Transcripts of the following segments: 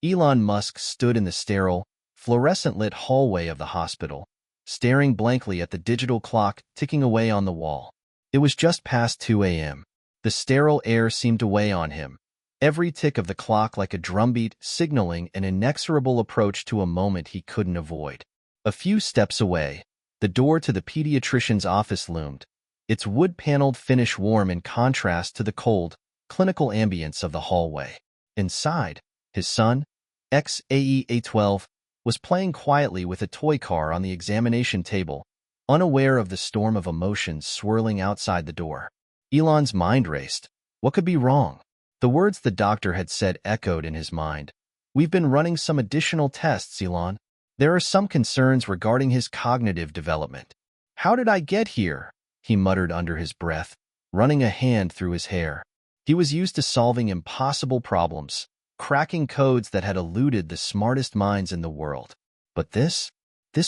Elon Musk stood in the sterile, fluorescent-lit hallway of the hospital, staring blankly at the digital clock ticking away on the wall. It was just past 2 a.m. The sterile air seemed to weigh on him, every tick of the clock like a drumbeat signaling an inexorable approach to a moment he couldn't avoid. A few steps away, the door to the pediatrician's office loomed, its wood-paneled finish warm in contrast to the cold, clinical ambience of the hallway. Inside, his son, XAEA12, was playing quietly with a toy car on the examination table, unaware of the storm of emotions swirling outside the door. Elon's mind raced. What could be wrong? The words the doctor had said echoed in his mind. We've been running some additional tests, Elon. There are some concerns regarding his cognitive development. How did I get here? He muttered under his breath, running a hand through his hair. He was used to solving impossible problems, cracking codes that had eluded the smartest minds in the world. But this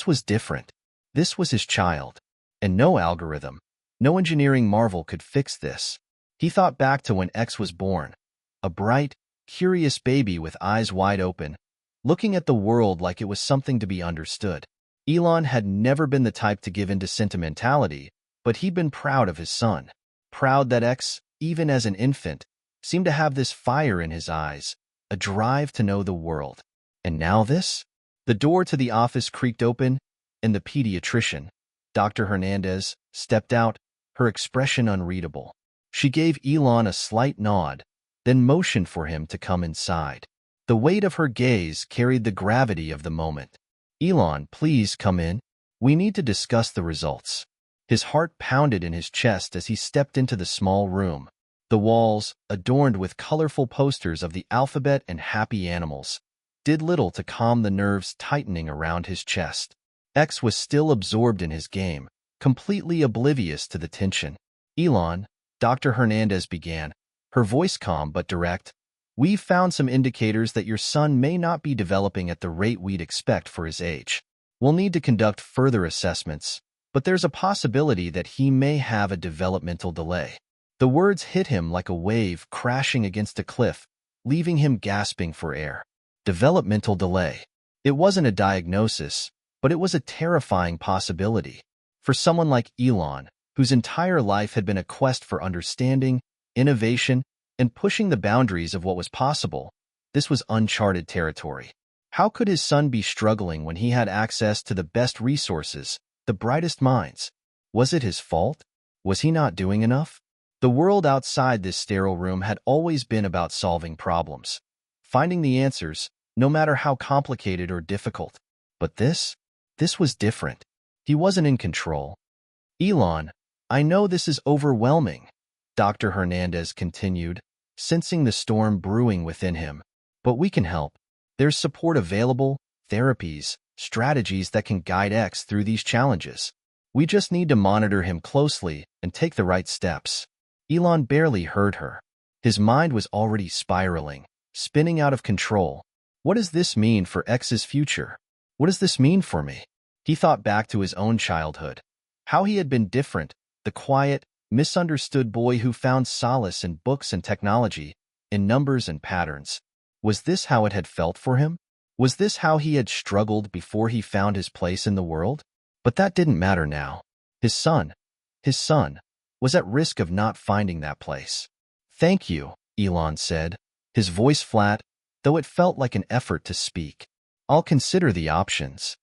was different. This was his child, and no algorithm, no engineering marvel could fix this. He thought back to when X was born, a bright, curious baby with eyes wide open, looking at the world like it was something to be understood. Elon had never been the type to give in to sentimentality, but he'd been proud of his son, proud that X, even as an infant, seemed to have this fire in his eyes, a drive to know the world. And now this? The door to the office creaked open, and the pediatrician, Dr. Hernandez, stepped out, her expression unreadable. She gave Elon a slight nod, then motioned for him to come inside. The weight of her gaze carried the gravity of the moment. Elon, please come in. We need to discuss the results. His heart pounded in his chest as he stepped into the small room. The walls, adorned with colorful posters of the alphabet and happy animals, did little to calm the nerves tightening around his chest. X was still absorbed in his game, completely oblivious to the tension. Elon, Dr. Hernandez began, her voice calm but direct. We've found some indicators that your son may not be developing at the rate we'd expect for his age. We'll need to conduct further assessments, but there's a possibility that he may have a developmental delay. The words hit him like a wave crashing against a cliff, leaving him gasping for air. Developmental delay. It wasn't a diagnosis, but it was a terrifying possibility. For someone like Elon, whose entire life had been a quest for understanding, innovation, and pushing the boundaries of what was possible, this was uncharted territory. How could his son be struggling when he had access to the best resources, the brightest minds? Was it his fault? Was he not doing enough? The world outside this sterile room had always been about solving problems, finding the answers, no matter how complicated or difficult. But this was different. He wasn't in control. Elon, I know this is overwhelming, Dr. Hernandez continued, sensing the storm brewing within him. But we can help. There's support available, therapies, strategies that can guide X through these challenges. We just need to monitor him closely and take the right steps. Elon barely heard her. His mind was already spiraling, spinning out of control. What does this mean for X's future? What does this mean for me? He thought back to his own childhood, how he had been different, the quiet, misunderstood boy who found solace in books and technology, in numbers and patterns. Was this how it had felt for him? Was this how he had struggled before he found his place in the world? But that didn't matter now. His son, was at risk of not finding that place. Thank you, Elon said, his voice flat, though it felt like an effort to speak. I'll consider the options.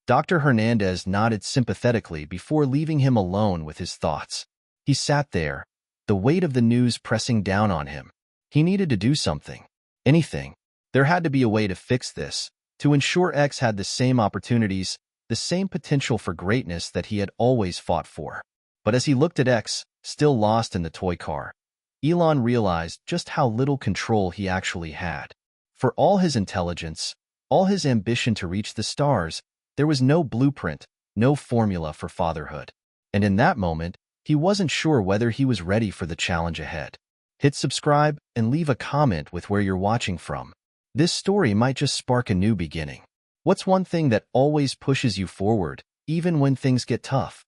Dr. Hernandez nodded sympathetically before leaving him alone with his thoughts. He sat there, the weight of the news pressing down on him. He needed to do something. Anything. There had to be a way to fix this, to ensure X had the same opportunities, the same potential for greatness that he had always fought for. But as he looked at X, still lost in the toy car, Elon realized just how little control he actually had. For all his intelligence, all his ambition to reach the stars, there was no blueprint, no formula for fatherhood. And in that moment, he wasn't sure whether he was ready for the challenge ahead. Hit subscribe and leave a comment with where you're watching from. This story might just spark a new beginning. What's one thing that always pushes you forward, even when things get tough?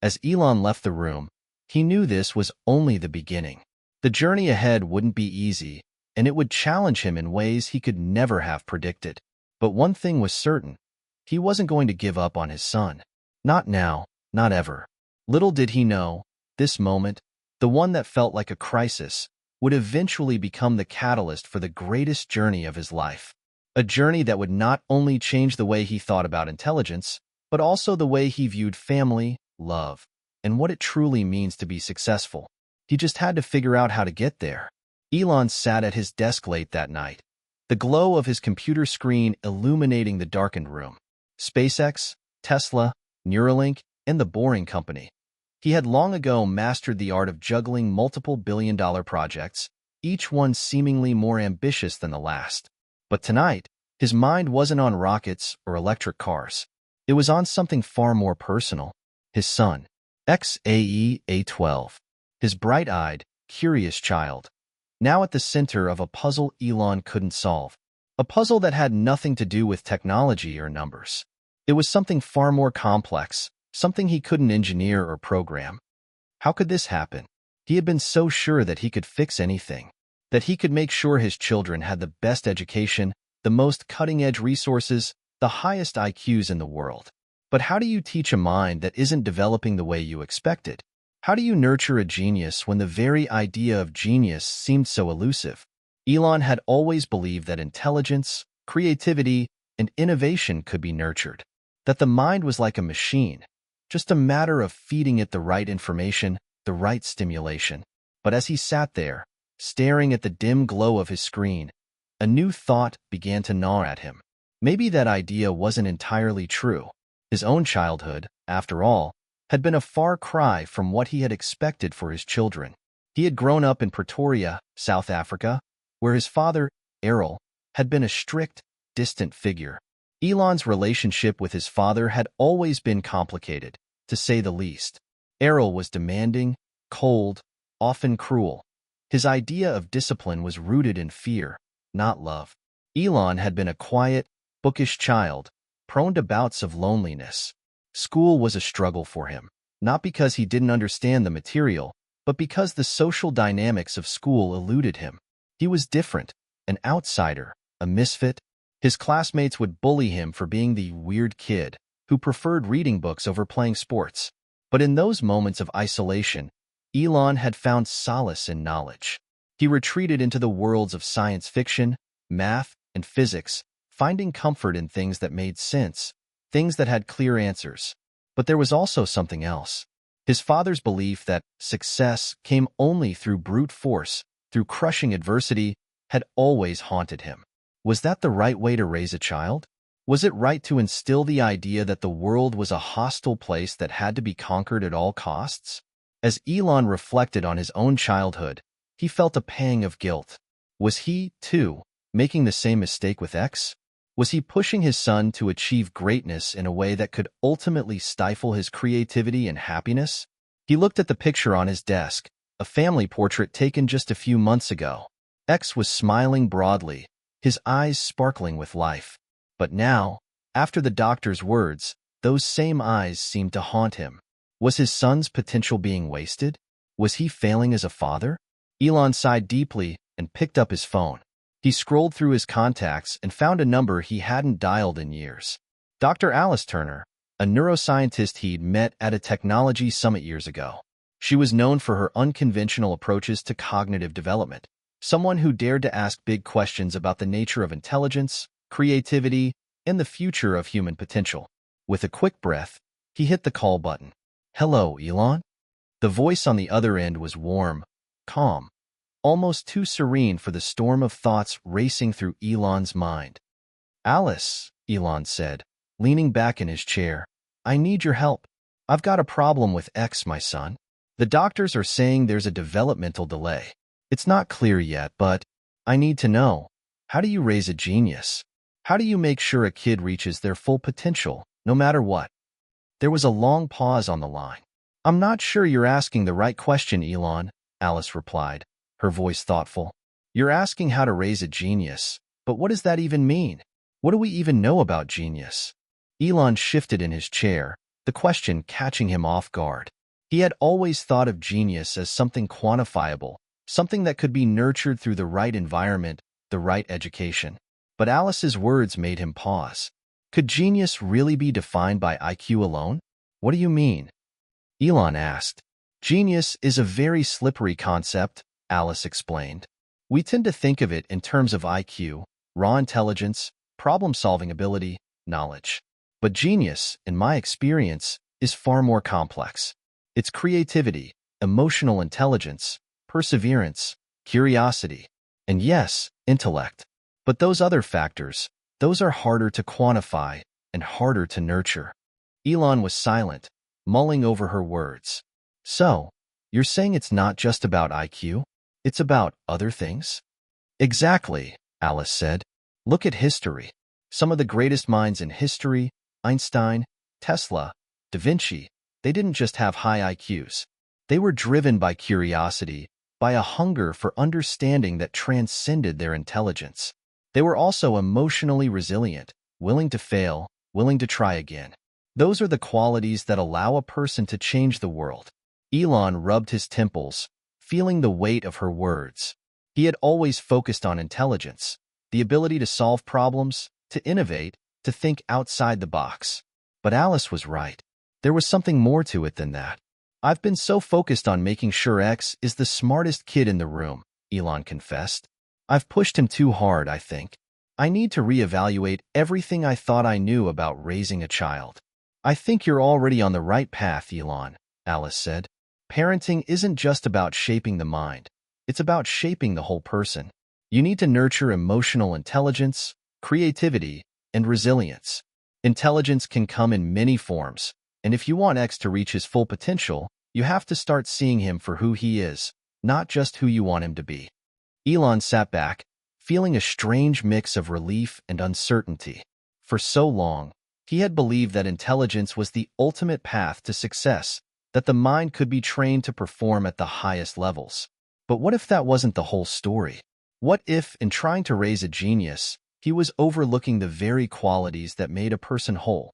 As Elon left the room, he knew this was only the beginning. The journey ahead wouldn't be easy, and it would challenge him in ways he could never have predicted. But one thing was certain. He wasn't going to give up on his son. Not now, not ever. Little did he know, this moment, the one that felt like a crisis, would eventually become the catalyst for the greatest journey of his life. A journey that would not only change the way he thought about intelligence, but also the way he viewed family, love, and what it truly means to be successful. He just had to figure out how to get there. Elon sat at his desk late that night, the glow of his computer screen illuminating the darkened room. SpaceX, Tesla, Neuralink, and the Boring Company. He had long ago mastered the art of juggling multiple billion-dollar projects, each one seemingly more ambitious than the last. But tonight, his mind wasn't on rockets or electric cars. It was on something far more personal. His son, XAEA-12. His bright-eyed, curious child. Now at the center of a puzzle Elon couldn't solve. A puzzle that had nothing to do with technology or numbers. It was something far more complex, something he couldn't engineer or program. How could this happen? He had been so sure that he could fix anything, that he could make sure his children had the best education, the most cutting-edge resources, the highest IQs in the world. But how do you teach a mind that isn't developing the way you expected? How do you nurture a genius when the very idea of genius seemed so elusive? Elon had always believed that intelligence, creativity, and innovation could be nurtured, that the mind was like a machine, just a matter of feeding it the right information, the right stimulation. But as he sat there, staring at the dim glow of his screen, a new thought began to gnaw at him. Maybe that idea wasn't entirely true. His own childhood, after all, had been a far cry from what he had expected for his children. He had grown up in Pretoria, South Africa, where his father, Errol, had been a strict, distant figure. Elon's relationship with his father had always been complicated, to say the least. Errol was demanding, cold, often cruel. His idea of discipline was rooted in fear, not love. Elon had been a quiet, bookish child, prone to bouts of loneliness. School was a struggle for him, not because he didn't understand the material, but because the social dynamics of school eluded him. He was different, an outsider, a misfit. His classmates would bully him for being the weird kid who preferred reading books over playing sports. But in those moments of isolation, Elon had found solace in knowledge. He retreated into the worlds of science fiction, math, and physics, finding comfort in things that made sense, things that had clear answers. But there was also something else. His father's belief that success came only through brute force, through crushing adversity, had always haunted him. Was that the right way to raise a child? Was it right to instill the idea that the world was a hostile place that had to be conquered at all costs? As Elon reflected on his own childhood, he felt a pang of guilt. Was he, too, making the same mistake with X? Was he pushing his son to achieve greatness in a way that could ultimately stifle his creativity and happiness? He looked at the picture on his desk, a family portrait taken just a few months ago. X was smiling broadly, his eyes sparkling with life. But now, after the doctor's words, those same eyes seemed to haunt him. Was his son's potential being wasted? Was he failing as a father? Elon sighed deeply and picked up his phone. He scrolled through his contacts and found a number he hadn't dialed in years. Dr. Alice Turner, a neuroscientist he'd met at a technology summit years ago. She was known for her unconventional approaches to cognitive development, someone who dared to ask big questions about the nature of intelligence, creativity, and the future of human potential. With a quick breath, he hit the call button. "Hello, Elon?" The voice on the other end was warm, calm, almost too serene for the storm of thoughts racing through Elon's mind. "Alice," Elon said, leaning back in his chair, "I need your help. I've got a problem with X, my son. The doctors are saying there's a developmental delay. It's not clear yet, but I need to know. How do you raise a genius? How do you make sure a kid reaches their full potential, no matter what?" There was a long pause on the line. "I'm not sure you're asking the right question, Elon," Alice replied, her voice thoughtful. "You're asking how to raise a genius, but what does that even mean? What do we even know about genius?" Elon shifted in his chair, the question catching him off guard. He had always thought of genius as something quantifiable, something that could be nurtured through the right environment, the right education. But Alice's words made him pause. Could genius really be defined by IQ alone? What do you mean? Elon asked. Genius is a very slippery concept, Alice explained. We tend to think of it in terms of IQ, raw intelligence, problem-solving ability, knowledge. But genius, in my experience, is far more complex. It's creativity, emotional intelligence, perseverance, curiosity, and yes, intellect. But those other factors, those are harder to quantify and harder to nurture. Elon was silent, mulling over her words. So, you're saying it's not just about IQ? It's about other things? Exactly, Alice said. Look at history. Some of the greatest minds in history, Einstein, Tesla, Da Vinci, they didn't just have high IQs. They were driven by curiosity, by a hunger for understanding that transcended their intelligence. They were also emotionally resilient, willing to fail, willing to try again. Those are the qualities that allow a person to change the world. Elon rubbed his temples, feeling the weight of her words. He had always focused on intelligence, the ability to solve problems, to innovate, to think outside the box. But Alice was right. There was something more to it than that. I've been so focused on making sure X is the smartest kid in the room, Elon confessed. I've pushed him too hard, I think. I need to reevaluate everything I thought I knew about raising a child. I think you're already on the right path, Elon, Alice said. Parenting isn't just about shaping the mind. It's about shaping the whole person. You need to nurture emotional intelligence, creativity, and resilience. Intelligence can come in many forms, and if you want X to reach his full potential, you have to start seeing him for who he is, not just who you want him to be. Elon sat back, feeling a strange mix of relief and uncertainty. For so long, he had believed that intelligence was the ultimate path to success, that the mind could be trained to perform at the highest levels. But what if that wasn't the whole story? What if, in trying to raise a genius, he was overlooking the very qualities that made a person whole?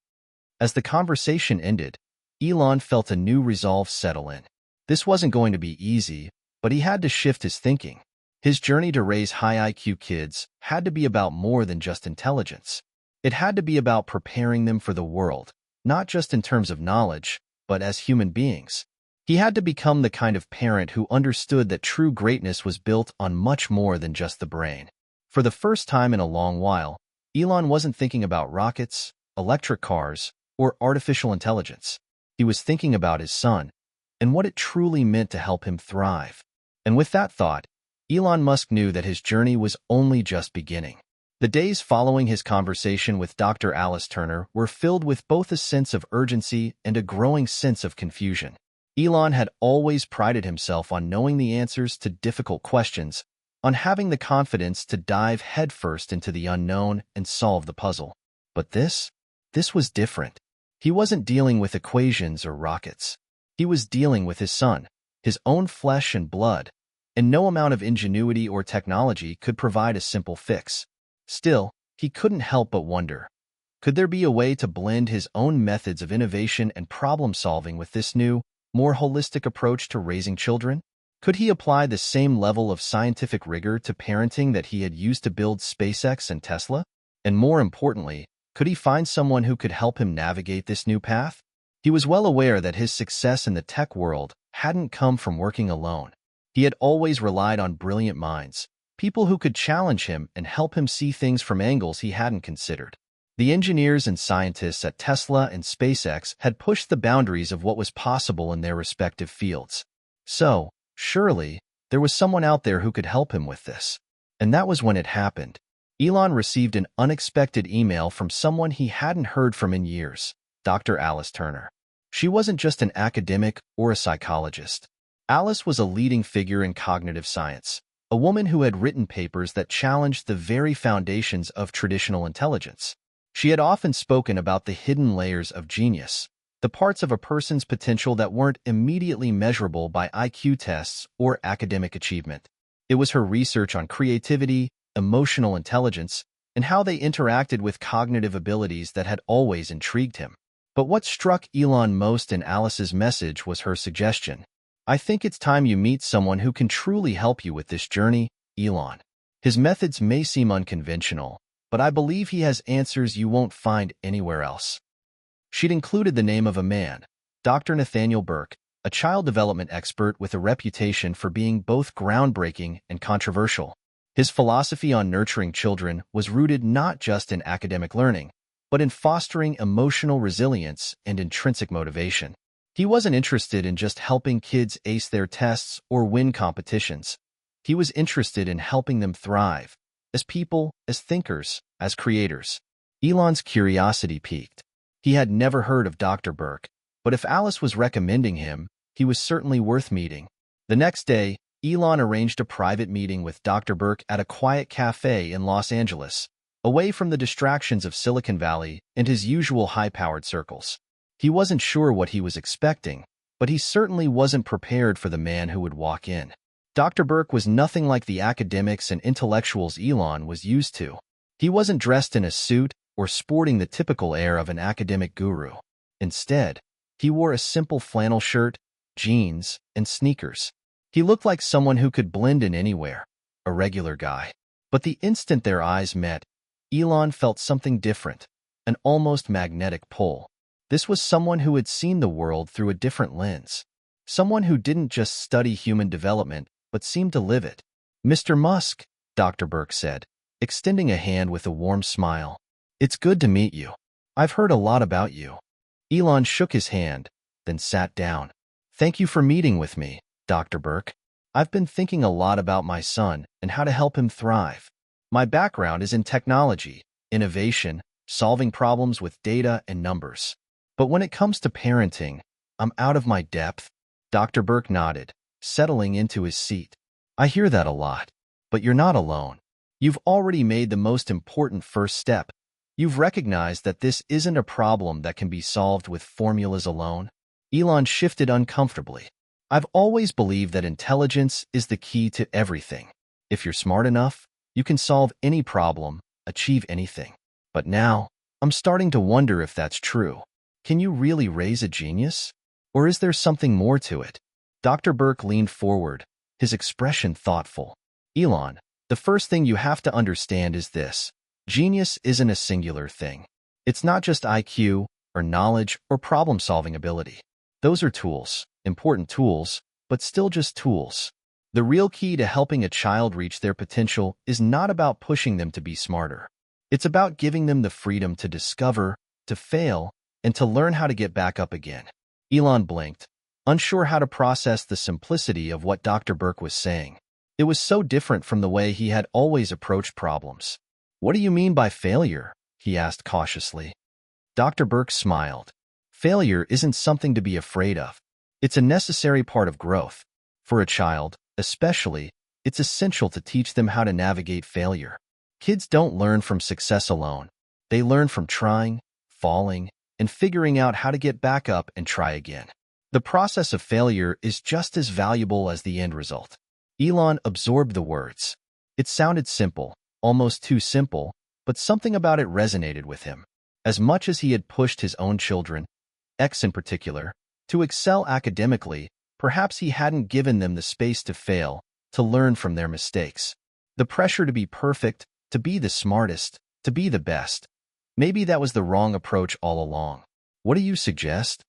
As the conversation ended, Elon felt a new resolve settle in. This wasn't going to be easy, but he had to shift his thinking. His journey to raise high IQ kids had to be about more than just intelligence. It had to be about preparing them for the world, not just in terms of knowledge, but as human beings. He had to become the kind of parent who understood that true greatness was built on much more than just the brain. For the first time in a long while, Elon wasn't thinking about rockets, electric cars, or artificial intelligence. He was thinking about his son and what it truly meant to help him thrive. And with that thought, Elon Musk knew that his journey was only just beginning. The days following his conversation with Dr. Alice Turner were filled with both a sense of urgency and a growing sense of confusion. Elon had always prided himself on knowing the answers to difficult questions, on having the confidence to dive headfirst into the unknown and solve the puzzle. But this was different. He wasn't dealing with equations or rockets. He was dealing with his son, his own flesh and blood, and no amount of ingenuity or technology could provide a simple fix. Still, he couldn't help but wonder, could there be a way to blend his own methods of innovation and problem-solving with this new, more holistic approach to raising children? Could he apply the same level of scientific rigor to parenting that he had used to build SpaceX and Tesla? And more importantly, could he find someone who could help him navigate this new path? He was well aware that his success in the tech world hadn't come from working alone. He had always relied on brilliant minds, people who could challenge him and help him see things from angles he hadn't considered. The engineers and scientists at Tesla and SpaceX had pushed the boundaries of what was possible in their respective fields. So, surely, there was someone out there who could help him with this. And that was when it happened. Elon received an unexpected email from someone he hadn't heard from in years, Dr. Alice Turner. She wasn't just an academic or a psychologist. Alice was a leading figure in cognitive science, a woman who had written papers that challenged the very foundations of traditional intelligence. She had often spoken about the hidden layers of genius, the parts of a person's potential that weren't immediately measurable by IQ tests or academic achievement. It was her research on creativity, emotional intelligence, and how they interacted with cognitive abilities that had always intrigued him. But what struck Elon most in Alice's message was her suggestion. I think it's time you meet someone who can truly help you with this journey, Elon. His methods may seem unconventional, but I believe he has answers you won't find anywhere else. She'd included the name of a man, Dr. Nathaniel Burke, a child development expert with a reputation for being both groundbreaking and controversial. His philosophy on nurturing children was rooted not just in academic learning, but in fostering emotional resilience and intrinsic motivation. He wasn't interested in just helping kids ace their tests or win competitions. He was interested in helping them thrive, as people, as thinkers, as creators. Elon's curiosity piqued. He had never heard of Dr. Burke, but if Alice was recommending him, he was certainly worth meeting. The next day, Elon arranged a private meeting with Dr. Burke at a quiet cafe in Los Angeles, away from the distractions of Silicon Valley and his usual high-powered circles. He wasn't sure what he was expecting, but he certainly wasn't prepared for the man who would walk in. Dr. Burke was nothing like the academics and intellectuals Elon was used to. He wasn't dressed in a suit or sporting the typical air of an academic guru. Instead, he wore a simple flannel shirt, jeans, and sneakers. He looked like someone who could blend in anywhere, a regular guy. But the instant their eyes met, Elon felt something different, an almost magnetic pull. This was someone who had seen the world through a different lens. Someone who didn't just study human development, but seemed to live it. "Mr. Musk," Dr. Burke said, extending a hand with a warm smile. "It's good to meet you. I've heard a lot about you." Elon shook his hand, then sat down. "Thank you for meeting with me, Dr. Burke. I've been thinking a lot about my son and how to help him thrive. My background is in technology, innovation, solving problems with data and numbers. But when it comes to parenting, I'm out of my depth." Dr. Burke nodded, settling into his seat. "I hear that a lot, but you're not alone. You've already made the most important first step. You've recognized that this isn't a problem that can be solved with formulas alone." Elon shifted uncomfortably. "I've always believed that intelligence is the key to everything. If you're smart enough, you can solve any problem, achieve anything. But now, I'm starting to wonder if that's true. Can you really raise a genius? Or is there something more to it?" Dr. Burke leaned forward, his expression thoughtful. "Elon, the first thing you have to understand is this. Genius isn't a singular thing. It's not just IQ, or knowledge, or problem-solving ability. Those are tools, important tools, but still just tools. The real key to helping a child reach their potential is not about pushing them to be smarter. It's about giving them the freedom to discover, to fail, and to learn how to get back up again." Elon blinked, unsure how to process the simplicity of what Dr. Burke was saying. It was so different from the way he had always approached problems. "What do you mean by failure?" he asked cautiously. Dr. Burke smiled. "Failure isn't something to be afraid of. It's a necessary part of growth. For a child, especially, it's essential to teach them how to navigate failure. Kids don't learn from success alone. They learn from trying, falling, and figuring out how to get back up and try again. The process of failure is just as valuable as the end result." Elon absorbed the words. It sounded simple, almost too simple, but something about it resonated with him. As much as he had pushed his own children, X in particular, to excel academically, perhaps he hadn't given them the space to fail, to learn from their mistakes. The pressure to be perfect, to be the smartest, to be the best. Maybe that was the wrong approach all along. "What do you suggest?"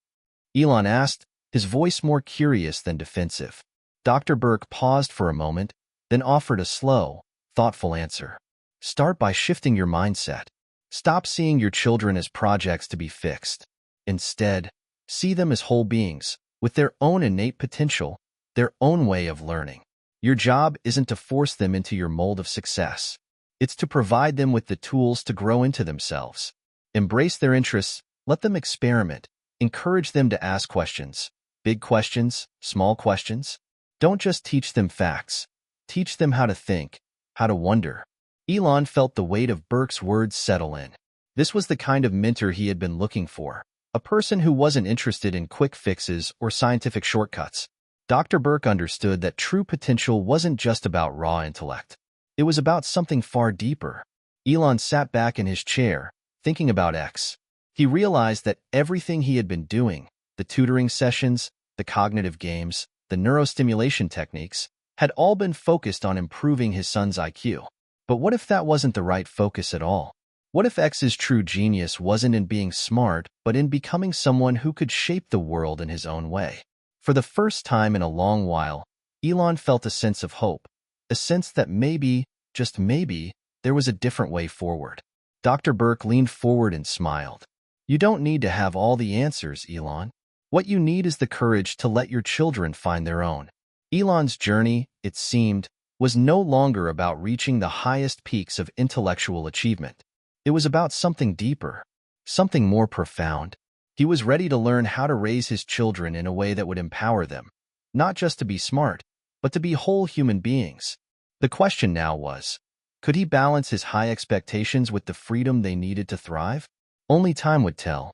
Elon asked, his voice more curious than defensive. Dr. Burke paused for a moment, then offered a slow, thoughtful answer. "Start by shifting your mindset. Stop seeing your children as projects to be fixed. Instead, see them as whole beings, with their own innate potential, their own way of learning. Your job isn't to force them into your mold of success. It's to provide them with the tools to grow into themselves. Embrace their interests, let them experiment, encourage them to ask questions, big questions, small questions. Don't just teach them facts. Teach them how to think, how to wonder." Elon felt the weight of Burke's words settle in. This was the kind of mentor he had been looking for, a person who wasn't interested in quick fixes or scientific shortcuts. Dr. Burke understood that true potential wasn't just about raw intellect. It was about something far deeper. Elon sat back in his chair, thinking about X. He realized that everything he had been doing, the tutoring sessions, the cognitive games, the neurostimulation techniques, had all been focused on improving his son's IQ. But what if that wasn't the right focus at all? What if X's true genius wasn't in being smart, but in becoming someone who could shape the world in his own way? For the first time in a long while, Elon felt a sense of hope, a sense that maybe, just maybe, there was a different way forward. Dr. Burke leaned forward and smiled. You don't need to have all the answers, Elon. What you need is the courage to let your children find their own. Elon's journey, it seemed, was no longer about reaching the highest peaks of intellectual achievement. It was about something deeper, something more profound. He was ready to learn how to raise his children in a way that would empower them, not just to be smart, but to be whole human beings. The question now was, could he balance his high expectations with the freedom they needed to thrive? Only time would tell.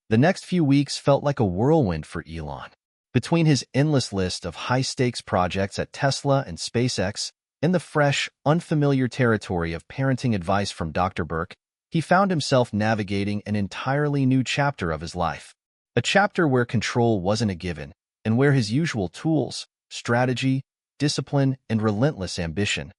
The next few weeks felt like a whirlwind for Elon. Between his endless list of high-stakes projects at Tesla and SpaceX, and the fresh, unfamiliar territory of parenting advice from Dr. Burke, he found himself navigating an entirely new chapter of his life. A chapter where control wasn't a given, and where his usual tools, strategy, discipline, and relentless ambition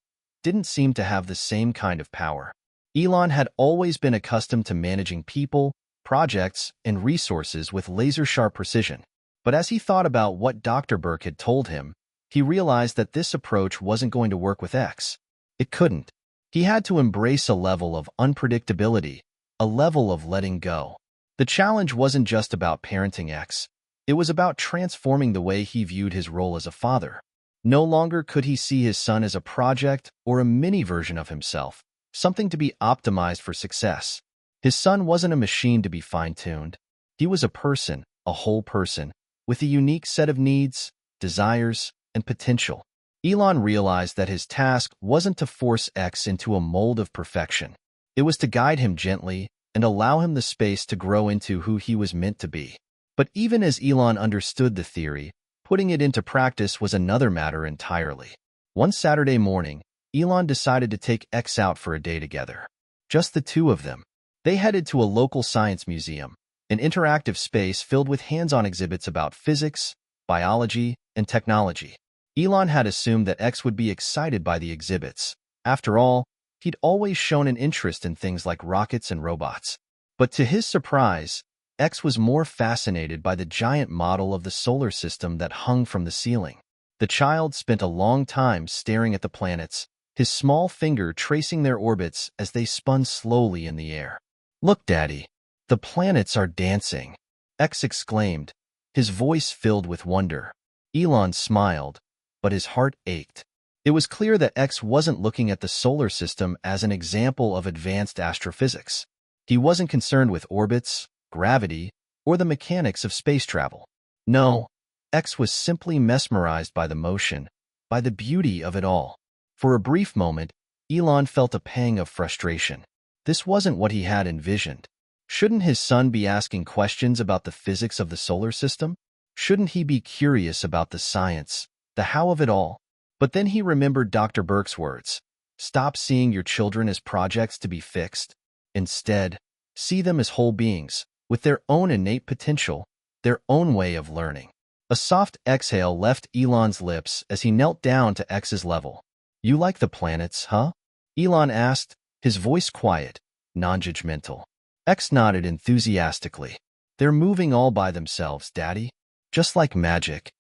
didn't seem to have the same kind of power. Elon had always been accustomed to managing people, projects, and resources with laser-sharp precision. But as he thought about what Dr. Burke had told him, he realized that this approach wasn't going to work with X. It couldn't. He had to embrace a level of unpredictability, a level of letting go. The challenge wasn't just about parenting X. It was about transforming the way he viewed his role as a father. No longer could he see his son as a project or a mini version of himself, something to be optimized for success. His son wasn't a machine to be fine-tuned. He was a person, a whole person, with a unique set of needs, desires, and potential. Elon realized that his task wasn't to force X into a mold of perfection. It was to guide him gently and allow him the space to grow into who he was meant to be. But even as Elon understood the theory, putting it into practice was another matter entirely. One Saturday morning, Elon decided to take X out for a day together. Just the two of them. They headed to a local science museum, an interactive space filled with hands-on exhibits about physics, biology, and technology. Elon had assumed that X would be excited by the exhibits. After all, he'd always shown an interest in things like rockets and robots. But to his surprise, X was more fascinated by the giant model of the solar system that hung from the ceiling. The child spent a long time staring at the planets, his small finger tracing their orbits as they spun slowly in the air. "Look, Daddy, the planets are dancing," X exclaimed, his voice filled with wonder. Elon smiled, but his heart ached. It was clear that X wasn't looking at the solar system as an example of advanced astrophysics. He wasn't concerned with orbits, gravity, or the mechanics of space travel. No, X was simply mesmerized by the motion, by the beauty of it all. For a brief moment, Elon felt a pang of frustration. This wasn't what he had envisioned. Shouldn't his son be asking questions about the physics of the solar system? Shouldn't he be curious about the science, the how of it all? But then he remembered Dr. Burke's words. Stop seeing your children as projects to be fixed. Instead, see them as whole beings, with their own innate potential, their own way of learning. A soft exhale left Elon's lips as he knelt down to X's level. You like the planets, huh? Elon asked, his voice quiet, non-judgmental. X nodded enthusiastically. They're moving all by themselves, Daddy. Just like magic.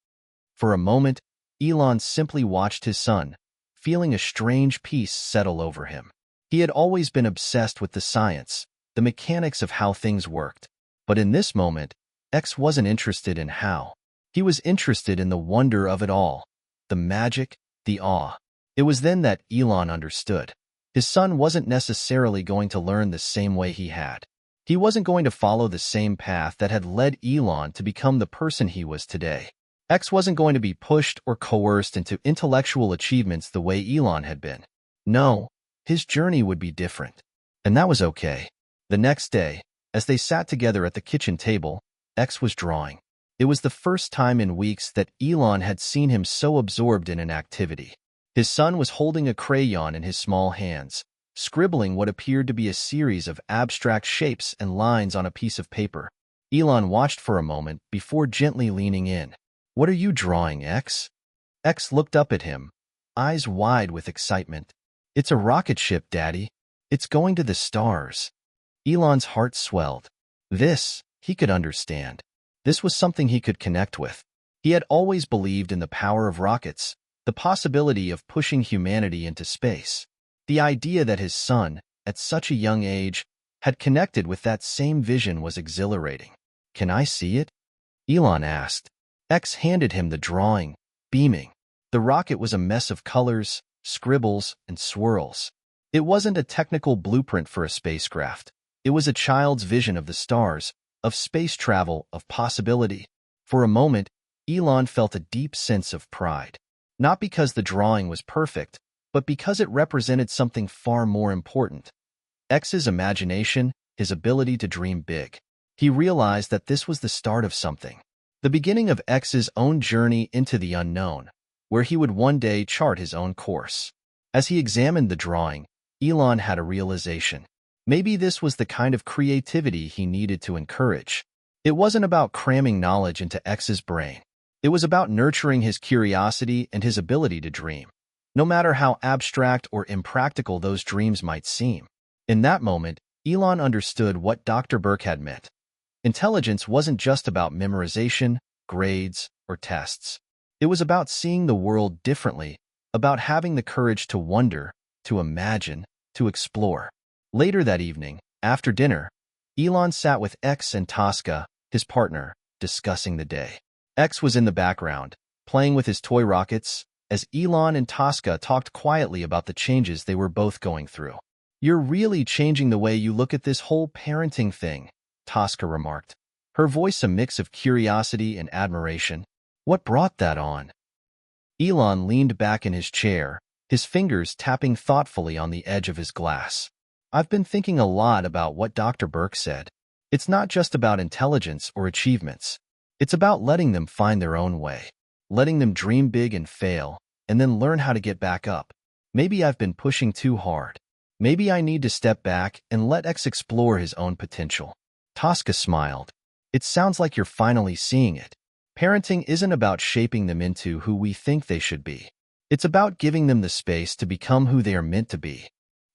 For a moment, Elon simply watched his son, feeling a strange peace settle over him. He had always been obsessed with the science, the mechanics of how things worked. But in this moment, X wasn't interested in how. He was interested in the wonder of it all, the magic, the awe. It was then that Elon understood. His son wasn't necessarily going to learn the same way he had. He wasn't going to follow the same path that had led Elon to become the person he was today. X wasn't going to be pushed or coerced into intellectual achievements the way Elon had been. No, his journey would be different. And that was okay. The next day, as they sat together at the kitchen table, X was drawing. It was the first time in weeks that Elon had seen him so absorbed in an activity. His son was holding a crayon in his small hands, scribbling what appeared to be a series of abstract shapes and lines on a piece of paper. Elon watched for a moment before gently leaning in. "What are you drawing, X?" X looked up at him, eyes wide with excitement. "It's a rocket ship, Daddy. It's going to the stars." Elon's heart swelled. This, he could understand. This was something he could connect with. He had always believed in the power of rockets, the possibility of pushing humanity into space. The idea that his son, at such a young age, had connected with that same vision was exhilarating. "Can I see it?" Elon asked. X handed him the drawing, beaming. The rocket was a mess of colors, scribbles, and swirls. It wasn't a technical blueprint for a spacecraft. It was a child's vision of the stars, of space travel, of possibility. For a moment, Elon felt a deep sense of pride. Not because the drawing was perfect, but because it represented something far more important. X's imagination, his ability to dream big. He realized that this was the start of something. The beginning of X's own journey into the unknown, where he would one day chart his own course. As he examined the drawing, Elon had a realization. Maybe this was the kind of creativity he needed to encourage. It wasn't about cramming knowledge into X's brain. It was about nurturing his curiosity and his ability to dream, no matter how abstract or impractical those dreams might seem. In that moment, Elon understood what Dr. Burke had meant. Intelligence wasn't just about memorization, grades, or tests. It was about seeing the world differently, about having the courage to wonder, to imagine, to explore. Later that evening, after dinner, Elon sat with X and Tosca, his partner, discussing the day. X was in the background, playing with his toy rockets, as Elon and Tosca talked quietly about the changes they were both going through. "You're really changing the way you look at this whole parenting thing," Tosca remarked, her voice a mix of curiosity and admiration. "What brought that on?" Elon leaned back in his chair, his fingers tapping thoughtfully on the edge of his glass. "I've been thinking a lot about what Dr. Burke said. It's not just about intelligence or achievements. It's about letting them find their own way, letting them dream big and fail, and then learn how to get back up. Maybe I've been pushing too hard. Maybe I need to step back and let X explore his own potential." Tosca smiled. "It sounds like you're finally seeing it. Parenting isn't about shaping them into who we think they should be. It's about giving them the space to become who they are meant to be."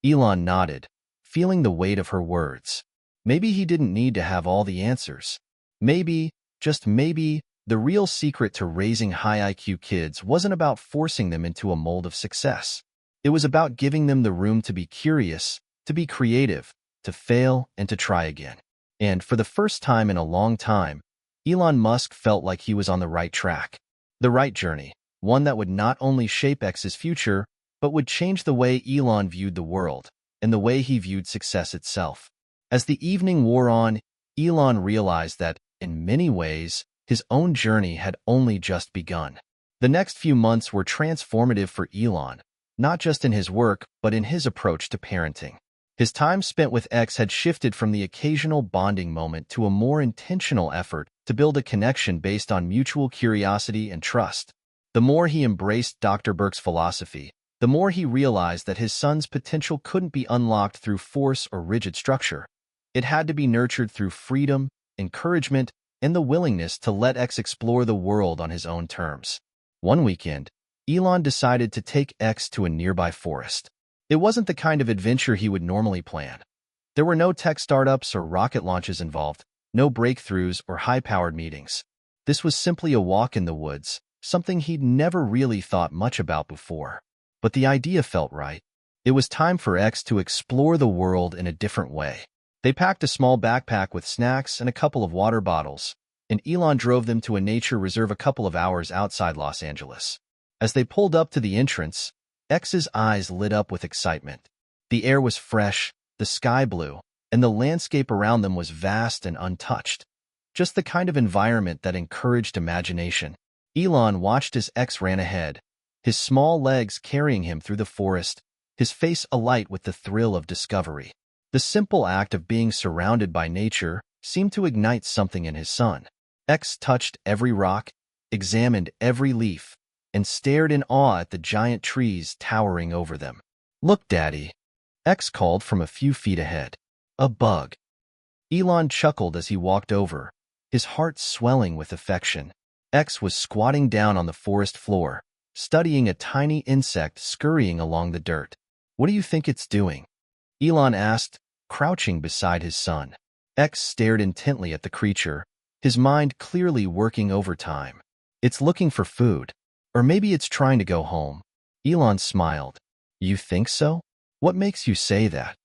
Elon nodded, feeling the weight of her words. Maybe he didn't need to have all the answers. Maybe, just maybe, the real secret to raising high IQ kids wasn't about forcing them into a mold of success. It was about giving them the room to be curious, to be creative, to fail, and to try again. And for the first time in a long time, Elon Musk felt like he was on the right track. The right journey, one that would not only shape X's future, but would change the way Elon viewed the world, and the way he viewed success itself. As the evening wore on, Elon realized that, in many ways, his own journey had only just begun. The next few months were transformative for Elon, not just in his work, but in his approach to parenting. His time spent with X had shifted from the occasional bonding moment to a more intentional effort to build a connection based on mutual curiosity and trust. The more he embraced Dr. Burke's philosophy, the more he realized that his son's potential couldn't be unlocked through force or rigid structure. It had to be nurtured through freedom, encouragement, and the willingness to let X explore the world on his own terms. One weekend, Elon decided to take X to a nearby forest. It wasn't the kind of adventure he would normally plan. There were no tech startups or rocket launches involved, no breakthroughs or high-powered meetings. This was simply a walk in the woods, something he'd never really thought much about before. But the idea felt right. It was time for X to explore the world in a different way. They packed a small backpack with snacks and a couple of water bottles, and Elon drove them to a nature reserve a couple of hours outside Los Angeles. As they pulled up to the entrance, X's eyes lit up with excitement. The air was fresh, the sky blue, and the landscape around them was vast and untouched. Just the kind of environment that encouraged imagination. Elon watched as X ran ahead, his small legs carrying him through the forest, his face alight with the thrill of discovery. The simple act of being surrounded by nature seemed to ignite something in his son. X touched every rock, examined every leaf, and stared in awe at the giant trees towering over them. "Look, Daddy," X called from a few feet ahead. "A bug." Elon chuckled as he walked over, his heart swelling with affection. X was squatting down on the forest floor, studying a tiny insect scurrying along the dirt. "What do you think it's doing?" Elon asked, crouching beside his son. X stared intently at the creature, his mind clearly working overtime. "It's looking for food. Or maybe it's trying to go home." Elon smiled. "You think so? What makes you say that?"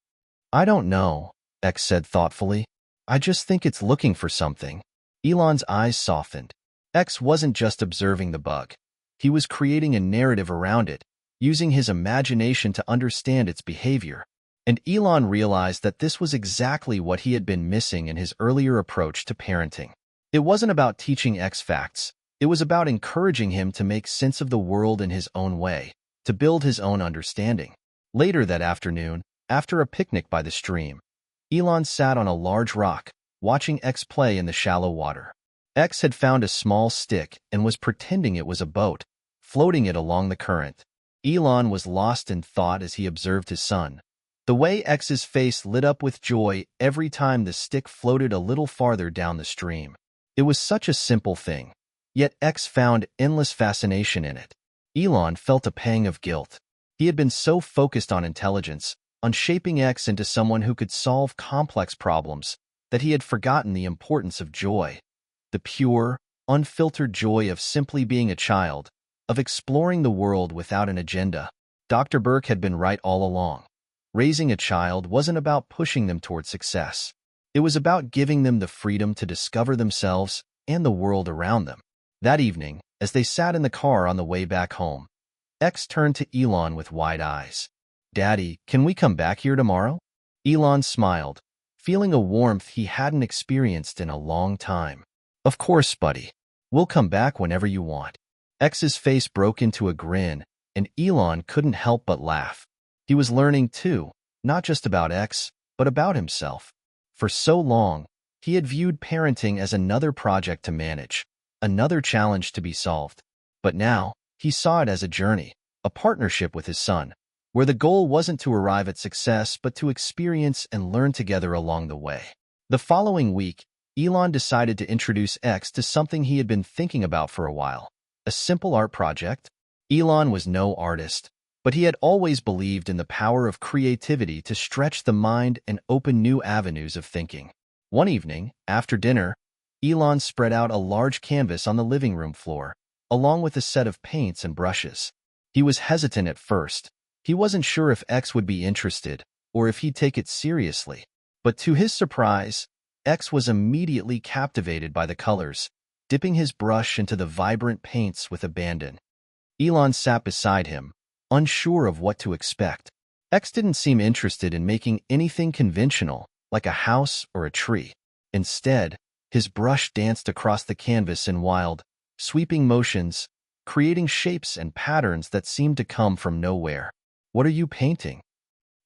"I don't know," X said thoughtfully. "I just think it's looking for something." Elon's eyes softened. X wasn't just observing the bug. He was creating a narrative around it, using his imagination to understand its behavior. And Elon realized that this was exactly what he had been missing in his earlier approach to parenting. It wasn't about teaching X facts. It was about encouraging him to make sense of the world in his own way, to build his own understanding. Later that afternoon, after a picnic by the stream, Elon sat on a large rock, watching X play in the shallow water. X had found a small stick and was pretending it was a boat, floating it along the current. Elon was lost in thought as he observed his son. The way X's face lit up with joy every time the stick floated a little farther down the stream. It was such a simple thing, yet X found endless fascination in it. Elon felt a pang of guilt. He had been so focused on intelligence, on shaping X into someone who could solve complex problems, that he had forgotten the importance of joy. The pure, unfiltered joy of simply being a child, of exploring the world without an agenda. Dr. Burke had been right all along. Raising a child wasn't about pushing them toward success. It was about giving them the freedom to discover themselves and the world around them. That evening, as they sat in the car on the way back home, X turned to Elon with wide eyes. "Daddy, can we come back here tomorrow?" Elon smiled, feeling a warmth he hadn't experienced in a long time. "Of course, buddy. We'll come back whenever you want." X's face broke into a grin, and Elon couldn't help but laugh. He was learning too, not just about X, but about himself. For so long, he had viewed parenting as another project to manage, another challenge to be solved. But now, he saw it as a journey, a partnership with his son, where the goal wasn't to arrive at success but to experience and learn together along the way. The following week, Elon decided to introduce X to something he had been thinking about for a while, a simple art project. Elon was no artist, but he had always believed in the power of creativity to stretch the mind and open new avenues of thinking. One evening, after dinner, Elon spread out a large canvas on the living room floor, along with a set of paints and brushes. He was hesitant at first. He wasn't sure if X would be interested, or if he'd take it seriously. But to his surprise, X was immediately captivated by the colors, dipping his brush into the vibrant paints with abandon. Elon sat beside him, unsure of what to expect. X didn't seem interested in making anything conventional, like a house or a tree. Instead, his brush danced across the canvas in wild, sweeping motions, creating shapes and patterns that seemed to come from nowhere. "What are you painting?"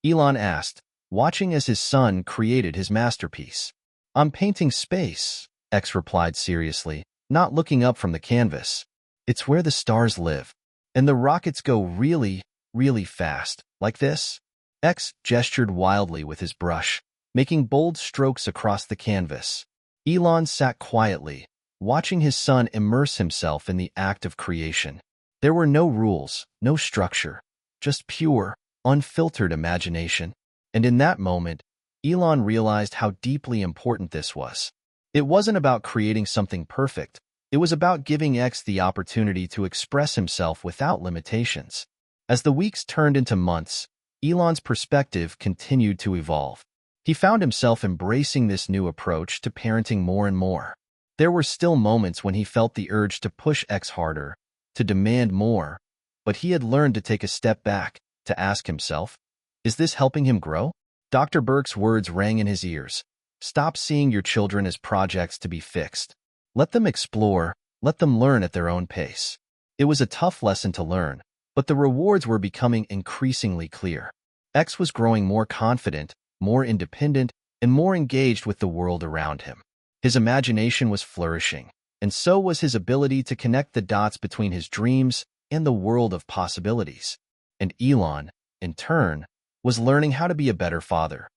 Elon asked, watching as his son created his masterpiece. "I'm painting space," X replied seriously, not looking up from the canvas. "It's where the stars live. And the rockets go really, really fast, like this." X gestured wildly with his brush, making bold strokes across the canvas. Elon sat quietly, watching his son immerse himself in the act of creation. There were no rules, no structure, just pure, unfiltered imagination. And in that moment, Elon realized how deeply important this was. It wasn't about creating something perfect. It was about giving X the opportunity to express himself without limitations. As the weeks turned into months, Elon's perspective continued to evolve. He found himself embracing this new approach to parenting more and more. There were still moments when he felt the urge to push X harder, to demand more, but he had learned to take a step back, to ask himself, is this helping him grow? Dr. Burke's words rang in his ears. Stop seeing your children as projects to be fixed. Let them explore, let them learn at their own pace. It was a tough lesson to learn, but the rewards were becoming increasingly clear. X was growing more confident, more independent, and more engaged with the world around him. His imagination was flourishing, and so was his ability to connect the dots between his dreams and the world of possibilities. And Elon, in turn, was learning how to be a better father,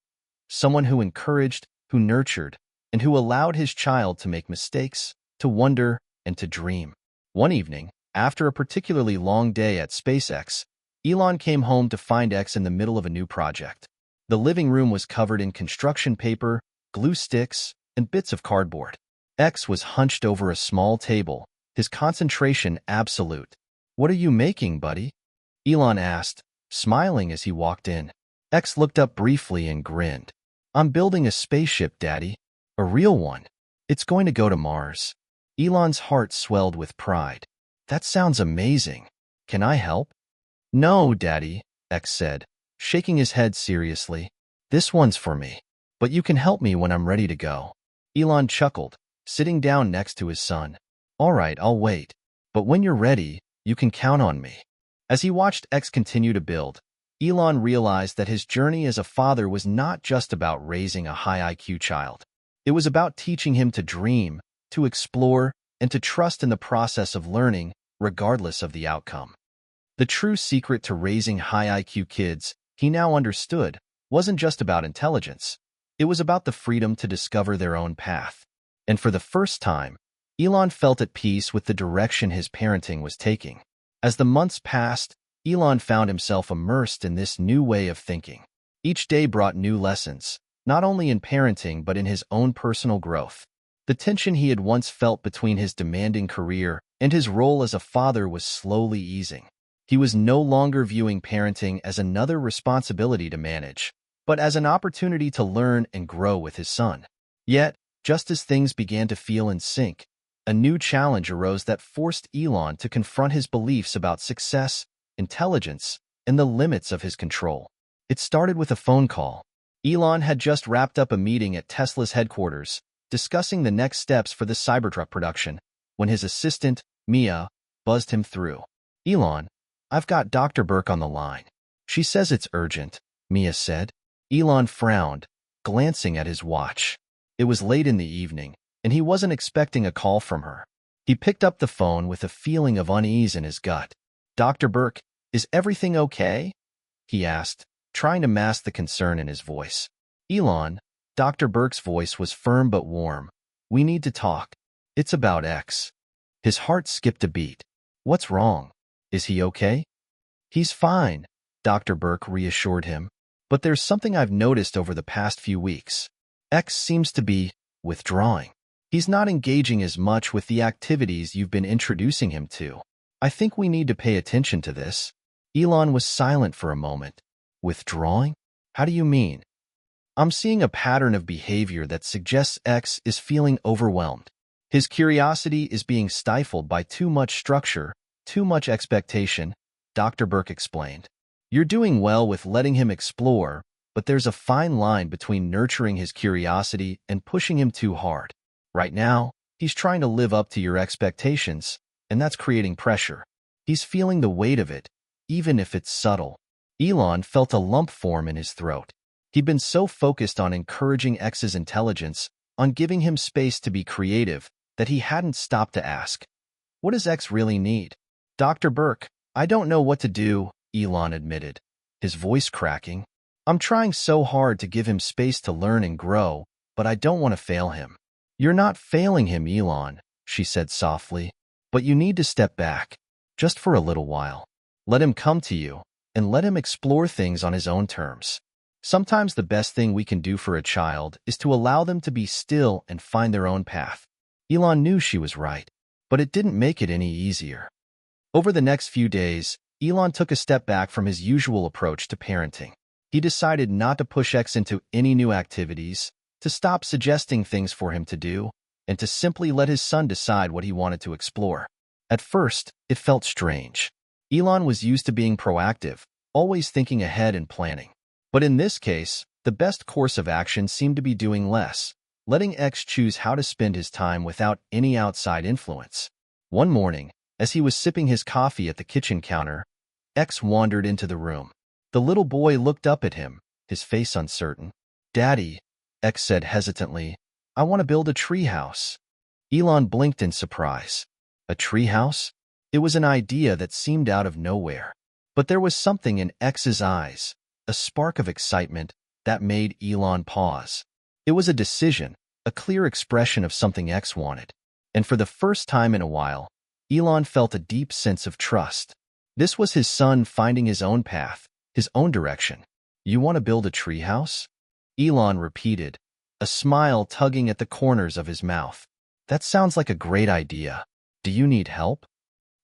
someone who encouraged, who nurtured, and who allowed his child to make mistakes, to wonder, and to dream. One evening, after a particularly long day at SpaceX, Elon came home to find X in the middle of a new project. The living room was covered in construction paper, glue sticks, and bits of cardboard. X was hunched over a small table, his concentration absolute. "What are you making, buddy?" Elon asked, smiling as he walked in. X looked up briefly and grinned. "I'm building a spaceship, Daddy. A real one. It's going to go to Mars." Elon's heart swelled with pride. "That sounds amazing. Can I help?" "No, Daddy," X said, shaking his head seriously. "This one's for me. But you can help me when I'm ready to go." Elon chuckled, sitting down next to his son. "All right, I'll wait. But when you're ready, you can count on me." As he watched X continue to build, Elon realized that his journey as a father was not just about raising a high IQ child. It was about teaching him to dream, to explore, and to trust in the process of learning, regardless of the outcome. The true secret to raising high IQ kids, he now understood, wasn't just about intelligence. It was about the freedom to discover their own path. And for the first time, Elon felt at peace with the direction his parenting was taking. As the months passed, Elon found himself immersed in this new way of thinking. Each day brought new lessons, not only in parenting but in his own personal growth. The tension he had once felt between his demanding career and his role as a father was slowly easing. He was no longer viewing parenting as another responsibility to manage, but as an opportunity to learn and grow with his son. Yet, just as things began to feel in sync, a new challenge arose that forced Elon to confront his beliefs about success, intelligence, and the limits of his control. It started with a phone call. Elon had just wrapped up a meeting at Tesla's headquarters, discussing the next steps for the Cybertruck production, when his assistant, Mia, buzzed him through. "Elon, I've got Dr. Burke on the line. She says it's urgent," Mia said. Elon frowned, glancing at his watch. It was late in the evening, and he wasn't expecting a call from her. He picked up the phone with a feeling of unease in his gut. "Dr. Burke, is everything okay?" he asked, trying to mask the concern in his voice. "Elon," Dr. Burke's voice was firm but warm. "We need to talk. It's about X." His heart skipped a beat. "What's wrong? Is he okay?" "He's fine," Dr. Burke reassured him. "But there's something I've noticed over the past few weeks. X seems to be withdrawing. He's not engaging as much with the activities you've been introducing him to. I think we need to pay attention to this." Elon was silent for a moment. "Withdrawing? How do you mean?" "I'm seeing a pattern of behavior that suggests X is feeling overwhelmed. His curiosity is being stifled by too much structure, too much expectation," Dr. Burke explained. "You're doing well with letting him explore, but there's a fine line between nurturing his curiosity and pushing him too hard. Right now, he's trying to live up to your expectations, and that's creating pressure. He's feeling the weight of it, even if it's subtle." Elon felt a lump form in his throat. He'd been so focused on encouraging X's intelligence, on giving him space to be creative, that he hadn't stopped to ask, "What does X really need?" "Dr. Burke, I don't know what to do," Elon admitted, his voice cracking. "I'm trying so hard to give him space to learn and grow, but I don't want to fail him." "You're not failing him, Elon," she said softly, "but you need to step back, just for a little while. Let him come to you, and let him explore things on his own terms. Sometimes the best thing we can do for a child is to allow them to be still and find their own path." Elon knew she was right, but it didn't make it any easier. Over the next few days, Elon took a step back from his usual approach to parenting. He decided not to push X into any new activities, to stop suggesting things for him to do, and to simply let his son decide what he wanted to explore. At first, it felt strange. Elon was used to being proactive, always thinking ahead and planning. But in this case, the best course of action seemed to be doing less, letting X choose how to spend his time without any outside influence. One morning, as he was sipping his coffee at the kitchen counter, X wandered into the room. The little boy looked up at him, his face uncertain. "Daddy," X said hesitantly, "I want to build a treehouse." Elon blinked in surprise. A treehouse? It was an idea that seemed out of nowhere. But there was something in X's eyes, a spark of excitement, that made Elon pause. It was a decision, a clear expression of something X wanted. And for the first time in a while, Elon felt a deep sense of trust. This was his son finding his own path, his own direction. You want to build a treehouse? Elon repeated, a smile tugging at the corners of his mouth. That sounds like a great idea. Do you need help?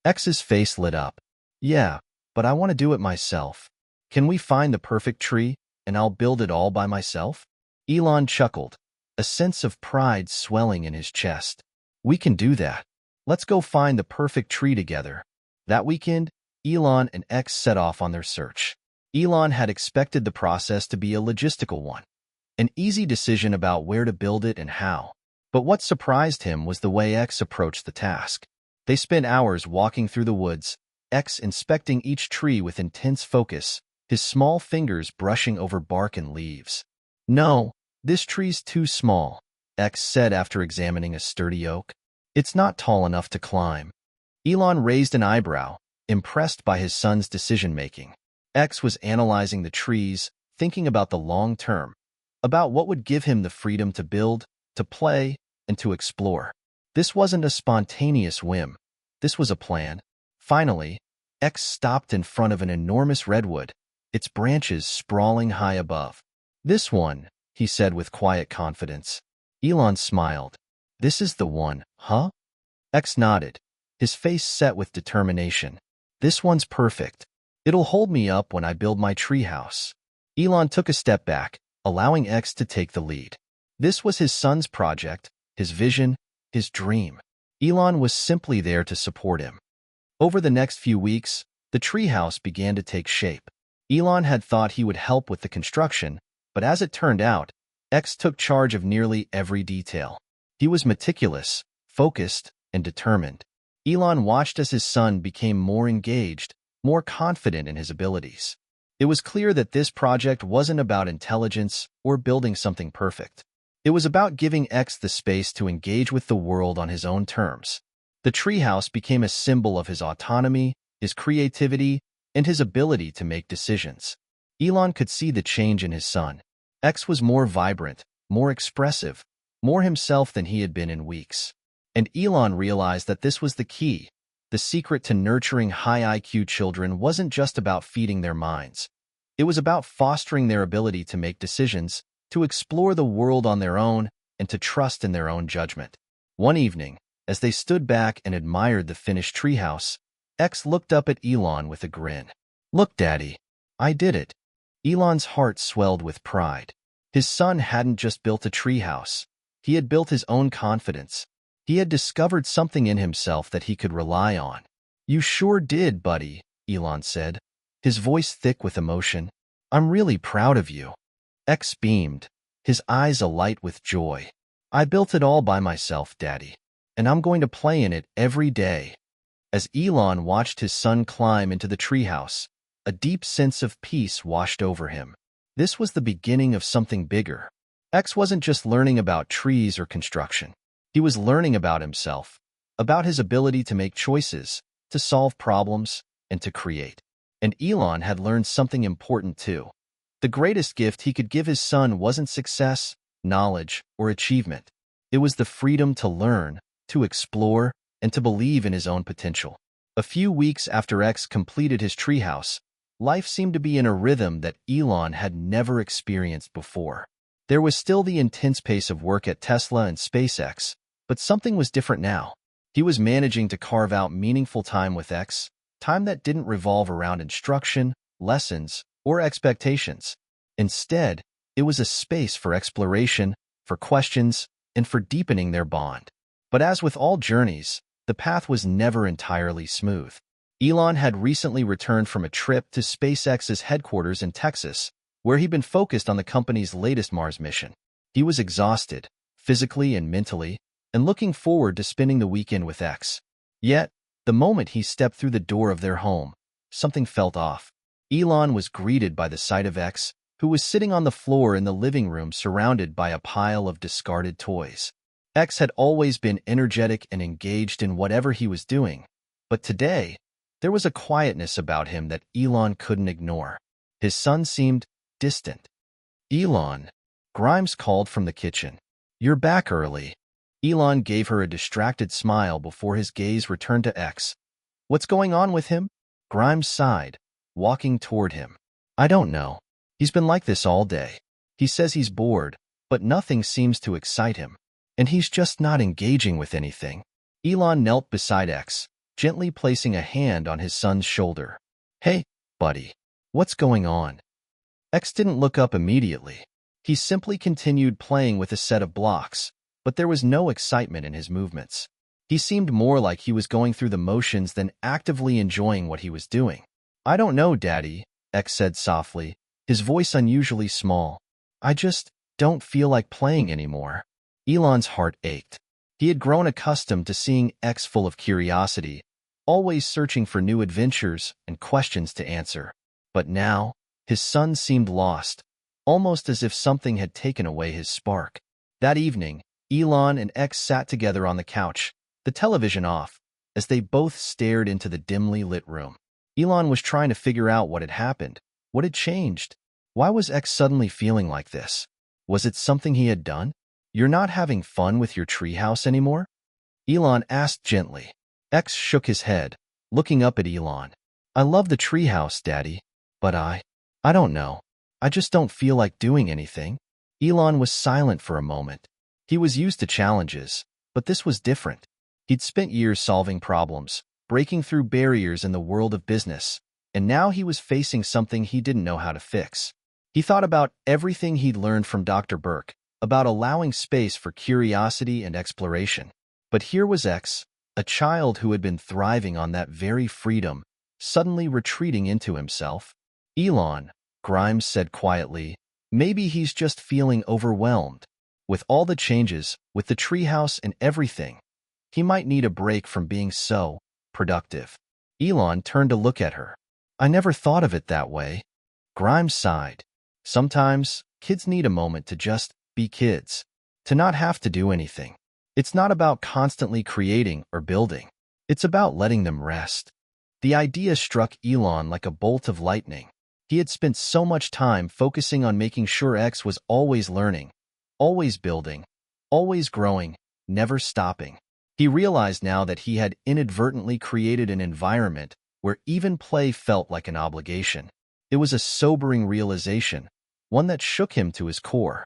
X's face lit up. Yeah, but I want to do it myself. Can we find the perfect tree, and I'll build it all by myself? Elon chuckled, a sense of pride swelling in his chest. We can do that. Let's go find the perfect tree together. That weekend, Elon and X set off on their search. Elon had expected the process to be a logistical one, an easy decision about where to build it and how. But what surprised him was the way X approached the task. They spent hours walking through the woods, X inspecting each tree with intense focus, his small fingers brushing over bark and leaves. No, this tree's too small, X said after examining a sturdy oak. It's not tall enough to climb. Elon raised an eyebrow, impressed by his son's decision-making. X was analyzing the trees, thinking about the long term, about what would give him the freedom to build, to play, and to explore. This wasn't a spontaneous whim. This was a plan. Finally, X stopped in front of an enormous redwood, its branches sprawling high above. This one, he said with quiet confidence. Elon smiled. This is the one, huh? X nodded, his face set with determination. This one's perfect. It'll hold me up when I build my treehouse. Elon took a step back, allowing X to take the lead. This was his son's project, his vision, his dream. Elon was simply there to support him. Over the next few weeks, the treehouse began to take shape. Elon had thought he would help with the construction, but as it turned out, X took charge of nearly every detail. He was meticulous, focused, and determined. Elon watched as his son became more engaged, more confident in his abilities. It was clear that this project wasn't about intelligence or building something perfect. It was about giving X the space to engage with the world on his own terms. The treehouse became a symbol of his autonomy, his creativity, and his ability to make decisions. Elon could see the change in his son. X was more vibrant, more expressive, more himself than he had been in weeks. And Elon realized that this was the key. The secret to nurturing high IQ children wasn't just about feeding their minds. It was about fostering their ability to make decisions, to explore the world on their own, and to trust in their own judgment. One evening, as they stood back and admired the finished treehouse, X looked up at Elon with a grin. Look, Daddy, I did it. Elon's heart swelled with pride. His son hadn't just built a treehouse. He had built his own confidence. He had discovered something in himself that he could rely on. You sure did, buddy, Elon said, his voice thick with emotion. I'm really proud of you. X beamed, his eyes alight with joy. I built it all by myself, Daddy, and I'm going to play in it every day. As Elon watched his son climb into the treehouse, a deep sense of peace washed over him. This was the beginning of something bigger. X wasn't just learning about trees or construction. He was learning about himself, about his ability to make choices, to solve problems, and to create. And Elon had learned something important too. The greatest gift he could give his son wasn't success, knowledge, or achievement. It was the freedom to learn, to explore, and to believe in his own potential. A few weeks after X completed his treehouse, life seemed to be in a rhythm that Elon had never experienced before. There was still the intense pace of work at Tesla and SpaceX, but something was different now. He was managing to carve out meaningful time with X, time that didn't revolve around instruction, lessons, or expectations. Instead, it was a space for exploration, for questions, and for deepening their bond. But as with all journeys, the path was never entirely smooth. Elon had recently returned from a trip to SpaceX's headquarters in Texas, where he'd been focused on the company's latest Mars mission. He was exhausted, physically and mentally, and looking forward to spending the weekend with X. Yet, the moment he stepped through the door of their home, something felt off. Elon was greeted by the sight of X, who was sitting on the floor in the living room surrounded by a pile of discarded toys. X had always been energetic and engaged in whatever he was doing, but today, there was a quietness about him that Elon couldn't ignore. His son seemed distant. Elon, Grimes called from the kitchen. You're back early. Elon gave her a distracted smile before his gaze returned to X. What's going on with him? Grimes sighed, walking toward him. I don't know. He's been like this all day. He says he's bored, but nothing seems to excite him. And he's just not engaging with anything. Elon knelt beside X, gently placing a hand on his son's shoulder. Hey, buddy. What's going on? X didn't look up immediately. He simply continued playing with a set of blocks, but there was no excitement in his movements. He seemed more like he was going through the motions than actively enjoying what he was doing. I don't know, Daddy, X said softly, his voice unusually small. I just don't feel like playing anymore. Elon's heart ached. He had grown accustomed to seeing X full of curiosity, always searching for new adventures and questions to answer. But now, his son seemed lost, almost as if something had taken away his spark. That evening, Elon and X sat together on the couch, the television off, as they both stared into the dimly lit room. Elon was trying to figure out what had happened. What had changed? Why was X suddenly feeling like this? Was it something he had done? You're not having fun with your treehouse anymore? Elon asked gently. X shook his head, looking up at Elon. I love the treehouse, Daddy, but I don't know. I just don't feel like doing anything. Elon was silent for a moment. He was used to challenges, but this was different. He'd spent years solving problems, breaking through barriers in the world of business, and now he was facing something he didn't know how to fix. He thought about everything he'd learned from Dr. Burke, about allowing space for curiosity and exploration. But here was X, a child who had been thriving on that very freedom, suddenly retreating into himself. Elon, Grimes said quietly, maybe he's just feeling overwhelmed. With all the changes, with the treehouse and everything, he might need a break from being so productive. Elon turned to look at her. I never thought of it that way. Grimes sighed. Sometimes, kids need a moment to just be kids, to not have to do anything. It's not about constantly creating or building. It's about letting them rest. The idea struck Elon like a bolt of lightning. He had spent so much time focusing on making sure X was always learning, always building, always growing, never stopping. He realized now that he had inadvertently created an environment where even play felt like an obligation. It was a sobering realization, one that shook him to his core.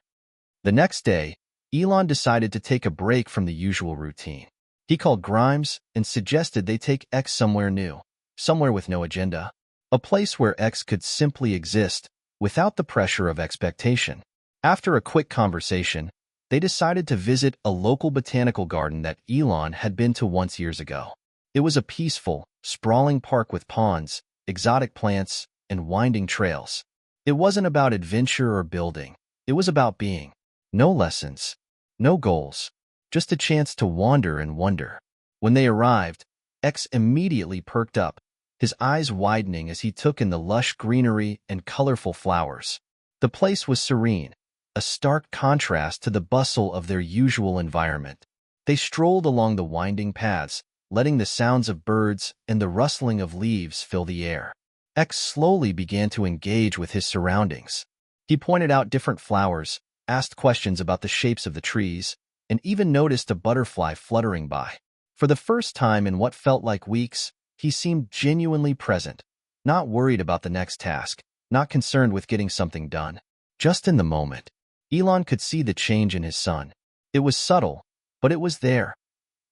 The next day, Elon decided to take a break from the usual routine. He called Grimes and suggested they take X somewhere new, somewhere with no agenda, a place where X could simply exist without the pressure of expectation. After a quick conversation, they decided to visit a local botanical garden that Elon had been to once years ago. It was a peaceful, sprawling park with ponds, exotic plants, and winding trails. It wasn't about adventure or building. It was about being. No lessons, no goals, just a chance to wander and wonder. When they arrived, X immediately perked up, his eyes widening as he took in the lush greenery and colorful flowers. The place was serene, a stark contrast to the bustle of their usual environment. They strolled along the winding paths, letting the sounds of birds and the rustling of leaves fill the air. X slowly began to engage with his surroundings. He pointed out different flowers, asked questions about the shapes of the trees, and even noticed a butterfly fluttering by. For the first time in what felt like weeks, he seemed genuinely present, not worried about the next task, not concerned with getting something done. Just in the moment, Elon could see the change in his son. It was subtle, but it was there.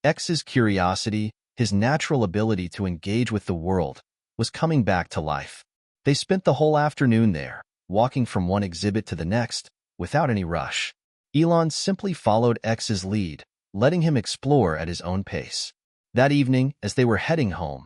X's curiosity, his natural ability to engage with the world, was coming back to life. They spent the whole afternoon there, walking from one exhibit to the next, without any rush. Elon simply followed X's lead, letting him explore at his own pace. That evening, as they were heading home,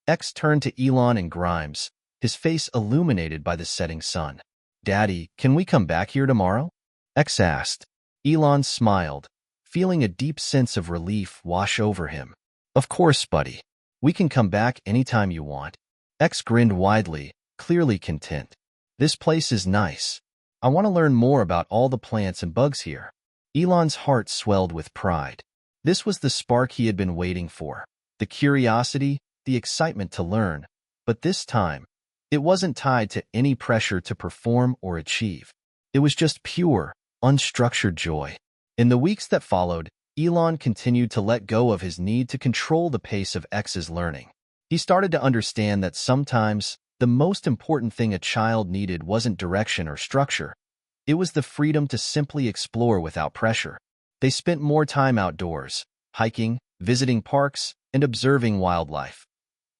X turned to Elon and Grimes, his face illuminated by the setting sun. Daddy, can we come back here tomorrow? X asked. Elon smiled, feeling a deep sense of relief wash over him. Of course, buddy. We can come back anytime you want. X grinned widely, clearly content. This place is nice. I want to learn more about all the plants and bugs here. Elon's heart swelled with pride. This was the spark he had been waiting for. The curiosity, the excitement to learn. But this time, it wasn't tied to any pressure to perform or achieve. It was just pure, unstructured joy. In the weeks that followed, Elon continued to let go of his need to control the pace of X's learning. He started to understand that sometimes the most important thing a child needed wasn't direction or structure. It was the freedom to simply explore without pressure. They spent more time outdoors, hiking, visiting parks, and observing wildlife,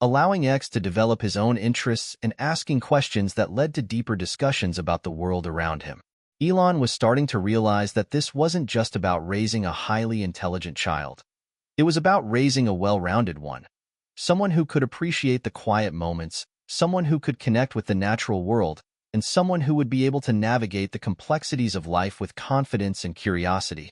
allowing X to develop his own interests and asking questions that led to deeper discussions about the world around him. Elon was starting to realize that this wasn't just about raising a highly intelligent child. It was about raising a well-rounded one, someone who could appreciate the quiet moments, someone who could connect with the natural world, and someone who would be able to navigate the complexities of life with confidence and curiosity.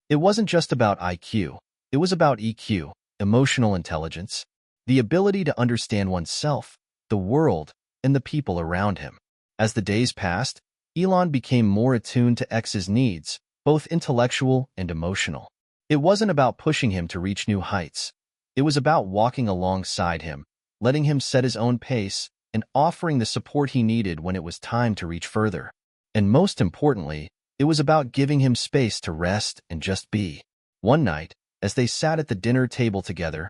It wasn't just about IQ, it was about EQ, emotional intelligence, the ability to understand oneself, the world, and the people around him. As the days passed, Elon became more attuned to X's needs, both intellectual and emotional. It wasn't about pushing him to reach new heights. It was about walking alongside him, letting him set his own pace, and offering the support he needed when it was time to reach further. And most importantly, it was about giving him space to rest and just be. One night, as they sat at the dinner table together,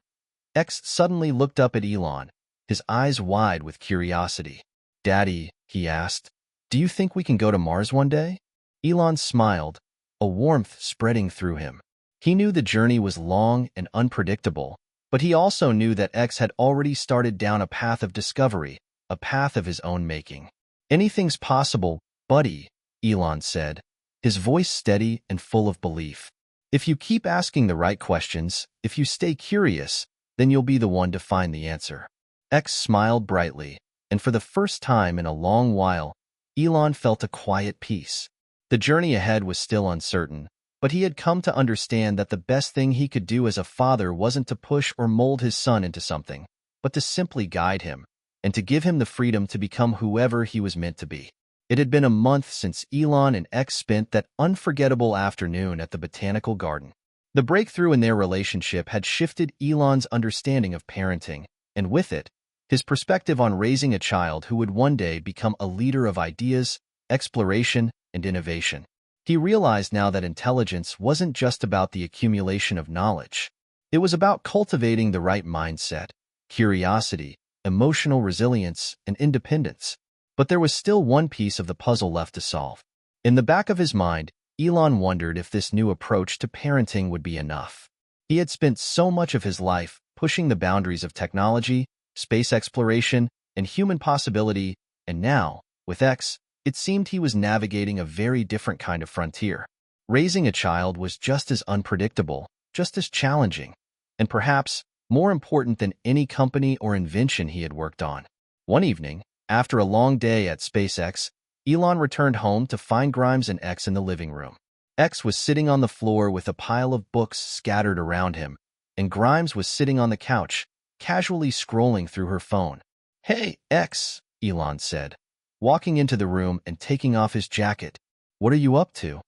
X suddenly looked up at Elon, his eyes wide with curiosity. "Daddy," he asked, "do you think we can go to Mars one day?" Elon smiled, a warmth spreading through him. He knew the journey was long and unpredictable, but he also knew that X had already started down a path of discovery, a path of his own making. "Anything's possible, buddy," Elon said, his voice steady and full of belief. "If you keep asking the right questions, if you stay curious, then you'll be the one to find the answer." X smiled brightly, and for the first time in a long while, Elon felt a quiet peace. The journey ahead was still uncertain, but he had come to understand that the best thing he could do as a father wasn't to push or mold his son into something, but to simply guide him, and to give him the freedom to become whoever he was meant to be. It had been a month since Elon and X spent that unforgettable afternoon at the botanical garden. The breakthrough in their relationship had shifted Elon's understanding of parenting, and with it, his perspective on raising a child who would one day become a leader of ideas, exploration, and innovation. He realized now that intelligence wasn't just about the accumulation of knowledge. It was about cultivating the right mindset, curiosity, emotional resilience, and independence. But there was still one piece of the puzzle left to solve. In the back of his mind, Elon wondered if this new approach to parenting would be enough. He had spent so much of his life pushing the boundaries of technology, space exploration, and human possibility, and now, with X, it seemed he was navigating a very different kind of frontier. Raising a child was just as unpredictable, just as challenging, and perhaps more important than any company or invention he had worked on. One evening, after a long day at SpaceX, Elon returned home to find Grimes and X in the living room. X was sitting on the floor with a pile of books scattered around him, and Grimes was sitting on the couch, casually scrolling through her phone. "Hey, X," Elon said, walking into the room and taking off his jacket. "What are you up to?"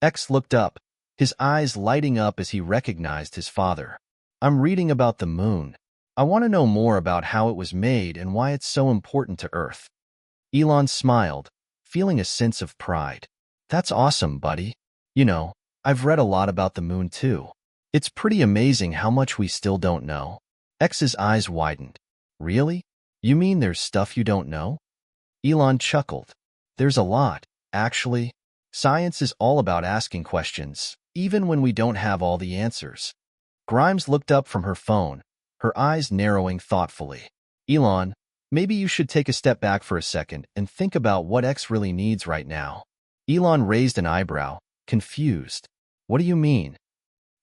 X looked up, his eyes lighting up as he recognized his father. "I'm reading about the moon. I want to know more about how it was made and why it's so important to Earth." Elon smiled, feeling a sense of pride. "That's awesome, buddy. You know, I've read a lot about the moon too. It's pretty amazing how much we still don't know." X's eyes widened. "Really? You mean there's stuff you don't know?" Elon chuckled. "There's a lot, actually. Science is all about asking questions, even when we don't have all the answers." Grimes looked up from her phone, her eyes narrowing thoughtfully. "Elon, maybe you should take a step back for a second and think about what X really needs right now." Elon raised an eyebrow, confused. "What do you mean?"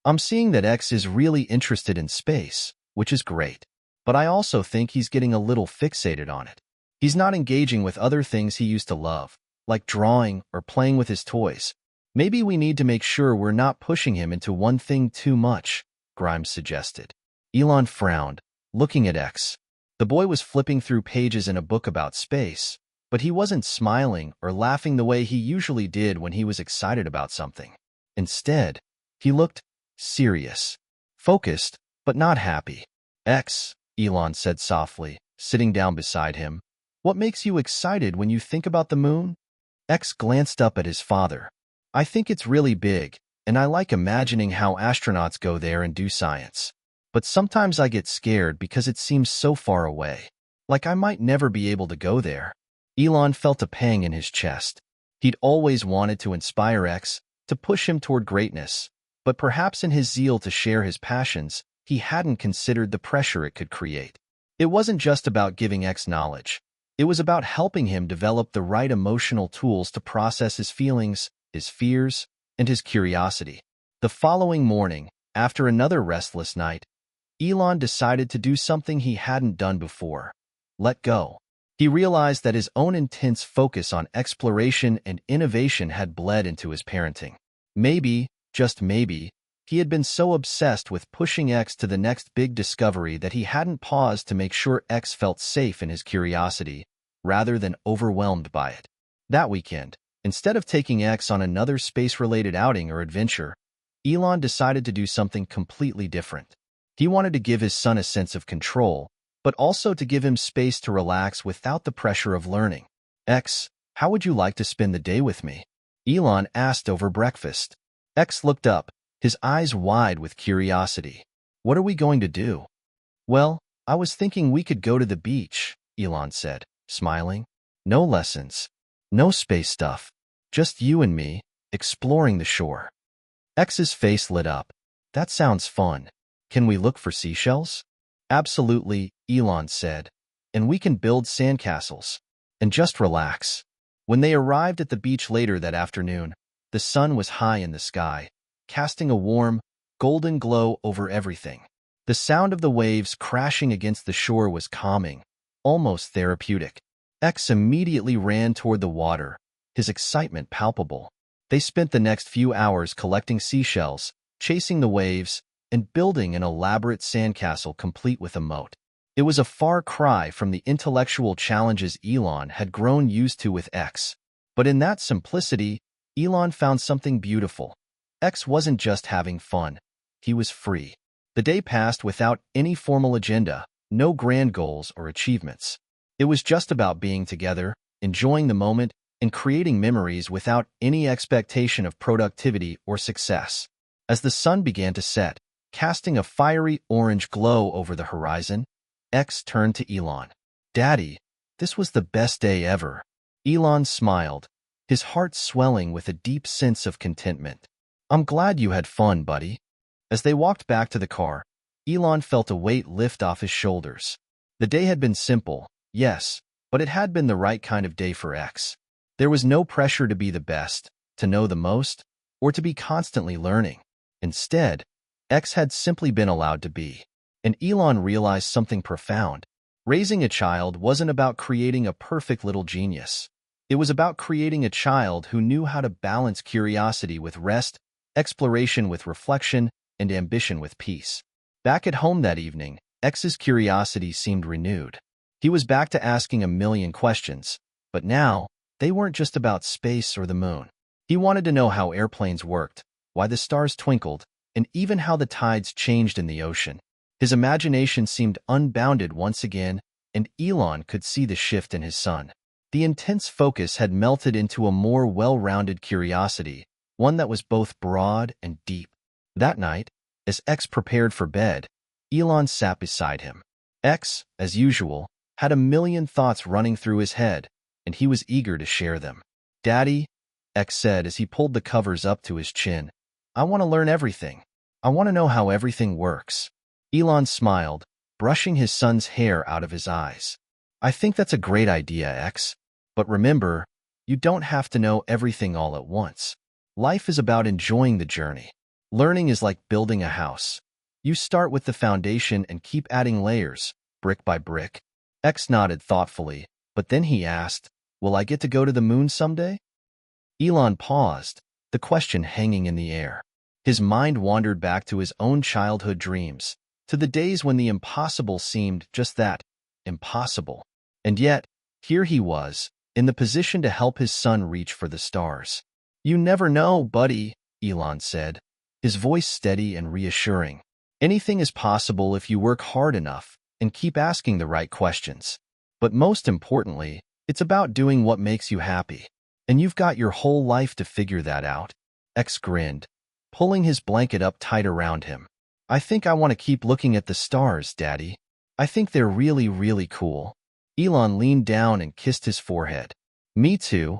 "I'm seeing that X is really interested in space, which is great. But I also think he's getting a little fixated on it. He's not engaging with other things he used to love, like drawing or playing with his toys. Maybe we need to make sure we're not pushing him into one thing too much," Grimes suggested. Elon frowned, looking at X. The boy was flipping through pages in a book about space, but he wasn't smiling or laughing the way he usually did when he was excited about something. Instead, he looked serious, focused, but not happy. "X," Elon said softly, sitting down beside him, "what makes you excited when you think about the moon?" X glanced up at his father. "I think it's really big, and I like imagining how astronauts go there and do science. But sometimes I get scared because it seems so far away. Like I might never be able to go there. Elon felt a pang in his chest. He'd always wanted to inspire X, to push him toward greatness, but perhaps in his zeal to share his passions, he hadn't considered the pressure it could create. It wasn't just about giving X knowledge. It was about helping him develop the right emotional tools to process his feelings, his fears, and his curiosity. The following morning, after another restless night, Elon decided to do something he hadn't done before. Let go. He realized that his own intense focus on exploration and innovation had bled into his parenting. Maybe, just maybe, he had been so obsessed with pushing X to the next big discovery that he hadn't paused to make sure X felt safe in his curiosity, rather than overwhelmed by it. That weekend, instead of taking X on another space-related outing or adventure, Elon decided to do something completely different. He wanted to give his son a sense of control, but also to give him space to relax without the pressure of learning. X, how would you like to spend the day with me? Elon asked over breakfast. X looked up, his eyes wide with curiosity. What are we going to do? Well, I was thinking we could go to the beach, Elon said, smiling. No lessons. No space stuff. Just you and me, exploring the shore. X's face lit up. That sounds fun. Can we look for seashells? Absolutely, Elon said. And we can build sandcastles. And just relax. When they arrived at the beach later that afternoon, the sun was high in the sky, casting a warm, golden glow over everything. The sound of the waves crashing against the shore was calming, almost therapeutic. X immediately ran toward the water, his excitement palpable. They spent the next few hours collecting seashells, chasing the waves, and building an elaborate sandcastle complete with a moat. It was a far cry from the intellectual challenges Elon had grown used to with X. But in that simplicity, Elon found something beautiful. X wasn't just having fun. He was free. The day passed without any formal agenda, no grand goals or achievements. It was just about being together, enjoying the moment, and creating memories without any expectation of productivity or success. As the sun began to set, casting a fiery orange glow over the horizon, X turned to Elon. Daddy, this was the best day ever. Elon smiled, his heart swelling with a deep sense of contentment. I'm glad you had fun, buddy. As they walked back to the car, Elon felt a weight lift off his shoulders. The day had been simple, yes, but it had been the right kind of day for X. There was no pressure to be the best, to know the most, or to be constantly learning. Instead, X had simply been allowed to be. And Elon realized something profound. Raising a child wasn't about creating a perfect little genius. It was about creating a child who knew how to balance curiosity with rest, exploration with reflection, and ambition with peace. Back at home that evening, X's curiosity seemed renewed. He was back to asking a million questions, but now, they weren't just about space or the moon. He wanted to know how airplanes worked, why the stars twinkled, and even how the tides changed in the ocean. His imagination seemed unbounded once again, and Elon could see the shift in his son. The intense focus had melted into a more well-rounded curiosity, one that was both broad and deep. That night, as X prepared for bed, Elon sat beside him. X, as usual, had a million thoughts running through his head, and he was eager to share them. Daddy, X said as he pulled the covers up to his chin, I want to learn everything. I want to know how everything works. Elon smiled, brushing his son's hair out of his eyes. I think that's a great idea, X. But remember, you don't have to know everything all at once. Life is about enjoying the journey. Learning is like building a house. You start with the foundation and keep adding layers, brick by brick. X nodded thoughtfully, but then he asked, will I get to go to the moon someday? Elon paused, the question hanging in the air. His mind wandered back to his own childhood dreams, to the days when the impossible seemed just that, impossible. And yet, here he was, in the position to help his son reach for the stars. You never know, buddy, Elon said, his voice steady and reassuring. Anything is possible if you work hard enough and keep asking the right questions. But most importantly, it's about doing what makes you happy. And you've got your whole life to figure that out. X grinned. pulling his blanket up tight around him. I think I want to keep looking at the stars, Daddy. I think they're really, really cool. Elon leaned down and kissed his forehead. Me too.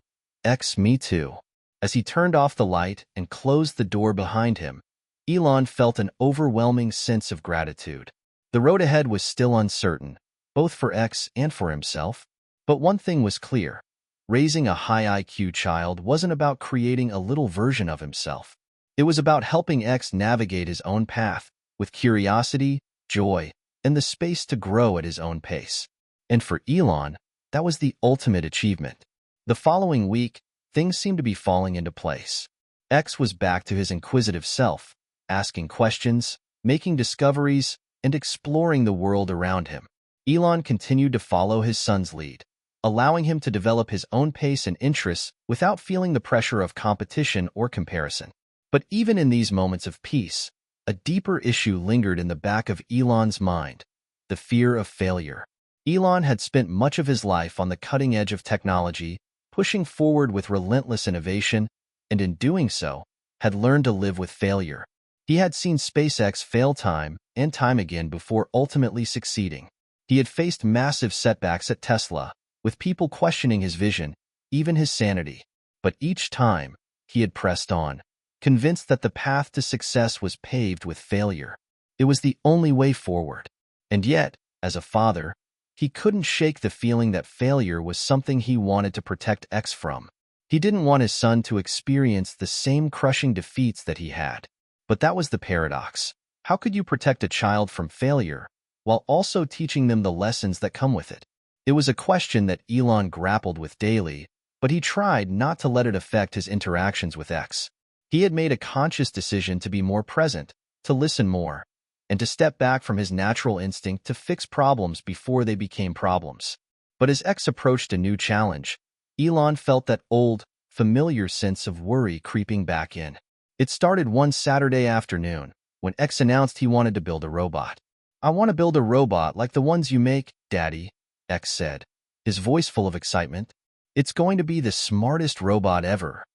Me too. As he turned off the light and closed the door behind him, Elon felt an overwhelming sense of gratitude. The road ahead was still uncertain, both for X and for himself. But one thing was clear. Raising a high IQ child wasn't about creating a little version of himself. It was about helping X navigate his own path, with curiosity, joy, and the space to grow at his own pace. And for Elon, that was the ultimate achievement. The following week, things seemed to be falling into place. X was back to his inquisitive self, asking questions, making discoveries, and exploring the world around him. Elon continued to follow his son's lead, allowing him to develop his own pace and interests without feeling the pressure of competition or comparison. But even in these moments of peace, a deeper issue lingered in the back of Elon's mind: the fear of failure. Elon had spent much of his life on the cutting edge of technology, pushing forward with relentless innovation, and in doing so, had learned to live with failure. He had seen SpaceX fail time and time again before ultimately succeeding. He had faced massive setbacks at Tesla, with people questioning his vision, even his sanity. But each time, he had pressed on, convinced that the path to success was paved with failure. It was the only way forward. And yet, as a father, he couldn't shake the feeling that failure was something he wanted to protect X from. He didn't want his son to experience the same crushing defeats that he had. But that was the paradox. How could you protect a child from failure while also teaching them the lessons that come with it? It was a question that Elon grappled with daily, but he tried not to let it affect his interactions with X. He had made a conscious decision to be more present, to listen more, and to step back from his natural instinct to fix problems before they became problems. But as X approached a new challenge, Elon felt that old, familiar sense of worry creeping back in. It started one Saturday afternoon, when X announced he wanted to build a robot. "I want to build a robot like the ones you make, Daddy," X said, his voice full of excitement. "It's going to be the smartest robot ever."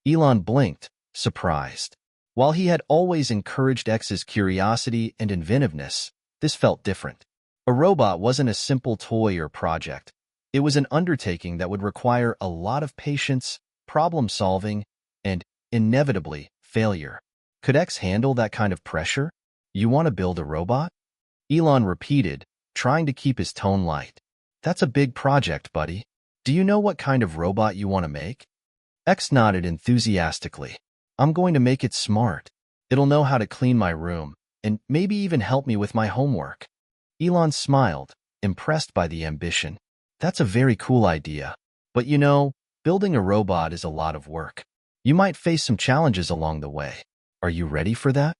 Elon blinked, surprised. While he had always encouraged X's curiosity and inventiveness, this felt different. A robot wasn't a simple toy or project. It was an undertaking that would require a lot of patience, problem-solving, and, inevitably, failure. Could X handle that kind of pressure? "You want to build a robot?" Elon repeated, trying to keep his tone light. "That's a big project, buddy. Do you know what kind of robot you want to make?" X nodded enthusiastically. "I'm going to make it smart. It'll know how to clean my room, and maybe even help me with my homework." Elon smiled, impressed by the ambition. "That's a very cool idea. But you know, building a robot is a lot of work. You might face some challenges along the way. Are you ready for that?"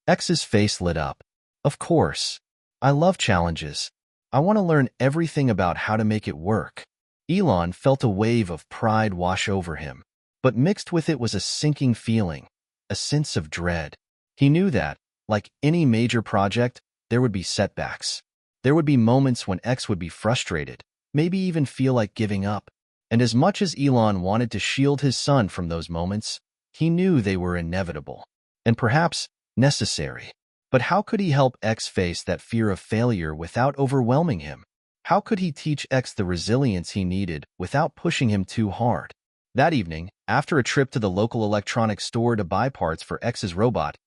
X's face lit up. "Of course. I love challenges. I want to learn everything about how to make it work." Elon felt a wave of pride wash over him, but mixed with it was a sinking feeling, a sense of dread. He knew that, like any major project, there would be setbacks. There would be moments when X would be frustrated, maybe even feel like giving up. And as much as Elon wanted to shield his son from those moments, he knew they were inevitable, and perhaps necessary. But how could he help X face that fear of failure without overwhelming him? How could he teach X the resilience he needed without pushing him too hard? That evening, after a trip to the local electronics store to buy parts for X's robot,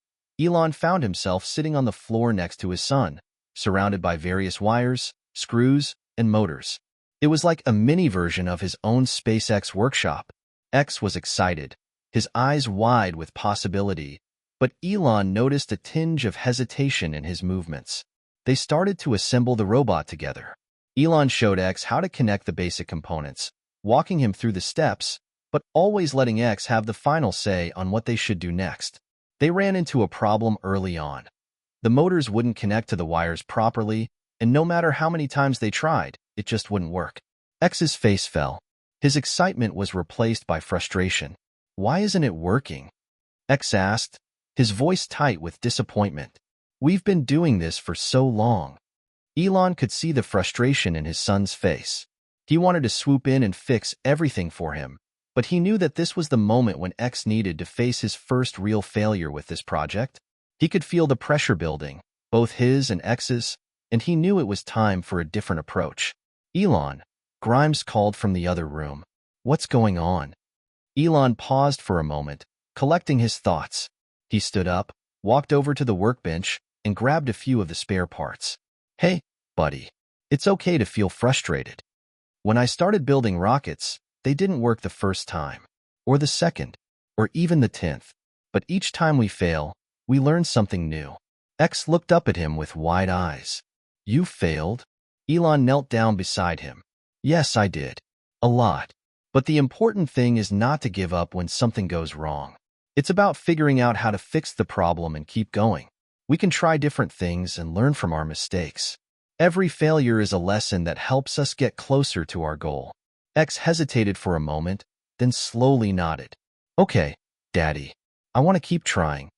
Elon found himself sitting on the floor next to his son, surrounded by various wires, screws, and motors. It was like a mini version of his own SpaceX workshop. X was excited, his eyes wide with possibility, but Elon noticed a tinge of hesitation in his movements. They started to assemble the robot together. Elon showed X how to connect the basic components, walking him through the steps, but always letting X have the final say on what they should do next. They ran into a problem early on. The motors wouldn't connect to the wires properly, and no matter how many times they tried, it just wouldn't work. X's face fell. His excitement was replaced by frustration. "Why isn't it working?" X asked, his voice tight with disappointment. "We've been doing this for so long." Elon could see the frustration in his son's face. He wanted to swoop in and fix everything for him, But he knew that this was the moment when X needed to face his first real failure with this project. He could feel the pressure building, both his and X's, and he knew it was time for a different approach. Elon, Grimes called from the other room. What's going on? Elon paused for a moment, collecting his thoughts. He stood up, walked over to the workbench, and grabbed a few of the spare parts. Hey, buddy, it's okay to feel frustrated. When I started building rockets, they didn't work the first time, or the second, or even the 10th. But each time we fail, we learn something new. X looked up at him with wide eyes. You failed? Elon knelt down beside him. Yes, I did. A lot. But the important thing is not to give up when something goes wrong. It's about figuring out how to fix the problem and keep going. We can try different things and learn from our mistakes. Every failure is a lesson that helps us get closer to our goal. X hesitated for a moment, then slowly nodded. Okay, Daddy. I want to keep trying.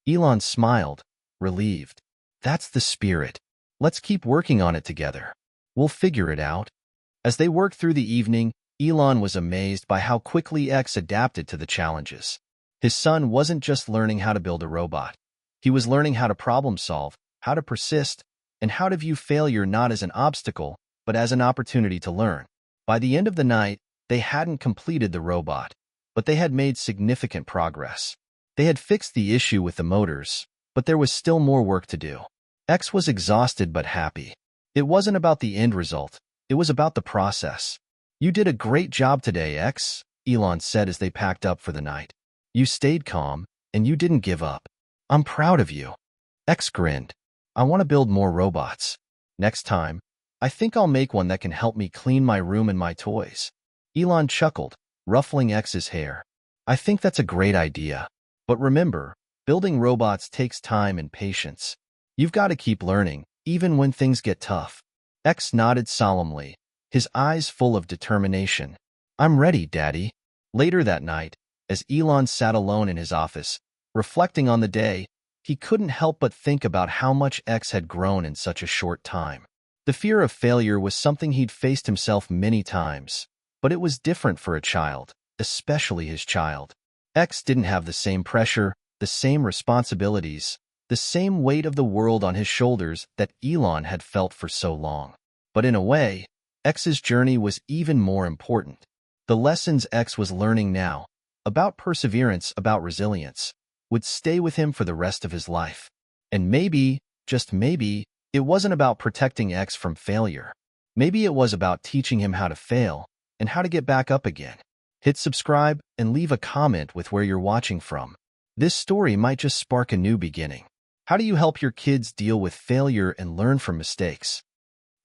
Elon smiled, relieved. That's the spirit. Let's keep working on it together. We'll figure it out. As they worked through the evening, Elon was amazed by how quickly X adapted to the challenges. His son wasn't just learning how to build a robot. He was learning how to problem solve, how to persist, and how to view failure not as an obstacle, but as an opportunity to learn. By the end of the night, they hadn't completed the robot, but they had made significant progress. They had fixed the issue with the motors, but there was still more work to do. X was exhausted but happy. It wasn't about the end result, it was about the process. You did a great job today, X, Elon said as they packed up for the night. You stayed calm, and you didn't give up. I'm proud of you. X grinned. I want to build more robots. Next time, I think I'll make one that can help me clean my room and my toys. Elon chuckled, ruffling X's hair. I think that's a great idea. But remember, building robots takes time and patience. You've got to keep learning, even when things get tough. X nodded solemnly, his eyes full of determination. I'm ready, Daddy. Later that night, as Elon sat alone in his office, reflecting on the day, he couldn't help but think about how much X had grown in such a short time. The fear of failure was something he'd faced himself many times, but it was different for a child, especially his child. X didn't have the same pressure, the same responsibilities, the same weight of the world on his shoulders that Elon had felt for so long. But in a way, X's journey was even more important. The lessons X was learning now, about perseverance, about resilience, would stay with him for the rest of his life. And maybe, just maybe, it wasn't about protecting X from failure. Maybe it was about teaching him how to fail and how to get back up again. Hit subscribe and leave a comment with where you're watching from. This story might just spark a new beginning. How do you help your kids deal with failure and learn from mistakes?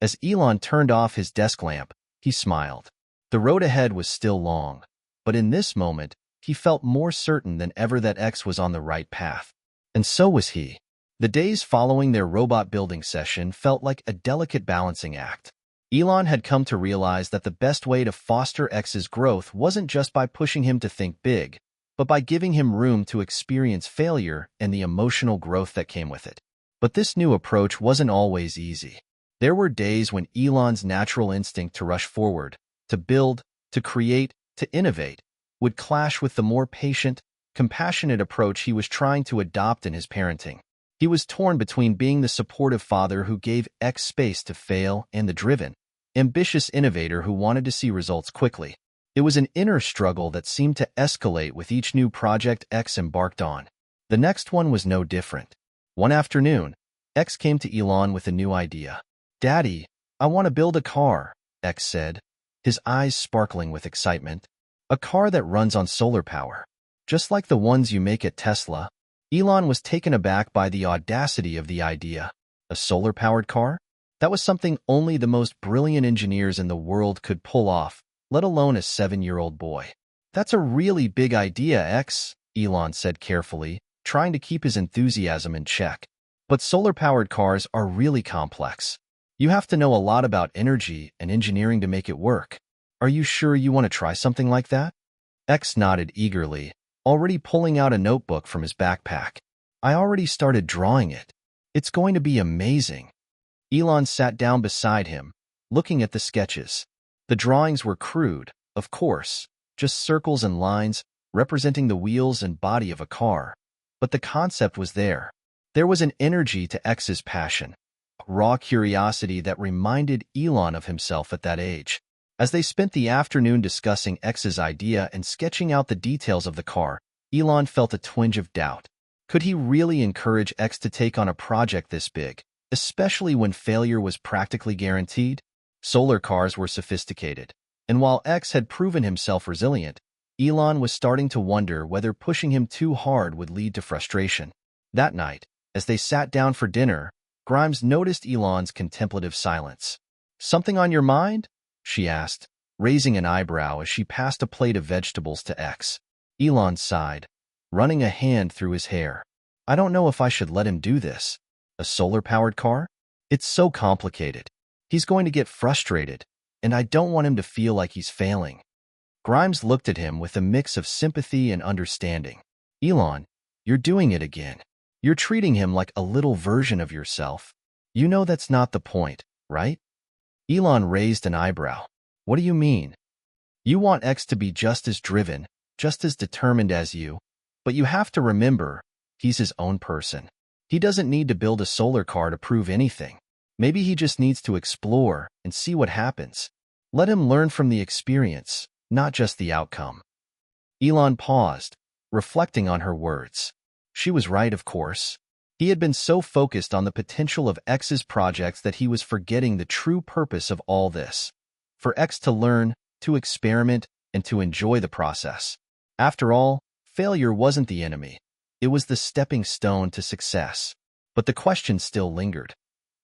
As Elon turned off his desk lamp, he smiled. The road ahead was still long, but in this moment, he felt more certain than ever that X was on the right path. And so was he. The days following their robot building session felt like a delicate balancing act. Elon had come to realize that the best way to foster X's growth wasn't just by pushing him to think big, but by giving him room to experience failure and the emotional growth that came with it. But this new approach wasn't always easy. There were days when Elon's natural instinct to rush forward, to build, to create, to innovate, would clash with the more patient, compassionate approach he was trying to adopt in his parenting. He was torn between being the supportive father who gave X space to fail and the driven, ambitious innovator who wanted to see results quickly. It was an inner struggle that seemed to escalate with each new project X embarked on. The next one was no different. One afternoon, X came to Elon with a new idea. Daddy, I want to build a car, X said, his eyes sparkling with excitement. A car that runs on solar power, just like the ones you make at Tesla. Elon was taken aback by the audacity of the idea. A solar-powered car? That was something only the most brilliant engineers in the world could pull off, let alone a 7-year-old boy. That's a really big idea, X, Elon said carefully, trying to keep his enthusiasm in check. But solar-powered cars are really complex. You have to know a lot about energy and engineering to make it work. Are you sure you want to try something like that? X nodded eagerly, already pulling out a notebook from his backpack. I already started drawing it. It's going to be amazing. Elon sat down beside him, looking at the sketches. The drawings were crude, of course, just circles and lines representing the wheels and body of a car. But the concept was there. There was an energy to X's passion, a raw curiosity that reminded Elon of himself at that age. As they spent the afternoon discussing X's idea and sketching out the details of the car, Elon felt a twinge of doubt. Could he really encourage X to take on a project this big, especially when failure was practically guaranteed? Solar cars were sophisticated, and while X had proven himself resilient, Elon was starting to wonder whether pushing him too hard would lead to frustration. That night, as they sat down for dinner, Grimes noticed Elon's contemplative silence. "Something on your mind?" she asked, raising an eyebrow as she passed a plate of vegetables to X. Elon sighed, running a hand through his hair. "I don't know if I should let him do this. A solar-powered car? It's so complicated. He's going to get frustrated, and I don't want him to feel like he's failing." Grimes looked at him with a mix of sympathy and understanding. "Elon, you're doing it again. You're treating him like a little version of yourself. You know that's not the point, right?" Elon raised an eyebrow. "What do you mean?" "You want X to be just as driven, just as determined as you, but you have to remember, he's his own person. He doesn't need to build a solar car to prove anything. Maybe he just needs to explore and see what happens. Let him learn from the experience, not just the outcome." Elon paused, reflecting on her words. She was right, of course. He had been so focused on the potential of X's projects that he was forgetting the true purpose of all this. For X to learn, to experiment, and to enjoy the process. After all, failure wasn't the enemy. It was the stepping stone to success. But the question still lingered.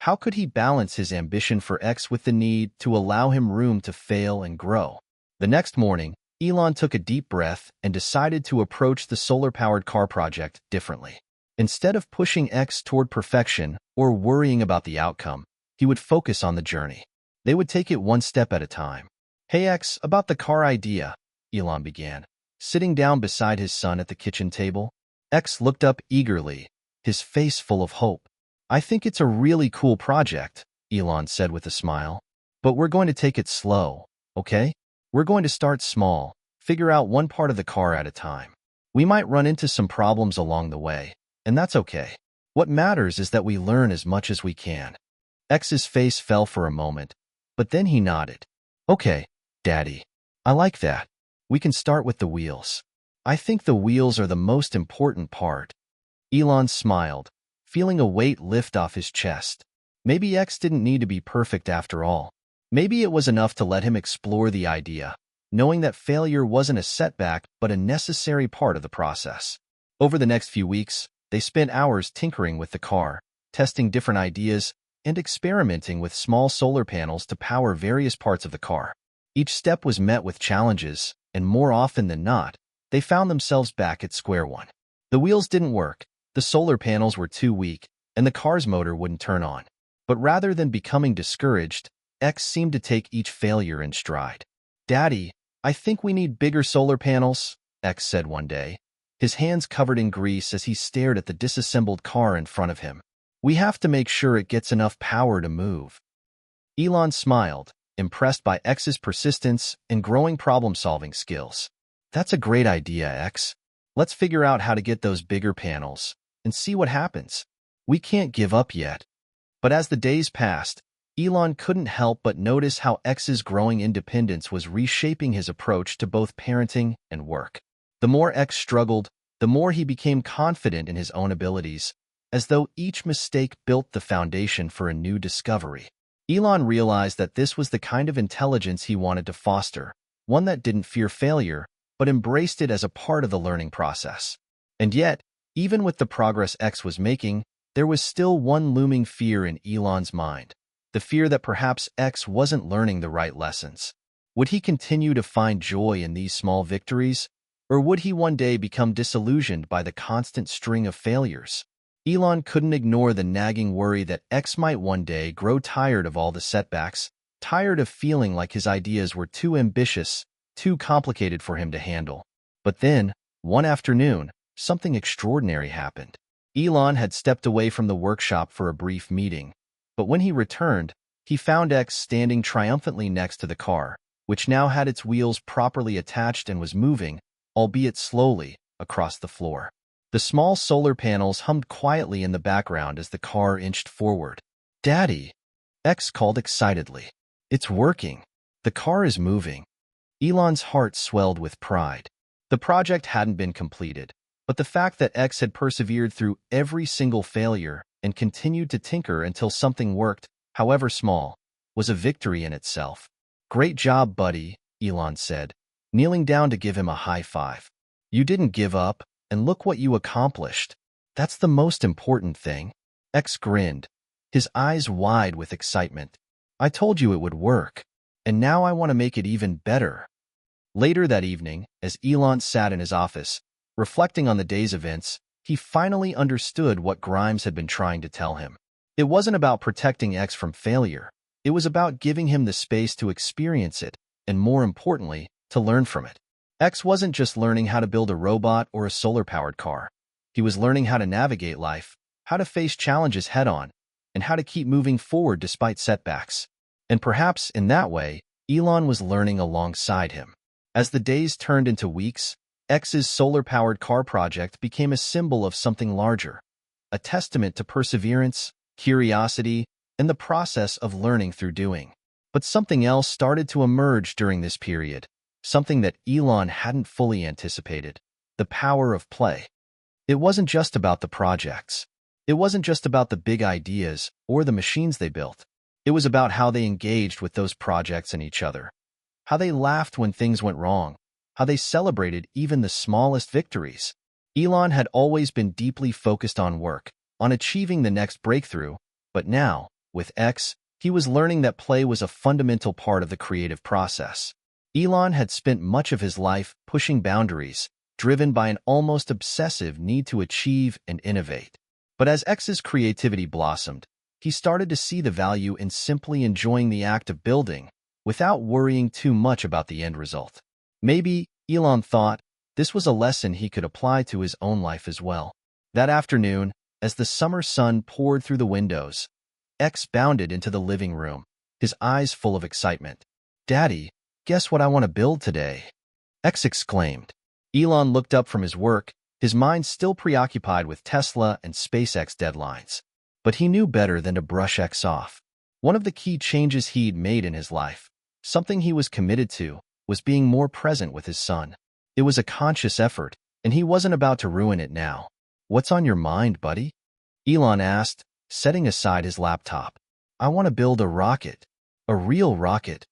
How could he balance his ambition for X with the need to allow him room to fail and grow? The next morning, Elon took a deep breath and decided to approach the solar-powered car project differently. Instead of pushing X toward perfection or worrying about the outcome, he would focus on the journey. They would take it one step at a time. "Hey X, about the car idea," Elon began, sitting down beside his son at the kitchen table. X looked up eagerly, his face full of hope. "I think it's a really cool project," Elon said with a smile. "But we're going to take it slow, okay? We're going to start small, figure out one part of the car at a time. We might run into some problems along the way, and that's okay. What matters is that we learn as much as we can." X's face fell for a moment, but then he nodded. "Okay, Daddy. I like that. We can start with the wheels. I think the wheels are the most important part." Elon smiled, feeling a weight lift off his chest. Maybe X didn't need to be perfect after all. Maybe it was enough to let him explore the idea, knowing that failure wasn't a setback but a necessary part of the process. Over the next few weeks, they spent hours tinkering with the car, testing different ideas, and experimenting with small solar panels to power various parts of the car. Each step was met with challenges, and more often than not, they found themselves back at square one. The wheels didn't work, the solar panels were too weak, and the car's motor wouldn't turn on. But rather than becoming discouraged, X seemed to take each failure in stride. "Daddy, I think we need bigger solar panels," X said one day, his hands covered in grease as he stared at the disassembled car in front of him. "We have to make sure it gets enough power to move." Elon smiled, impressed by X's persistence and growing problem-solving skills. "That's a great idea, X. Let's figure out how to get those bigger panels and see what happens. We can't give up yet." But as the days passed, Elon couldn't help but notice how X's growing independence was reshaping his approach to both parenting and work. The more X struggled, the more he became confident in his own abilities, as though each mistake built the foundation for a new discovery. Elon realized that this was the kind of intelligence he wanted to foster, one that didn't fear failure, but embraced it as a part of the learning process. And yet, even with the progress X was making, there was still one looming fear in Elon's mind. The fear that perhaps X wasn't learning the right lessons. Would he continue to find joy in these small victories, or would he one day become disillusioned by the constant string of failures? Elon couldn't ignore the nagging worry that X might one day grow tired of all the setbacks, tired of feeling like his ideas were too ambitious, too complicated for him to handle. But then, one afternoon, something extraordinary happened. Elon had stepped away from the workshop for a brief meeting, but when he returned, he found X standing triumphantly next to the car, which now had its wheels properly attached and was moving, albeit slowly, across the floor. The small solar panels hummed quietly in the background as the car inched forward. "Daddy," X called excitedly. "It's working. The car is moving." Elon's heart swelled with pride. The project hadn't been completed, but the fact that X had persevered through every single failure and continued to tinker until something worked, however small, was a victory in itself. "Great job, buddy," Elon said, kneeling down to give him a high five. "You didn't give up, and look what you accomplished. That's the most important thing." X grinned, his eyes wide with excitement. "I told you it would work, and now I want to make it even better." Later that evening, as Elon sat in his office, reflecting on the day's events, he finally understood what Grimes had been trying to tell him. It wasn't about protecting X from failure. It was about giving him the space to experience it, and more importantly, to learn from it. X wasn't just learning how to build a robot or a solar-powered car. He was learning how to navigate life, how to face challenges head-on, and how to keep moving forward despite setbacks. And perhaps, in that way, Elon was learning alongside him. As the days turned into weeks, X's solar-powered car project became a symbol of something larger, a testament to perseverance, curiosity, and the process of learning through doing. But something else started to emerge during this period, something that Elon hadn't fully anticipated: the power of play. It wasn't just about the projects. It wasn't just about the big ideas or the machines they built. It was about how they engaged with those projects and each other, how they laughed when things went wrong, how they celebrated even the smallest victories. Elon had always been deeply focused on work, on achieving the next breakthrough, but now, with X, he was learning that play was a fundamental part of the creative process. Elon had spent much of his life pushing boundaries, driven by an almost obsessive need to achieve and innovate. But as X's creativity blossomed, he started to see the value in simply enjoying the act of building, without worrying too much about the end result. Maybe, Elon thought, this was a lesson he could apply to his own life as well. That afternoon, as the summer sun poured through the windows, X bounded into the living room, his eyes full of excitement. "Daddy, guess what I want to build today?" X exclaimed. Elon looked up from his work, his mind still preoccupied with Tesla and SpaceX deadlines. But he knew better than to brush X off. One of the key changes he'd made in his life, something he was committed to, was being more present with his son. It was a conscious effort, and he wasn't about to ruin it now. "What's on your mind, buddy?" Elon asked, setting aside his laptop. "I want to build a rocket. A real rocket,"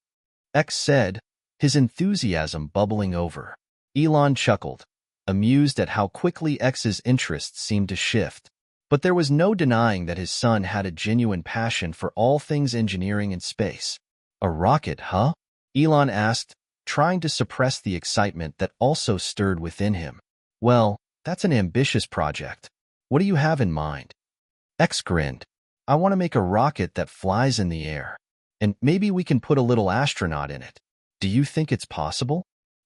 X said, his enthusiasm bubbling over. Elon chuckled, amused at how quickly X's interests seemed to shift. But there was no denying that his son had a genuine passion for all things engineering and space. "A rocket, huh?" Elon asked, trying to suppress the excitement that also stirred within him. "Well, that's an ambitious project. What do you have in mind?" X grinned. "I want to make a rocket that flies in the air. And maybe we can put a little astronaut in it. Do you think it's possible?"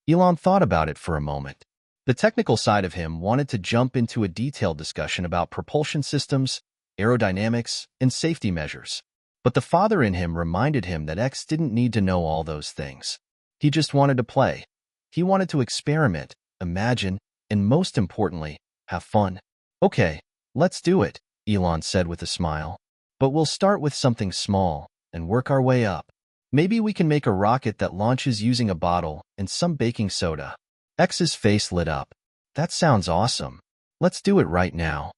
Elon thought about it for a moment. The technical side of him wanted to jump into a detailed discussion about propulsion systems, aerodynamics, and safety measures. But the father in him reminded him that X didn't need to know all those things. He just wanted to play. He wanted to experiment, imagine, and most importantly, have fun. "Okay, let's do it," Elon said with a smile. "But we'll start with something small and work our way up. Maybe we can make a rocket that launches using a bottle and some baking soda." X's face lit up. "That sounds awesome. Let's do it right now."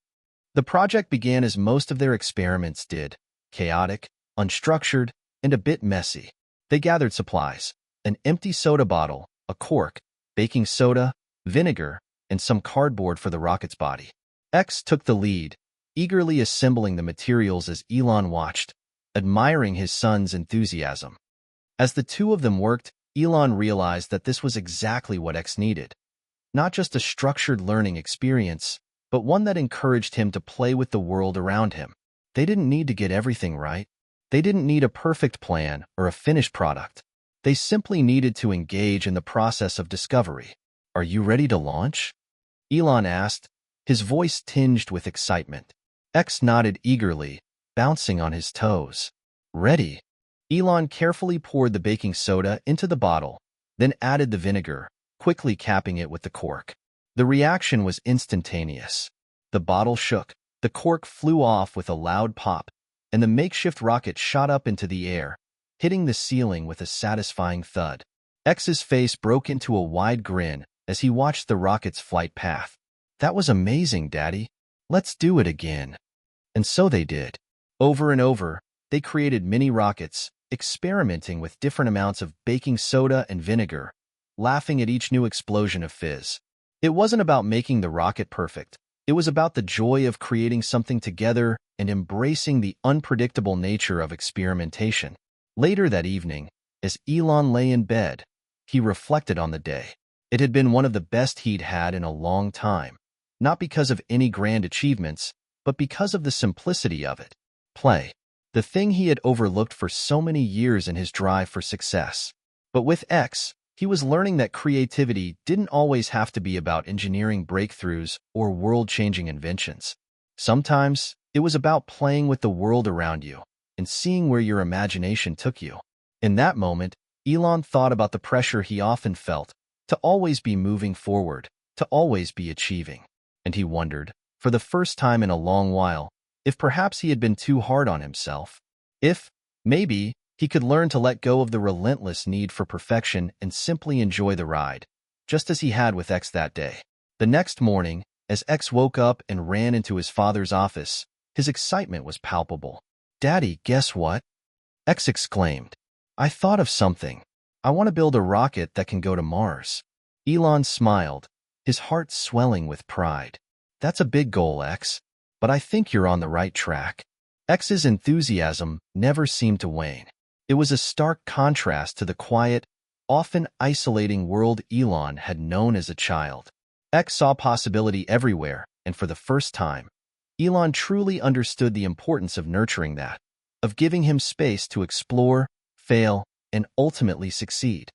The project began as most of their experiments did, chaotic, unstructured, and a bit messy. They gathered supplies: an empty soda bottle, a cork, baking soda, vinegar, and some cardboard for the rocket's body. X took the lead, eagerly assembling the materials as Elon watched, admiring his son's enthusiasm. As the two of them worked, Elon realized that this was exactly what X needed. Not just a structured learning experience, but one that encouraged him to play with the world around him. They didn't need to get everything right. They didn't need a perfect plan or a finished product. They simply needed to engage in the process of discovery. "Are you ready to launch?" Elon asked, his voice tinged with excitement. X nodded eagerly, bouncing on his toes. "Ready. Elon carefully poured the baking soda into the bottle, then added the vinegar, quickly capping it with the cork. The reaction was instantaneous. The bottle shook, the cork flew off with a loud pop, and the makeshift rocket shot up into the air, hitting the ceiling with a satisfying thud. X's face broke into a wide grin as he watched the rocket's flight path. "That was amazing, Daddy. Let's do it again." And so they did. Over and over, they created mini rockets, experimenting with different amounts of baking soda and vinegar, laughing at each new explosion of fizz. It wasn't about making the rocket perfect. It was about the joy of creating something together and embracing the unpredictable nature of experimentation. Later that evening, as Elon lay in bed, he reflected on the day. It had been one of the best he'd had in a long time, not because of any grand achievements, but because of the simplicity of it. Play. The thing he had overlooked for so many years in his drive for success. But with X, he was learning that creativity didn't always have to be about engineering breakthroughs or world-changing inventions. Sometimes, it was about playing with the world around you and seeing where your imagination took you. In that moment, Elon thought about the pressure he often felt to always be moving forward, to always be achieving. And he wondered, for the first time in a long while, if perhaps he had been too hard on himself. If, maybe, he could learn to let go of the relentless need for perfection and simply enjoy the ride, just as he had with X that day. The next morning, as X woke up and ran into his father's office, his excitement was palpable. "Daddy, guess what?" X exclaimed. "I thought of something. I want to build a rocket that can go to Mars." Elon smiled, his heart swelling with pride. "That's a big goal, X, but I think you're on the right track." X's enthusiasm never seemed to wane. It was a stark contrast to the quiet, often isolating world Elon had known as a child. X saw possibility everywhere, and for the first time, Elon truly understood the importance of nurturing that, of giving him space to explore, fail, and ultimately succeed.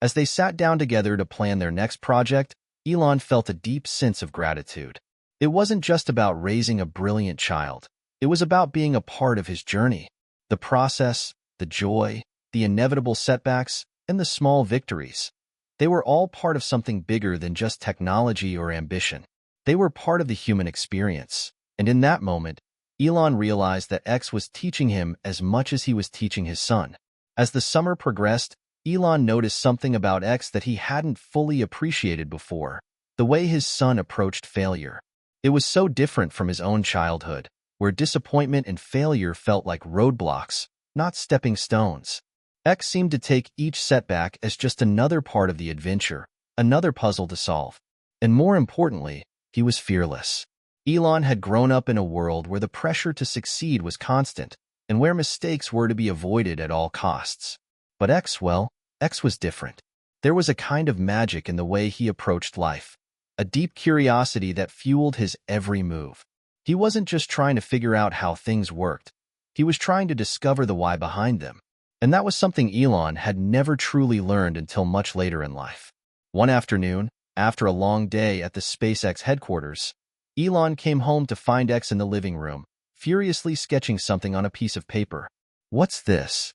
As they sat down together to plan their next project, Elon felt a deep sense of gratitude. It wasn't just about raising a brilliant child. It was about being a part of his journey. The process, the joy, the inevitable setbacks, and the small victories. They were all part of something bigger than just technology or ambition. They were part of the human experience. And in that moment, Elon realized that X was teaching him as much as he was teaching his son. As the summer progressed, Elon noticed something about X that he hadn't fully appreciated before: the way his son approached failure. It was so different from his own childhood, where disappointment and failure felt like roadblocks, not stepping stones. X seemed to take each setback as just another part of the adventure, another puzzle to solve. And more importantly, he was fearless. Elon had grown up in a world where the pressure to succeed was constant, and where mistakes were to be avoided at all costs. But X was different. There was a kind of magic in the way he approached life, a deep curiosity that fueled his every move. He wasn't just trying to figure out how things worked. He was trying to discover the why behind them. And that was something Elon had never truly learned until much later in life. One afternoon, after a long day at the SpaceX headquarters, Elon came home to find X in the living room, furiously sketching something on a piece of paper. "What's this?"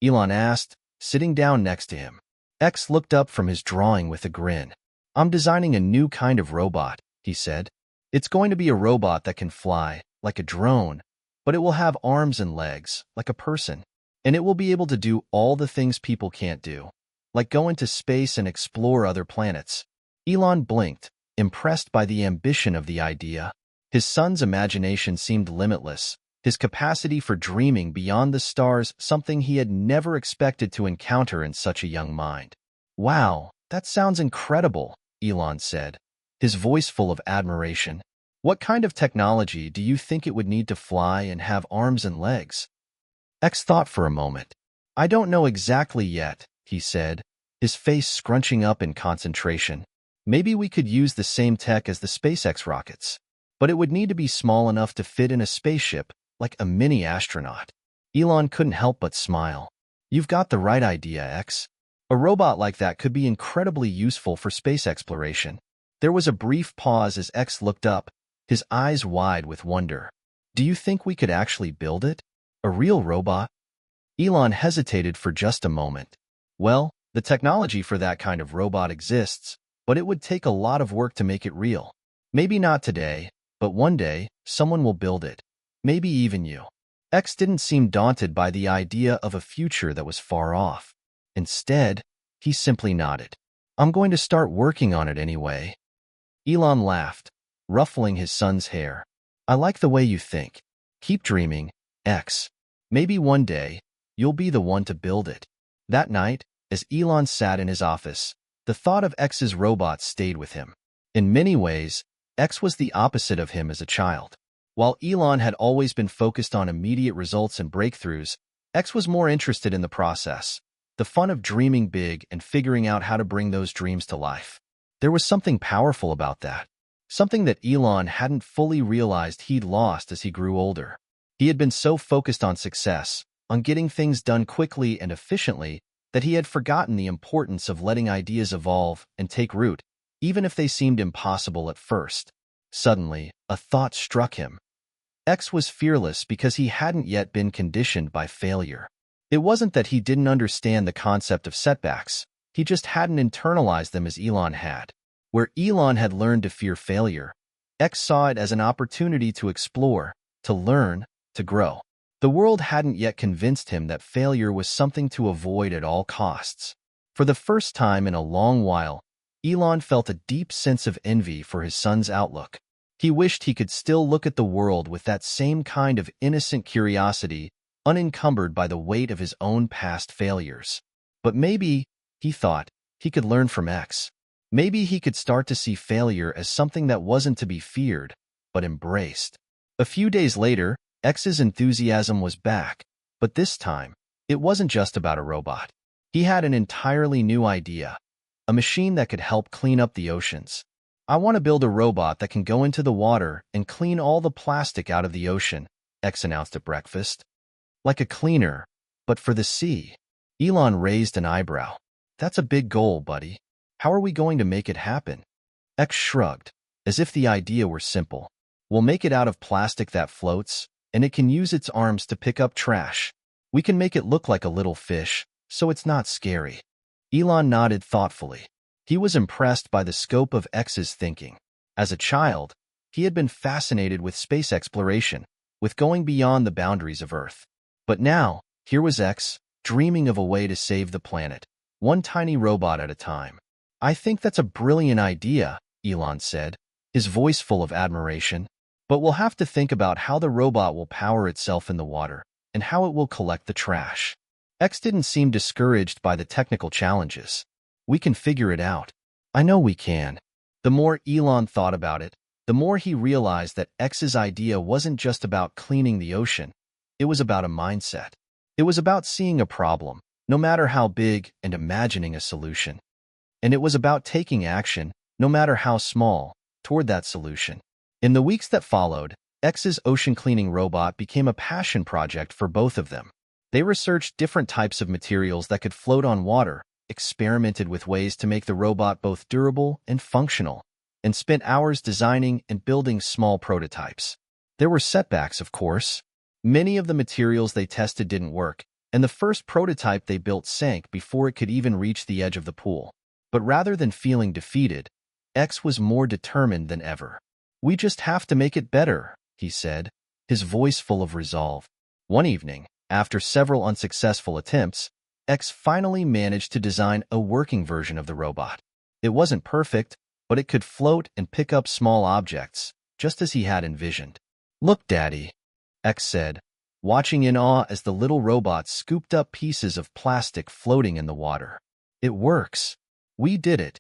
Elon asked, sitting down next to him. X looked up from his drawing with a grin. "I'm designing a new kind of robot," he said. "It's going to be a robot that can fly, like a drone, but it will have arms and legs, like a person. And it will be able to do all the things people can't do, like go into space and explore other planets." Elon blinked, impressed by the ambition of the idea. His son's imagination seemed limitless, his capacity for dreaming beyond the stars something he had never expected to encounter in such a young mind. "Wow, that sounds incredible," Elon said, his voice full of admiration. "What kind of technology do you think it would need to fly and have arms and legs?" X thought for a moment. "I don't know exactly yet," he said, his face scrunching up in concentration. "Maybe we could use the same tech as the SpaceX rockets, but it would need to be small enough to fit in a spaceship, like a mini astronaut." Elon couldn't help but smile. "You've got the right idea, X. A robot like that could be incredibly useful for space exploration." There was a brief pause as X looked up, his eyes wide with wonder. "Do you think we could actually build it? A real robot?" Elon hesitated for just a moment. Well, the technology for that kind of robot exists, but it would take a lot of work to make it real. Maybe not today, but one day, someone will build it. Maybe even you. X didn't seem daunted by the idea of a future that was far off. Instead, he simply nodded. I'm going to start working on it anyway. Elon laughed, ruffling his son's hair. I like the way you think. Keep dreaming, X. Maybe one day, you'll be the one to build it. That night, as Elon sat in his office, the thought of X's robot stayed with him. In many ways, X was the opposite of him as a child. While Elon had always been focused on immediate results and breakthroughs, X was more interested in the process, the fun of dreaming big and figuring out how to bring those dreams to life. There was something powerful about that, something that Elon hadn't fully realized he'd lost as he grew older. He had been so focused on success, on getting things done quickly and efficiently, that he had forgotten the importance of letting ideas evolve and take root, even if they seemed impossible at first. Suddenly, a thought struck him. X was fearless because he hadn't yet been conditioned by failure. It wasn't that he didn't understand the concept of setbacks, he just hadn't internalized them as Elon had. Where Elon had learned to fear failure, X saw it as an opportunity to explore, to learn, to grow. The world hadn't yet convinced him that failure was something to avoid at all costs. For the first time in a long while, Elon felt a deep sense of envy for his son's outlook. He wished he could still look at the world with that same kind of innocent curiosity, unencumbered by the weight of his own past failures. But maybe, he thought, he could learn from X. Maybe he could start to see failure as something that wasn't to be feared, but embraced. A few days later, X's enthusiasm was back, but this time, it wasn't just about a robot. He had an entirely new idea, a machine that could help clean up the oceans. I want to build a robot that can go into the water and clean all the plastic out of the ocean, X announced at breakfast. Like a cleaner, but for the sea. Elon raised an eyebrow. That's a big goal, buddy. How are we going to make it happen? X shrugged, as if the idea were simple. We'll make it out of plastic that floats, and it can use its arms to pick up trash. We can make it look like a little fish, so it's not scary. Elon nodded thoughtfully. He was impressed by the scope of X's thinking. As a child, he had been fascinated with space exploration, with going beyond the boundaries of Earth. But now, here was X, dreaming of a way to save the planet, one tiny robot at a time. I think that's a brilliant idea, Elon said, his voice full of admiration. But we'll have to think about how the robot will power itself in the water, and how it will collect the trash. X didn't seem discouraged by the technical challenges. We can figure it out. I know we can. The more Elon thought about it, the more he realized that X's idea wasn't just about cleaning the ocean. It was about a mindset. It was about seeing a problem, no matter how big, and imagining a solution. And it was about taking action, no matter how small, toward that solution. In the weeks that followed, X's ocean cleaning robot became a passion project for both of them. They researched different types of materials that could float on water, experimented with ways to make the robot both durable and functional, and spent hours designing and building small prototypes. There were setbacks, of course. Many of the materials they tested didn't work, and the first prototype they built sank before it could even reach the edge of the pool. But rather than feeling defeated, X was more determined than ever. We just have to make it better, he said, his voice full of resolve. One evening, after several unsuccessful attempts, X finally managed to design a working version of the robot. It wasn't perfect, but it could float and pick up small objects, just as he had envisioned. Look, Daddy, X said, watching in awe as the little robot scooped up pieces of plastic floating in the water. It works. We did it.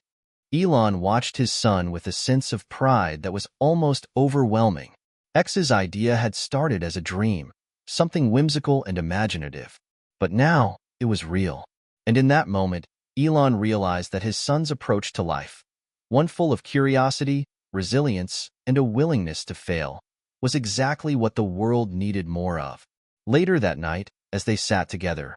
Elon watched his son with a sense of pride that was almost overwhelming. X's idea had started as a dream, something whimsical and imaginative. But now, it was real. And in that moment, Elon realized that his son's approach to life, one full of curiosity, resilience, and a willingness to fail, was exactly what the world needed more of. Later that night, as they sat together,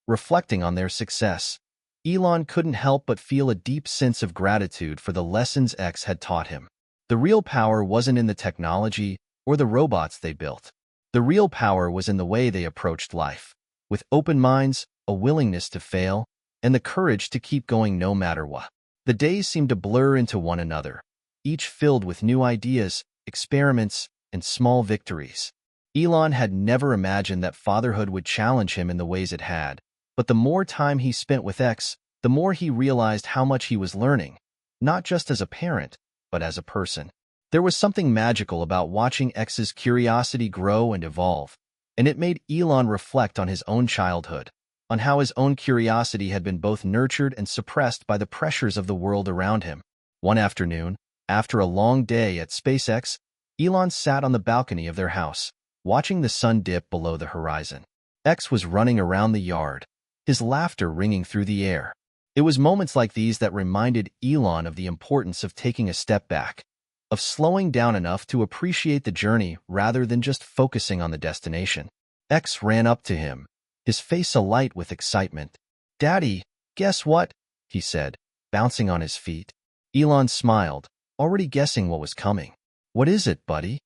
reflecting on their success, Elon couldn't help but feel a deep sense of gratitude for the lessons X had taught him. The real power wasn't in the technology or the robots they built. The real power was in the way they approached life. with open minds, a willingness to fail, and the courage to keep going no matter what. The days seemed to blur into one another, each filled with new ideas, experiments, and small victories. Elon had never imagined that fatherhood would challenge him in the ways it had, but the more time he spent with X, the more he realized how much he was learning, not just as a parent, but as a person. There was something magical about watching X's curiosity grow and evolve, and it made Elon reflect on his own childhood, on how his own curiosity had been both nurtured and suppressed by the pressures of the world around him. One afternoon, after a long day at SpaceX, Elon sat on the balcony of their house, watching the sun dip below the horizon. X was running around the yard, his laughter ringing through the air. It was moments like these that reminded Elon of the importance of taking a step back, of slowing down enough to appreciate the journey rather than just focusing on the destination. X ran up to him, his face alight with excitement. "Daddy, guess what?" he said, bouncing on his feet. Elon smiled, already guessing what was coming. "What is it, buddy?"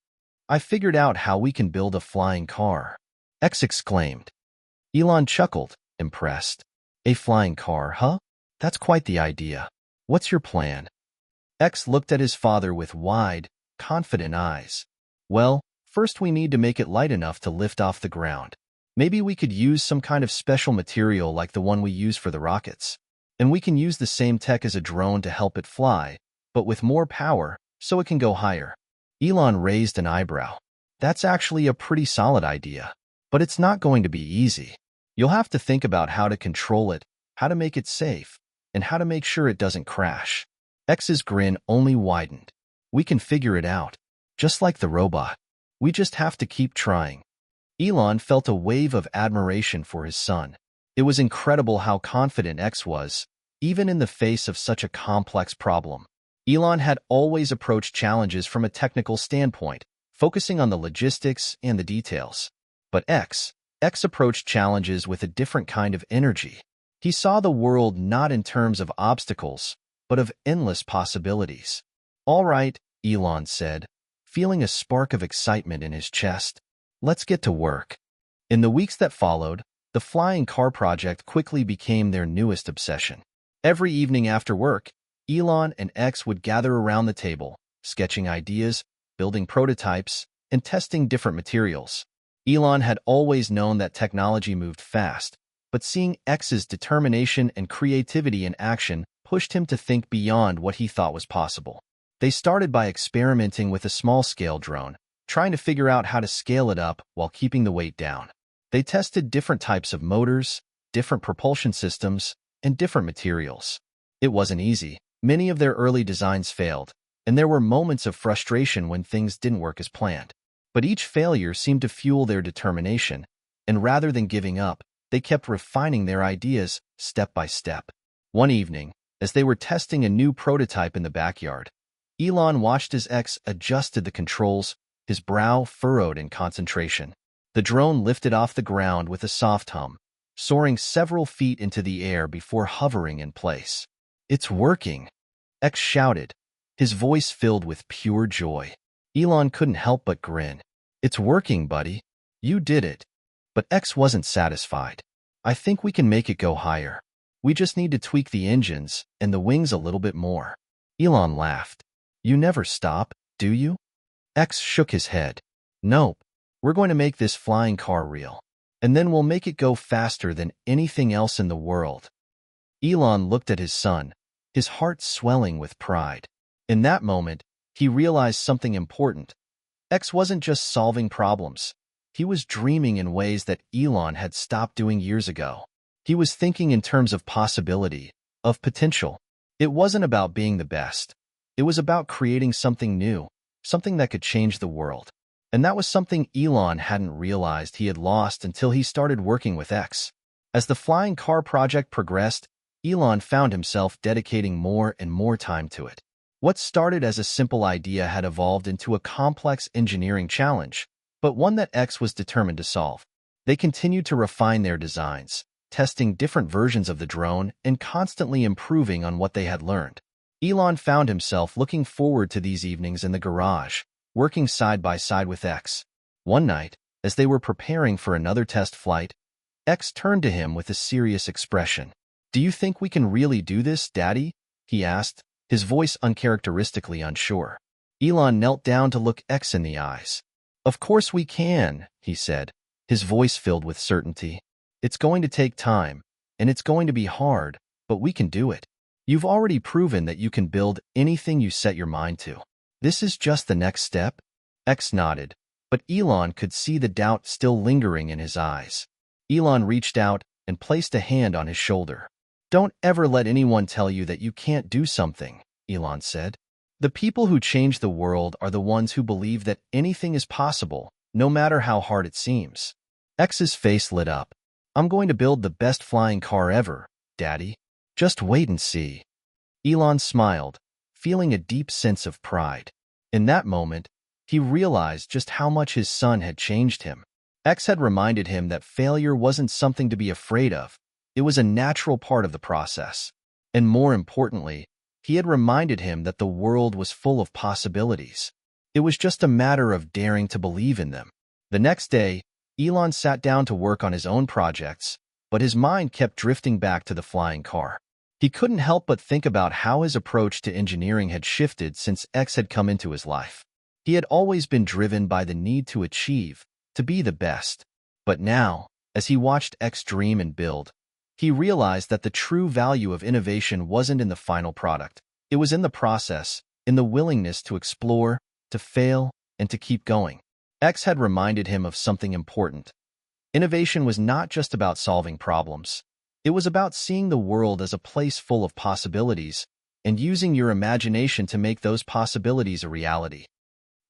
"I figured out how we can build a flying car," X exclaimed. Elon chuckled, impressed. "A flying car, huh? That's quite the idea. What's your plan?" X looked at his father with wide, confident eyes. "Well, first we need to make it light enough to lift off the ground. Maybe we could use some kind of special material like the one we use for the rockets. And we can use the same tech as a drone to help it fly, but with more power, so it can go higher." Elon raised an eyebrow. "That's actually a pretty solid idea. But it's not going to be easy. You'll have to think about how to control it, how to make it safe, and how to make sure it doesn't crash." X's grin only widened. "We can figure it out. Just like the robot. We just have to keep trying." Elon felt a wave of admiration for his son. It was incredible how confident X was, even in the face of such a complex problem. Elon had always approached challenges from a technical standpoint, focusing on the logistics and the details. But X approached challenges with a different kind of energy. He saw the world not in terms of obstacles, but of endless possibilities. "All right," Elon said, feeling a spark of excitement in his chest. "Let's get to work." In the weeks that followed, the flying car project quickly became their newest obsession. Every evening after work, Elon and X would gather around the table, sketching ideas, building prototypes, and testing different materials. Elon had always known that technology moved fast, but seeing X's determination and creativity in action pushed him to think beyond what he thought was possible. They started by experimenting with a small-scale drone, trying to figure out how to scale it up while keeping the weight down. They tested different types of motors, different propulsion systems, and different materials. It wasn't easy. Many of their early designs failed, and there were moments of frustration when things didn't work as planned. But each failure seemed to fuel their determination, and rather than giving up, they kept refining their ideas step by step. One evening, as they were testing a new prototype in the backyard, Elon watched as X adjusted the controls, his brow furrowed in concentration. The drone lifted off the ground with a soft hum, soaring several feet into the air before hovering in place. "It's working," X shouted, his voice filled with pure joy. Elon couldn't help but grin. "It's working, buddy. You did it." But X wasn't satisfied. "I think we can make it go higher. We just need to tweak the engines and the wings a little bit more." Elon laughed. "You never stop, do you?" X shook his head. "Nope. We're going to make this flying car real. And then we'll make it go faster than anything else in the world." Elon looked at his son, his heart swelling with pride. In that moment, he realized something important. X wasn't just solving problems. He was dreaming in ways that Elon had stopped doing years ago. He was thinking in terms of possibility, of potential. It wasn't about being the best. It was about creating something new, something that could change the world. And that was something Elon hadn't realized he had lost until he started working with X. As the flying car project progressed, Elon found himself dedicating more and more time to it. What started as a simple idea had evolved into a complex engineering challenge, but one that X was determined to solve. They continued to refine their designs, testing different versions of the drone and constantly improving on what they had learned. Elon found himself looking forward to these evenings in the garage, working side by side with X. One night, as they were preparing for another test flight, X turned to him with a serious expression. "Do you think we can really do this, Daddy?" he asked, his voice uncharacteristically unsure. Elon knelt down to look X in the eyes. "Of course we can," he said, his voice filled with certainty. "It's going to take time, and it's going to be hard, but we can do it. You've already proven that you can build anything you set your mind to. This is just the next step?" X nodded, but Elon could see the doubt still lingering in his eyes. Elon reached out and placed a hand on his shoulder. "Don't ever let anyone tell you that you can't do something," Elon said. "The people who change the world are the ones who believe that anything is possible, no matter how hard it seems." X's face lit up. "I'm going to build the best flying car ever, Daddy. Just wait and see." Elon smiled, feeling a deep sense of pride. In that moment, he realized just how much his son had changed him. X had reminded him that failure wasn't something to be afraid of. It was a natural part of the process. And more importantly, he had reminded him that the world was full of possibilities. It was just a matter of daring to believe in them. The next day, Elon sat down to work on his own projects, but his mind kept drifting back to the flying car. He couldn't help but think about how his approach to engineering had shifted since X had come into his life. He had always been driven by the need to achieve, to be the best. But now, as he watched X dream and build, he realized that the true value of innovation wasn't in the final product. It was in the process, in the willingness to explore, to fail, and to keep going. X had reminded him of something important. Innovation was not just about solving problems. It was about seeing the world as a place full of possibilities and using your imagination to make those possibilities a reality.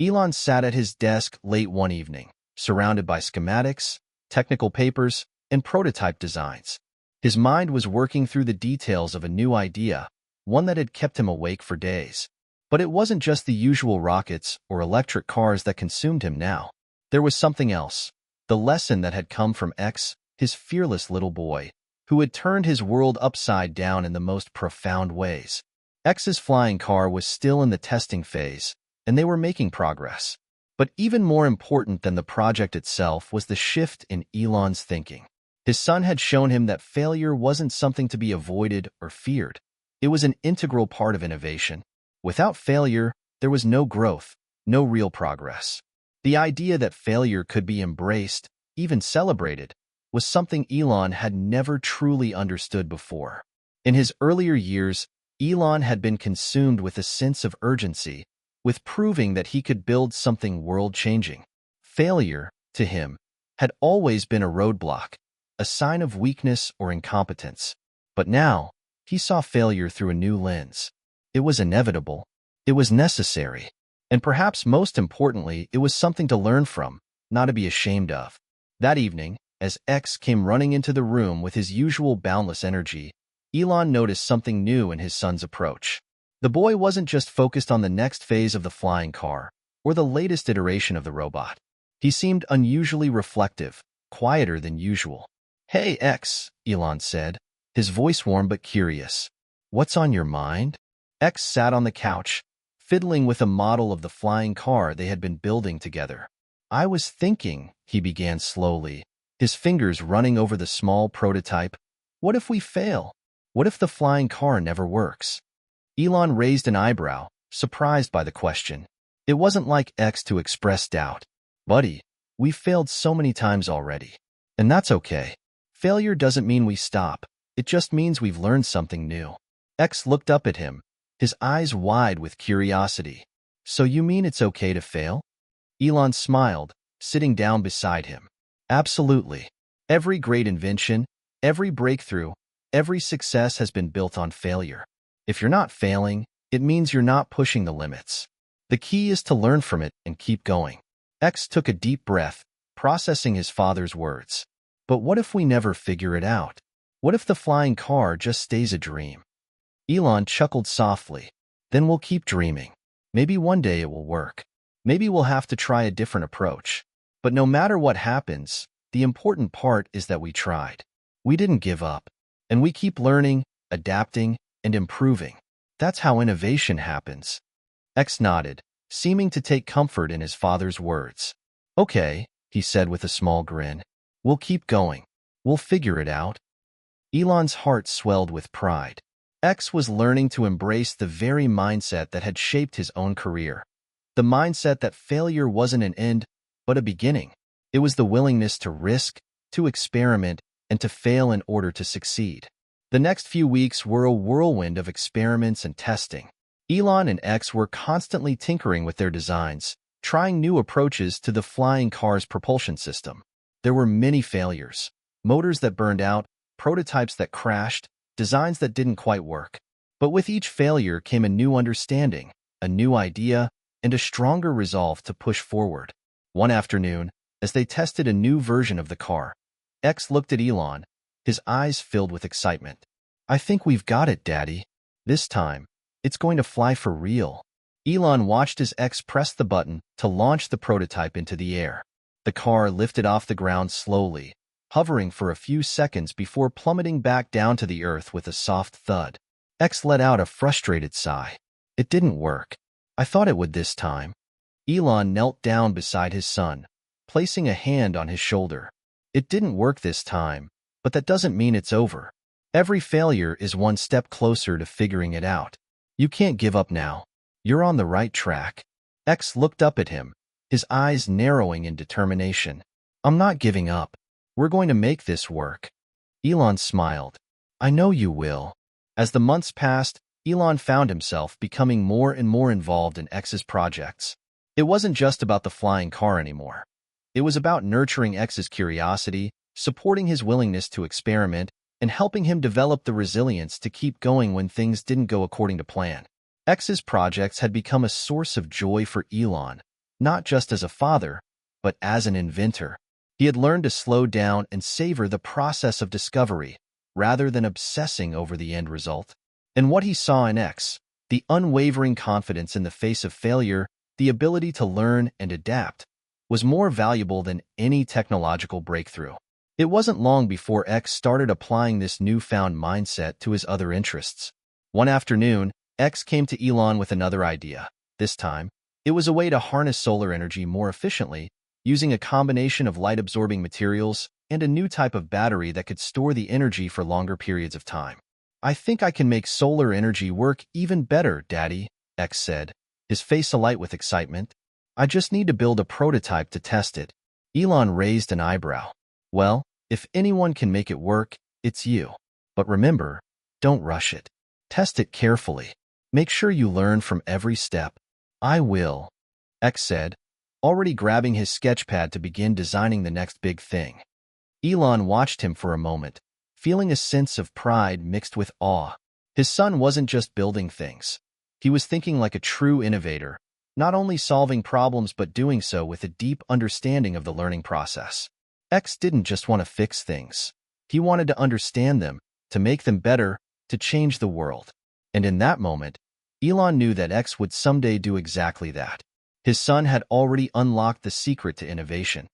Elon sat at his desk late one evening, surrounded by schematics, technical papers, and prototype designs. His mind was working through the details of a new idea, one that had kept him awake for days. But it wasn't just the usual rockets or electric cars that consumed him now. There was something else, the lesson that had come from X, his fearless little boy, who had turned his world upside down in the most profound ways. X's flying car was still in the testing phase, and they were making progress. But even more important than the project itself was the shift in Elon's thinking. His son had shown him that failure wasn't something to be avoided or feared. It was an integral part of innovation. Without failure, there was no growth, no real progress. The idea that failure could be embraced, even celebrated, was something Elon had never truly understood before. In his earlier years, Elon had been consumed with a sense of urgency, with proving that he could build something world-changing. Failure, to him, had always been a roadblock, a sign of weakness or incompetence. But now, he saw failure through a new lens. It was inevitable. It was necessary. And perhaps most importantly, it was something to learn from, not to be ashamed of. That evening, as X came running into the room with his usual boundless energy, Elon noticed something new in his son's approach. The boy wasn't just focused on the next phase of the flying car or the latest iteration of the robot. He seemed unusually reflective, quieter than usual. "Hey, X," Elon said, his voice warm but curious. "What's on your mind?" X sat on the couch, fiddling with a model of the flying car they had been building together. "I was thinking," he began slowly, his fingers running over the small prototype, "what if we fail? What if the flying car never works?" Elon raised an eyebrow, surprised by the question. It wasn't like X to express doubt. "Buddy, we've failed so many times already. And that's okay. Failure doesn't mean we stop. It just means we've learned something new." X looked up at him, his eyes wide with curiosity. "So you mean it's okay to fail?" Elon smiled, sitting down beside him. "Absolutely. Every great invention, every breakthrough, every success has been built on failure. If you're not failing, it means you're not pushing the limits. The key is to learn from it and keep going." X took a deep breath, processing his father's words. "But what if we never figure it out? What if the flying car just stays a dream?" Elon chuckled softly. "Then we'll keep dreaming. Maybe one day it will work. Maybe we'll have to try a different approach. But no matter what happens, the important part is that we tried. We didn't give up. And we keep learning, adapting, and improving. That's how innovation happens." X nodded, seeming to take comfort in his father's words. "Okay," he said with a small grin. "We'll keep going. We'll figure it out. Elon's heart swelled with pride. X was learning to embrace the very mindset that had shaped his own career. The mindset that failure wasn't an end, but a beginning. It was the willingness to risk, to experiment, and to fail in order to succeed. The next few weeks were a whirlwind of experiments and testing. Elon and X were constantly tinkering with their designs, trying new approaches to the flying car's propulsion system. There were many failures, motors that burned out, prototypes that crashed, designs that didn't quite work. But with each failure came a new understanding, a new idea, and a stronger resolve to push forward. One afternoon, as they tested a new version of the car, X looked at Elon, his eyes filled with excitement. "I think we've got it, Daddy. This time, it's going to fly for real." Elon watched as X pressed the button to launch the prototype into the air. The car lifted off the ground slowly, hovering for a few seconds before plummeting back down to the earth with a soft thud. X let out a frustrated sigh. "It didn't work. I thought it would this time." Elon knelt down beside his son, placing a hand on his shoulder. "It didn't work this time, but that doesn't mean it's over. Every failure is one step closer to figuring it out. You can't give up now. You're on the right track." X looked up at him, his eyes narrowing in determination. "I'm not giving up. We're going to make this work." Elon smiled. "I know you will." As the months passed, Elon found himself becoming more and more involved in X's projects. It wasn't just about the flying car anymore. It was about nurturing X's curiosity, supporting his willingness to experiment, and helping him develop the resilience to keep going when things didn't go according to plan. X's projects had become a source of joy for Elon, not just as a father, but as an inventor. He had learned to slow down and savor the process of discovery, rather than obsessing over the end result. And what he saw in X, the unwavering confidence in the face of failure, the ability to learn and adapt, was more valuable than any technological breakthrough. It wasn't long before X started applying this newfound mindset to his other interests. One afternoon, X came to Elon with another idea. This time, it was a way to harness solar energy more efficiently, using a combination of light-absorbing materials and a new type of battery that could store the energy for longer periods of time. "I think I can make solar energy work even better, Daddy," X said, his face alight with excitement. "I just need to build a prototype to test it." Elon raised an eyebrow. "Well, if anyone can make it work, it's you. But remember, don't rush it. Test it carefully. Make sure you learn from every step." "I will," X said, already grabbing his sketchpad to begin designing the next big thing. Elon watched him for a moment, feeling a sense of pride mixed with awe. His son wasn't just building things. He was thinking like a true innovator, not only solving problems but doing so with a deep understanding of the learning process. X didn't just want to fix things. He wanted to understand them, to make them better, to change the world. And in that moment, Elon knew that X would someday do exactly that. His son had already unlocked the secret to innovation.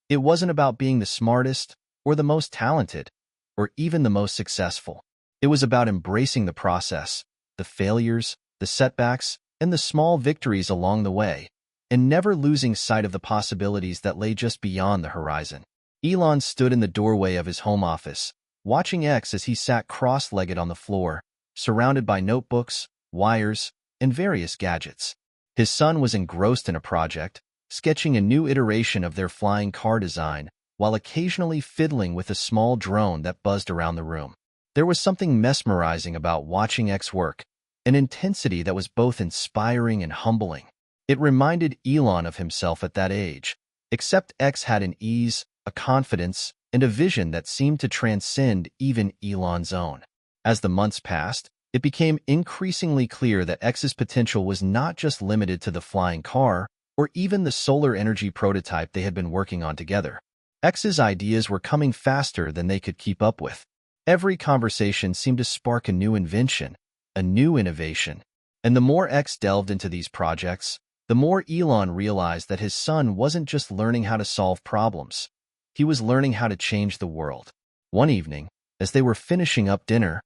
It wasn't about being the smartest, or the most talented, or even the most successful. It was about embracing the process, the failures, the setbacks, and the small victories along the way, and never losing sight of the possibilities that lay just beyond the horizon. Elon stood in the doorway of his home office, watching X as he sat cross-legged on the floor, surrounded by notebooks, wires, and various gadgets. His son was engrossed in a project, sketching a new iteration of their flying car design, while occasionally fiddling with a small drone that buzzed around the room. There was something mesmerizing about watching X work, an intensity that was both inspiring and humbling. It reminded Elon of himself at that age, except X had an ease, a confidence, and a vision that seemed to transcend even Elon's own. As the months passed, it became increasingly clear that X's potential was not just limited to the flying car or even the solar energy prototype they had been working on together. X's ideas were coming faster than they could keep up with. Every conversation seemed to spark a new invention, a new innovation. And the more X delved into these projects, the more Elon realized that his son wasn't just learning how to solve problems. He was learning how to change the world. One evening, as they were finishing up dinner,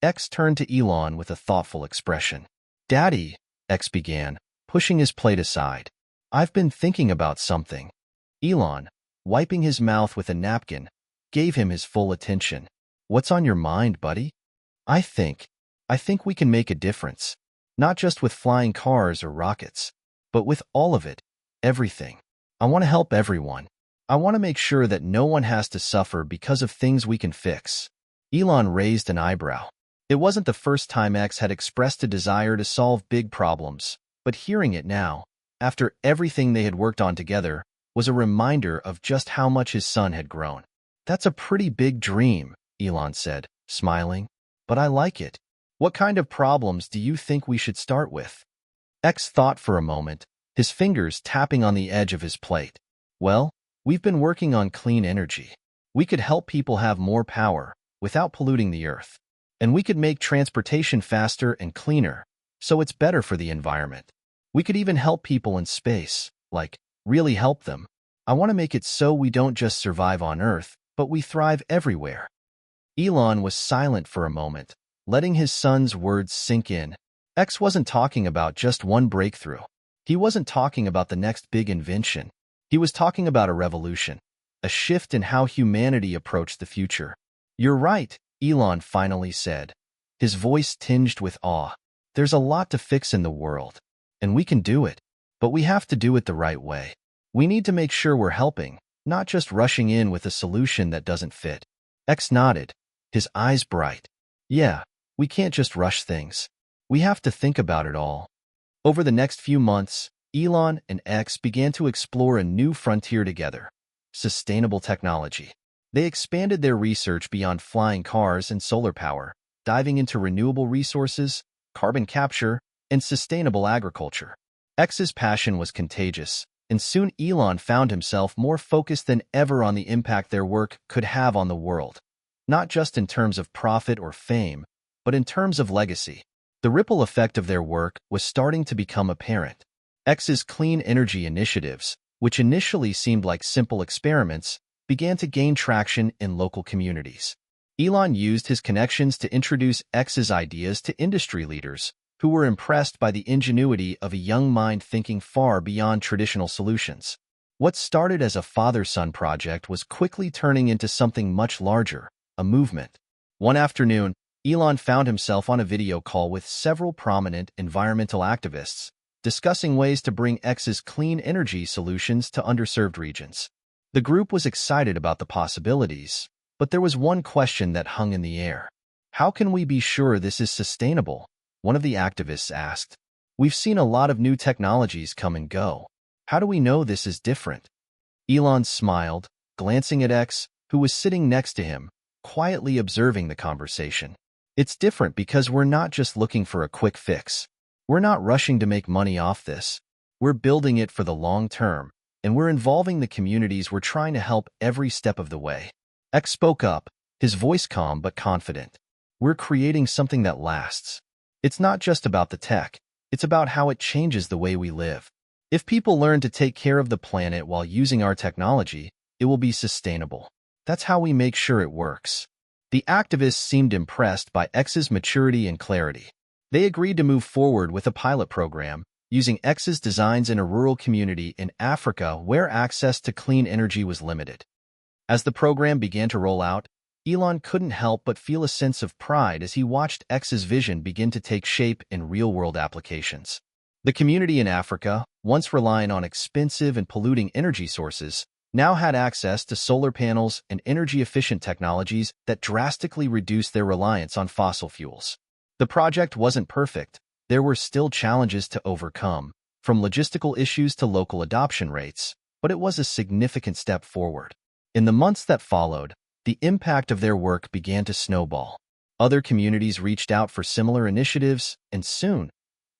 X turned to Elon with a thoughtful expression. "Daddy," X began, pushing his plate aside, "I've been thinking about something." Elon, wiping his mouth with a napkin, gave him his full attention. "What's on your mind, buddy?" I think. I think we can make a difference. Not just with flying cars or rockets, but with all of it, everything. I want to help everyone. I want to make sure that no one has to suffer because of things we can fix." Elon raised an eyebrow. It wasn't the first time X had expressed a desire to solve big problems, but hearing it now, after everything they had worked on together, was a reminder of just how much his son had grown. "That's a pretty big dream," Elon said, smiling. "But I like it. What kind of problems do you think we should start with?" X thought for a moment, his fingers tapping on the edge of his plate. "Well, we've been working on clean energy. We could help people have more power without polluting the earth. And we could make transportation faster and cleaner, so it's better for the environment. We could even help people in space, like, really help them. I want to make it so we don't just survive on Earth, but we thrive everywhere." Elon was silent for a moment, letting his son's words sink in. X wasn't talking about just one breakthrough. He wasn't talking about the next big invention. He was talking about a revolution, a shift in how humanity approached the future. "You're right," Elon finally said, his voice tinged with awe. "There's a lot to fix in the world, and we can do it, but we have to do it the right way. We need to make sure we're helping, not just rushing in with a solution that doesn't fit." X nodded, his eyes bright. "Yeah, we can't just rush things. We have to think about it all." Over the next few months, Elon and X began to explore a new frontier together: sustainable technology. They expanded their research beyond flying cars and solar power, diving into renewable resources, carbon capture, and sustainable agriculture. X's passion was contagious, and soon Elon found himself more focused than ever on the impact their work could have on the world, not just in terms of profit or fame, but in terms of legacy. The ripple effect of their work was starting to become apparent. X's clean energy initiatives, which initially seemed like simple experiments, began to gain traction in local communities. Elon used his connections to introduce X's ideas to industry leaders, who were impressed by the ingenuity of a young mind thinking far beyond traditional solutions. What started as a father-son project was quickly turning into something much larger, a movement. One afternoon, Elon found himself on a video call with several prominent environmental activists, discussing ways to bring X's clean energy solutions to underserved regions. The group was excited about the possibilities, but there was one question that hung in the air. "How can we be sure this is sustainable?" one of the activists asked. "We've seen a lot of new technologies come and go. How do we know this is different?" Elon smiled, glancing at X, who was sitting next to him, quietly observing the conversation. "It's different because we're not just looking for a quick fix. We're not rushing to make money off this. We're building it for the long term, and we're involving the communities we're trying to help every step of the way." X spoke up, his voice calm but confident. "We're creating something that lasts. It's not just about the tech, it's about how it changes the way we live. If people learn to take care of the planet while using our technology, it will be sustainable. That's how we make sure it works." The activists seemed impressed by X's maturity and clarity. They agreed to move forward with a pilot program, using X's designs in a rural community in Africa where access to clean energy was limited. As the program began to roll out, Elon couldn't help but feel a sense of pride as he watched X's vision begin to take shape in real-world applications. The community in Africa, once relying on expensive and polluting energy sources, now had access to solar panels and energy-efficient technologies that drastically reduced their reliance on fossil fuels. The project wasn't perfect. There were still challenges to overcome, from logistical issues to local adoption rates, but it was a significant step forward. In the months that followed, the impact of their work began to snowball. Other communities reached out for similar initiatives, and soon,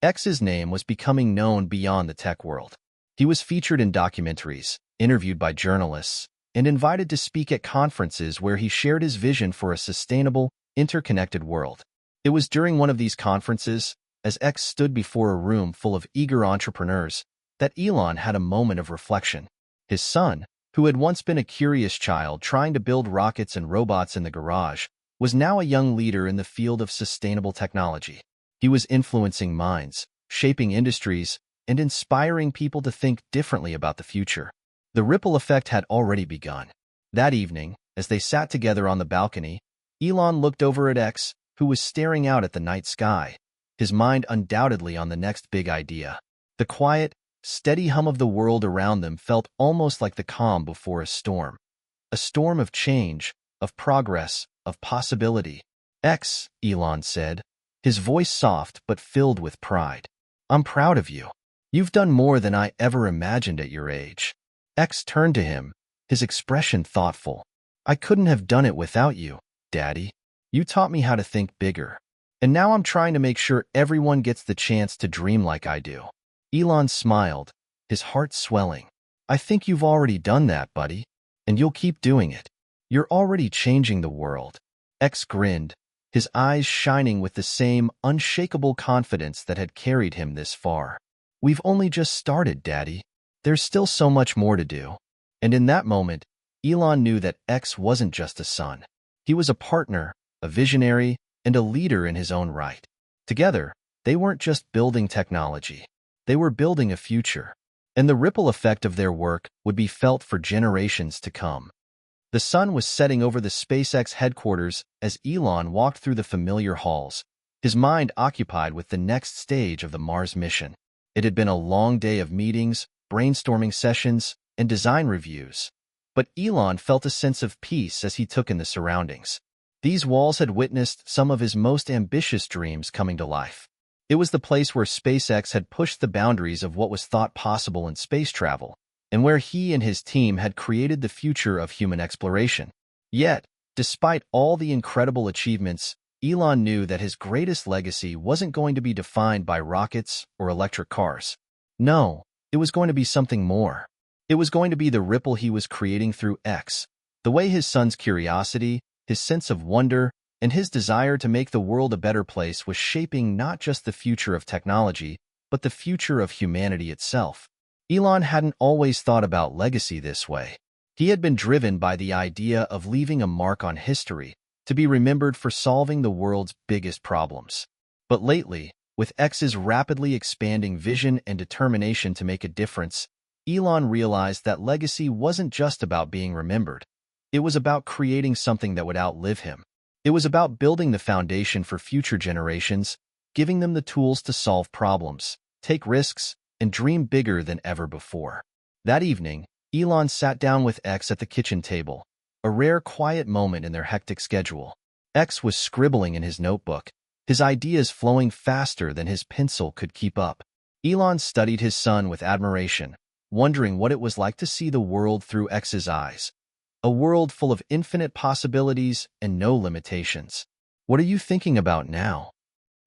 X's name was becoming known beyond the tech world. He was featured in documentaries, interviewed by journalists, and invited to speak at conferences where he shared his vision for a sustainable, interconnected world. It was during one of these conferences, as X stood before a room full of eager entrepreneurs, that Elon had a moment of reflection. His son, who had once been a curious child trying to build rockets and robots in the garage, was now a young leader in the field of sustainable technology. He was influencing minds, shaping industries, and inspiring people to think differently about the future. The ripple effect had already begun. That evening, As they sat together on the balcony, Elon looked over at X, who was staring out at the night sky, his mind undoubtedly on the next big idea. The quiet, steady hum of the world around them felt almost like the calm before a storm. A storm of change, of progress, of possibility. X, Elon said, his voice soft but filled with pride. I'm proud of you. You've done more than I ever imagined at your age. X turned to him, his expression thoughtful. I couldn't have done it without you, Daddy. You taught me how to think bigger. And now I'm trying to make sure everyone gets the chance to dream like I do. Elon smiled, his heart swelling. I think you've already done that, buddy. And you'll keep doing it. You're already changing the world. X grinned, his eyes shining with the same unshakable confidence that had carried him this far. We've only just started, Daddy. There's still so much more to do. And in that moment, Elon knew that X wasn't just a son. He was a partner, a visionary, and a leader in his own right. Together, they weren't just building technology. They were building a future. And the ripple effect of their work would be felt for generations to come. The sun was setting over the SpaceX headquarters as Elon walked through the familiar halls, his mind occupied with the next stage of the Mars mission. It had been a long day of meetings, brainstorming sessions, and design reviews. But Elon felt a sense of peace as he took in the surroundings. These walls had witnessed some of his most ambitious dreams coming to life. It was the place where SpaceX had pushed the boundaries of what was thought possible in space travel, and where he and his team had created the future of human exploration. Yet, despite all the incredible achievements, Elon knew that his greatest legacy wasn't going to be defined by rockets or electric cars. No, it was going to be something more. It was going to be the ripple he was creating through X, the way his son's curiosity, his sense of wonder, and his desire to make the world a better place was shaping not just the future of technology, but the future of humanity itself. Elon hadn't always thought about legacy this way. He had been driven by the idea of leaving a mark on history, to be remembered for solving the world's biggest problems. But lately, with X's rapidly expanding vision and determination to make a difference, Elon realized that legacy wasn't just about being remembered. It was about creating something that would outlive him. It was about building the foundation for future generations, giving them the tools to solve problems, take risks, and dream bigger than ever before. That evening, Elon sat down with X at the kitchen table, a rare quiet moment in their hectic schedule. X was scribbling in his notebook, his ideas flowing faster than his pencil could keep up. Elon studied his son with admiration, wondering what it was like to see the world through X's eyes. A world full of infinite possibilities and no limitations. What are you thinking about now?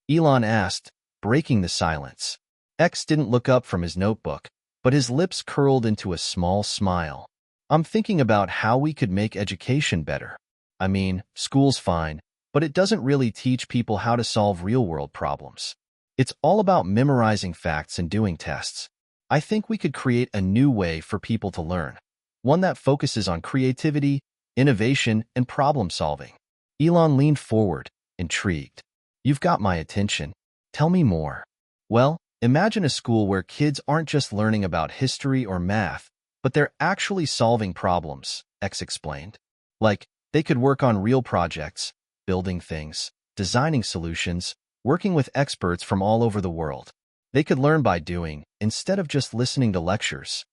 Elon asked, breaking the silence. X didn't look up from his notebook, but his lips curled into a small smile. I'm thinking about how we could make education better. I mean, school's fine, but it doesn't really teach people how to solve real-world problems. It's all about memorizing facts and doing tests. I think we could create a new way for people to learn, one that focuses on creativity, innovation, and problem-solving. Elon leaned forward, intrigued. You've got my attention. Tell me more. Well, imagine a school where kids aren't just learning about history or math, but they're actually solving problems, X explained. Like, they could work on real projects, building things, designing solutions, working with experts from all over the world. They could learn by doing, instead of just listening to lectures.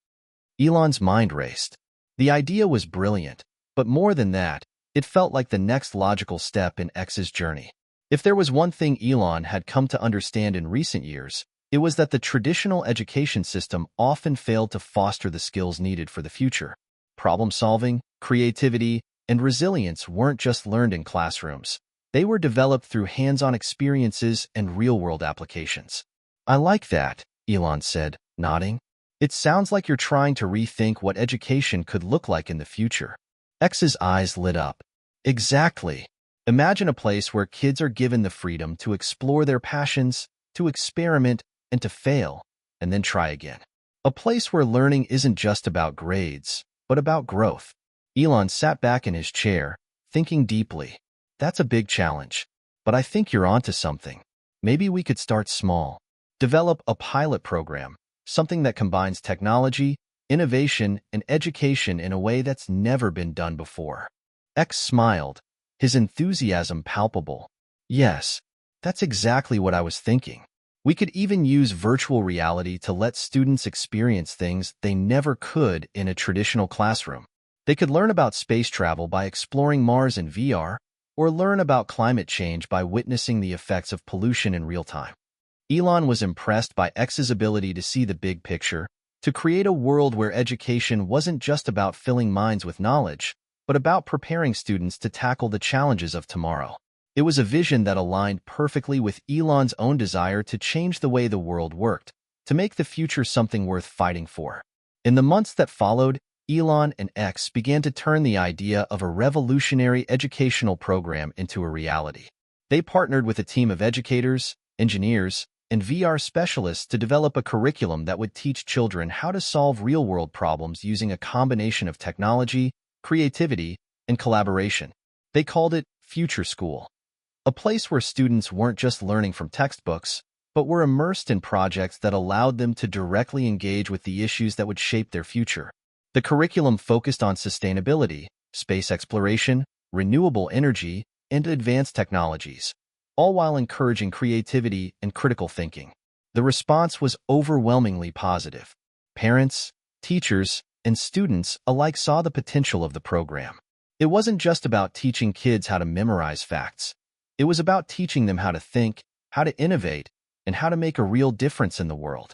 Elon's mind raced. The idea was brilliant, but more than that, it felt like the next logical step in X's journey. If there was one thing Elon had come to understand in recent years, it was that the traditional education system often failed to foster the skills needed for the future. Problem-solving, creativity, and resilience weren't just learned in classrooms. They were developed through hands-on experiences and real-world applications. I like that, Elon said, nodding. It sounds like you're trying to rethink what education could look like in the future. X's eyes lit up. Exactly. Imagine a place where kids are given the freedom to explore their passions, to experiment, and to fail, and then try again. A place where learning isn't just about grades, but about growth. Elon sat back in his chair, thinking deeply. That's a big challenge, but I think you're onto something. Maybe we could start small. Develop a pilot program, something that combines technology, innovation, and education in a way that's never been done before. X smiled, his enthusiasm palpable. Yes, that's exactly what I was thinking. We could even use virtual reality to let students experience things they never could in a traditional classroom. They could learn about space travel by exploring Mars in VR, or learn about climate change by witnessing the effects of pollution in real time. Elon was impressed by X's ability to see the big picture, to create a world where education wasn't just about filling minds with knowledge, but about preparing students to tackle the challenges of tomorrow. It was a vision that aligned perfectly with Elon's own desire to change the way the world worked, to make the future something worth fighting for. In the months that followed, Elon and X began to turn the idea of a revolutionary educational program into a reality. They partnered with a team of educators, engineers, and VR specialists to develop a curriculum that would teach children how to solve real-world problems using a combination of technology, creativity, and collaboration. They called it Future School, a place where students weren't just learning from textbooks, but were immersed in projects that allowed them to directly engage with the issues that would shape their future. The curriculum focused on sustainability, space exploration, renewable energy, and advanced technologies, all while encouraging creativity and critical thinking. The response was overwhelmingly positive. Parents, teachers, and students alike saw the potential of the program. It wasn't just about teaching kids how to memorize facts. It was about teaching them how to think, how to innovate, and how to make a real difference in the world.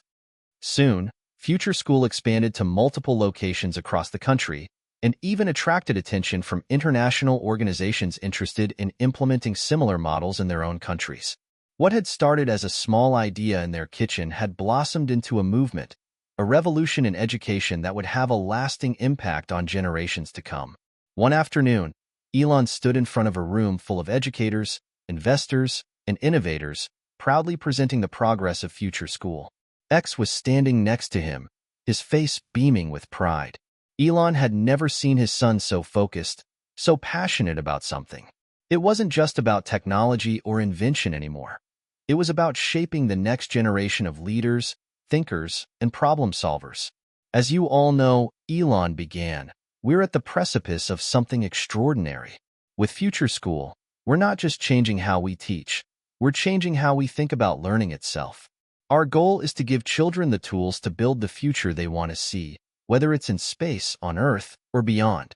Soon, Future School expanded to multiple locations across the country and even attracted attention from international organizations interested in implementing similar models in their own countries. What had started as a small idea in their kitchen had blossomed into a movement, a revolution in education that would have a lasting impact on generations to come. One afternoon, Elon stood in front of a room full of educators, investors, and innovators, proudly presenting the progress of Future School. X was standing next to him, his face beaming with pride. Elon had never seen his son so focused, so passionate about something. It wasn't just about technology or invention anymore. It was about shaping the next generation of leaders, thinkers, and problem solvers. As you all know, Elon began, we're at the precipice of something extraordinary. With Future School, we're not just changing how we teach, we're changing how we think about learning itself. Our goal is to give children the tools to build the future they want to see, whether it's in space, on Earth, or beyond.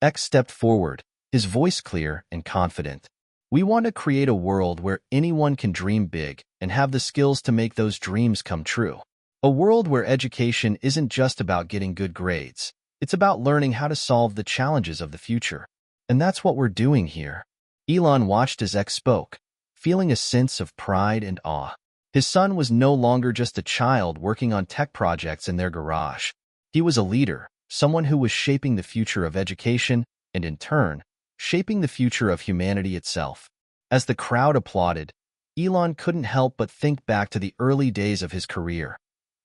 X stepped forward, his voice clear and confident. We want to create a world where anyone can dream big and have the skills to make those dreams come true. A world where education isn't just about getting good grades. It's about learning how to solve the challenges of the future. And that's what we're doing here. Elon watched as X spoke, feeling a sense of pride and awe. His son was no longer just a child working on tech projects in their garage. He was a leader, someone who was shaping the future of education and, in turn, shaping the future of humanity itself. As the crowd applauded, Elon couldn't help but think back to the early days of his career.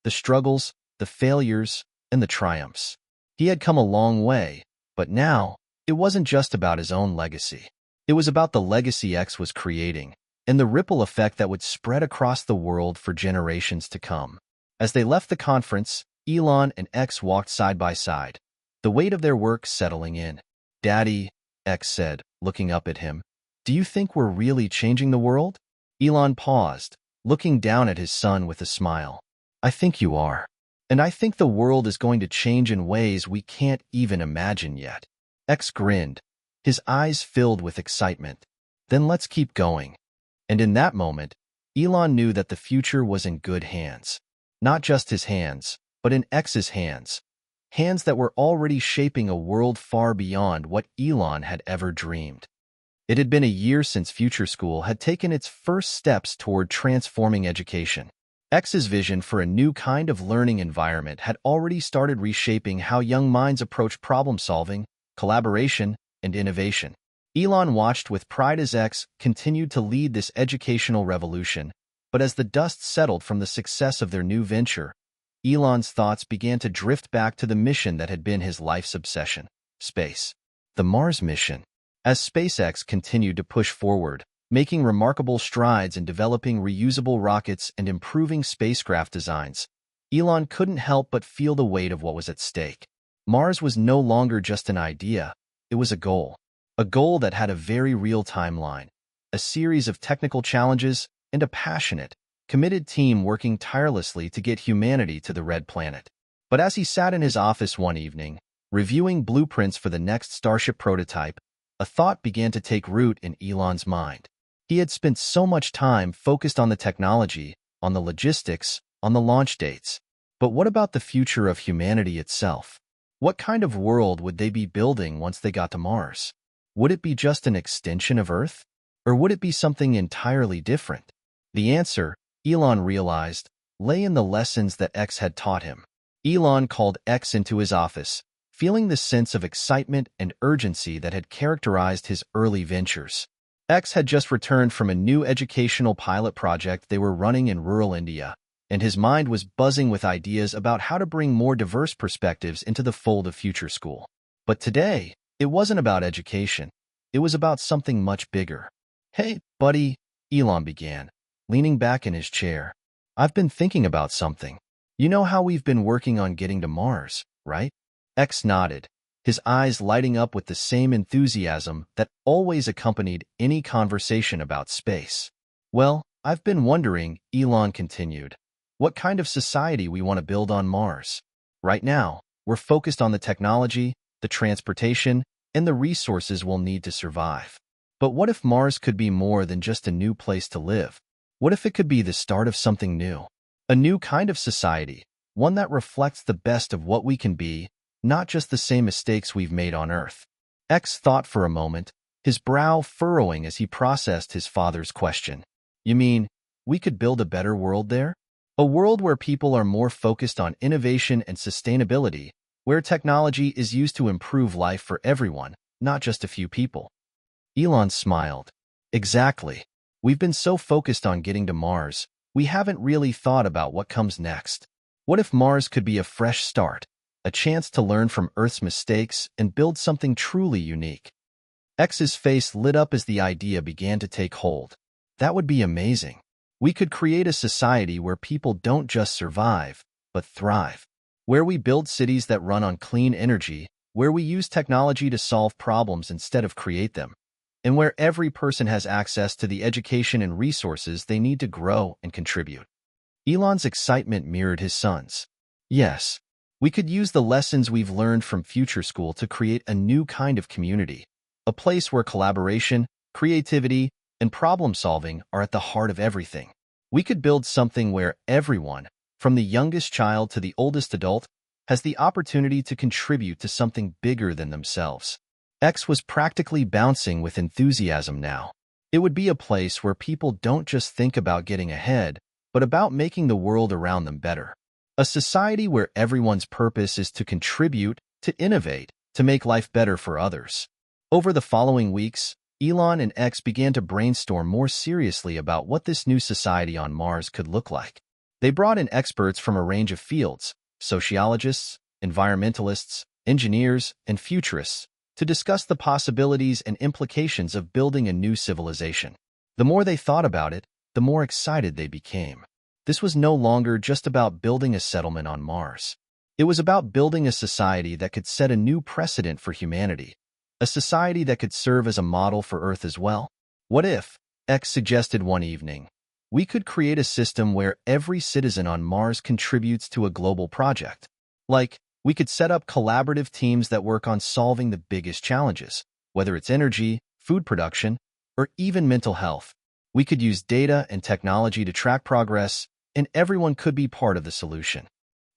The struggles, the failures, and the triumphs. He had come a long way, but now, it wasn't just about his own legacy. It was about the legacy X was creating, and the ripple effect that would spread across the world for generations to come. As they left the conference, Elon and X walked side by side, the weight of their work settling in. "Daddy," X said, looking up at him, "do you think we're really changing the world?" Elon paused, looking down at his son with a smile. "I think you are. And I think the world is going to change in ways we can't even imagine yet." X grinned, his eyes filled with excitement. "Then let's keep going." And in that moment, Elon knew that the future was in good hands. Not just his hands, but in X's hands. Hands that were already shaping a world far beyond what Elon had ever dreamed. It had been a year since Future School had taken its first steps toward transforming education. X's vision for a new kind of learning environment had already started reshaping how young minds approach problem-solving, collaboration, and innovation. Elon watched with pride as X continued to lead this educational revolution, but as the dust settled from the success of their new venture, Elon's thoughts began to drift back to the mission that had been his life's obsession: space. The Mars mission. As SpaceX continued to push forward, making remarkable strides in developing reusable rockets and improving spacecraft designs, Elon couldn't help but feel the weight of what was at stake. Mars was no longer just an idea, it was a goal. a goal that had a very real timeline, a series of technical challenges, and a passionate, committed team working tirelessly to get humanity to the red planet. But as he sat in his office one evening, reviewing blueprints for the next Starship prototype, a thought began to take root in Elon's mind. He had spent so much time focused on the technology, on the logistics, on the launch dates. But what about the future of humanity itself? What kind of world would they be building once they got to Mars? Would it be just an extension of Earth? Or would it be something entirely different? The answer, Elon realized, lay in the lessons that X had taught him. Elon called X into his office, feeling the sense of excitement and urgency that had characterized his early ventures. X had just returned from a new educational pilot project they were running in rural India, and his mind was buzzing with ideas about how to bring more diverse perspectives into the fold of future school. But today, it wasn't about education. It was about something much bigger. "Hey, buddy," Elon began, leaning back in his chair. "I've been thinking about something. You know how we've been working on getting to Mars, right?" X nodded, his eyes lighting up with the same enthusiasm that always accompanied any conversation about space. "Well, I've been wondering," Elon continued, "what kind of society we want to build on Mars. Right now, we're focused on the technology, the transportation, and the resources we'll need to survive. But what if Mars could be more than just a new place to live? What if it could be the start of something new? A new kind of society, one that reflects the best of what we can be, not just the same mistakes we've made on Earth." X thought for a moment, his brow furrowing as he processed his father's question. "You mean, we could build a better world there? A world where people are more focused on innovation and sustainability, where technology is used to improve life for everyone, not just a few people?" Elon smiled. "Exactly. We've been so focused on getting to Mars, we haven't really thought about what comes next. What if Mars could be a fresh start, a chance to learn from Earth's mistakes and build something truly unique?" X's face lit up as the idea began to take hold. "That would be amazing. We could create a society where people don't just survive, but thrive. Where we build cities that run on clean energy, where we use technology to solve problems instead of create them, and where every person has access to the education and resources they need to grow and contribute." Elon's excitement mirrored his son's. "Yes, we could use the lessons we've learned from Future School to create a new kind of community, a place where collaboration, creativity, and problem-solving are at the heart of everything. We could build something where everyone, from the youngest child to the oldest adult, has the opportunity to contribute to something bigger than themselves." X was practically bouncing with enthusiasm now. It would be a place where people don't just think about getting ahead, but about making the world around them better. A society where everyone's purpose is to contribute, to innovate, to make life better for others. Over the following weeks, Elon and X began to brainstorm more seriously about what this new society on Mars could look like. They brought in experts from a range of fields, sociologists, environmentalists, engineers, and futurists, to discuss the possibilities and implications of building a new civilization. The more they thought about it, the more excited they became. This was no longer just about building a settlement on Mars. It was about building a society that could set a new precedent for humanity, a society that could serve as a model for Earth as well. "What if," X suggested one evening, "we could create a system where every citizen on Mars contributes to a global project? Like, we could set up collaborative teams that work on solving the biggest challenges, whether it's energy, food production, or even mental health. We could use data and technology to track progress, and everyone could be part of the solution."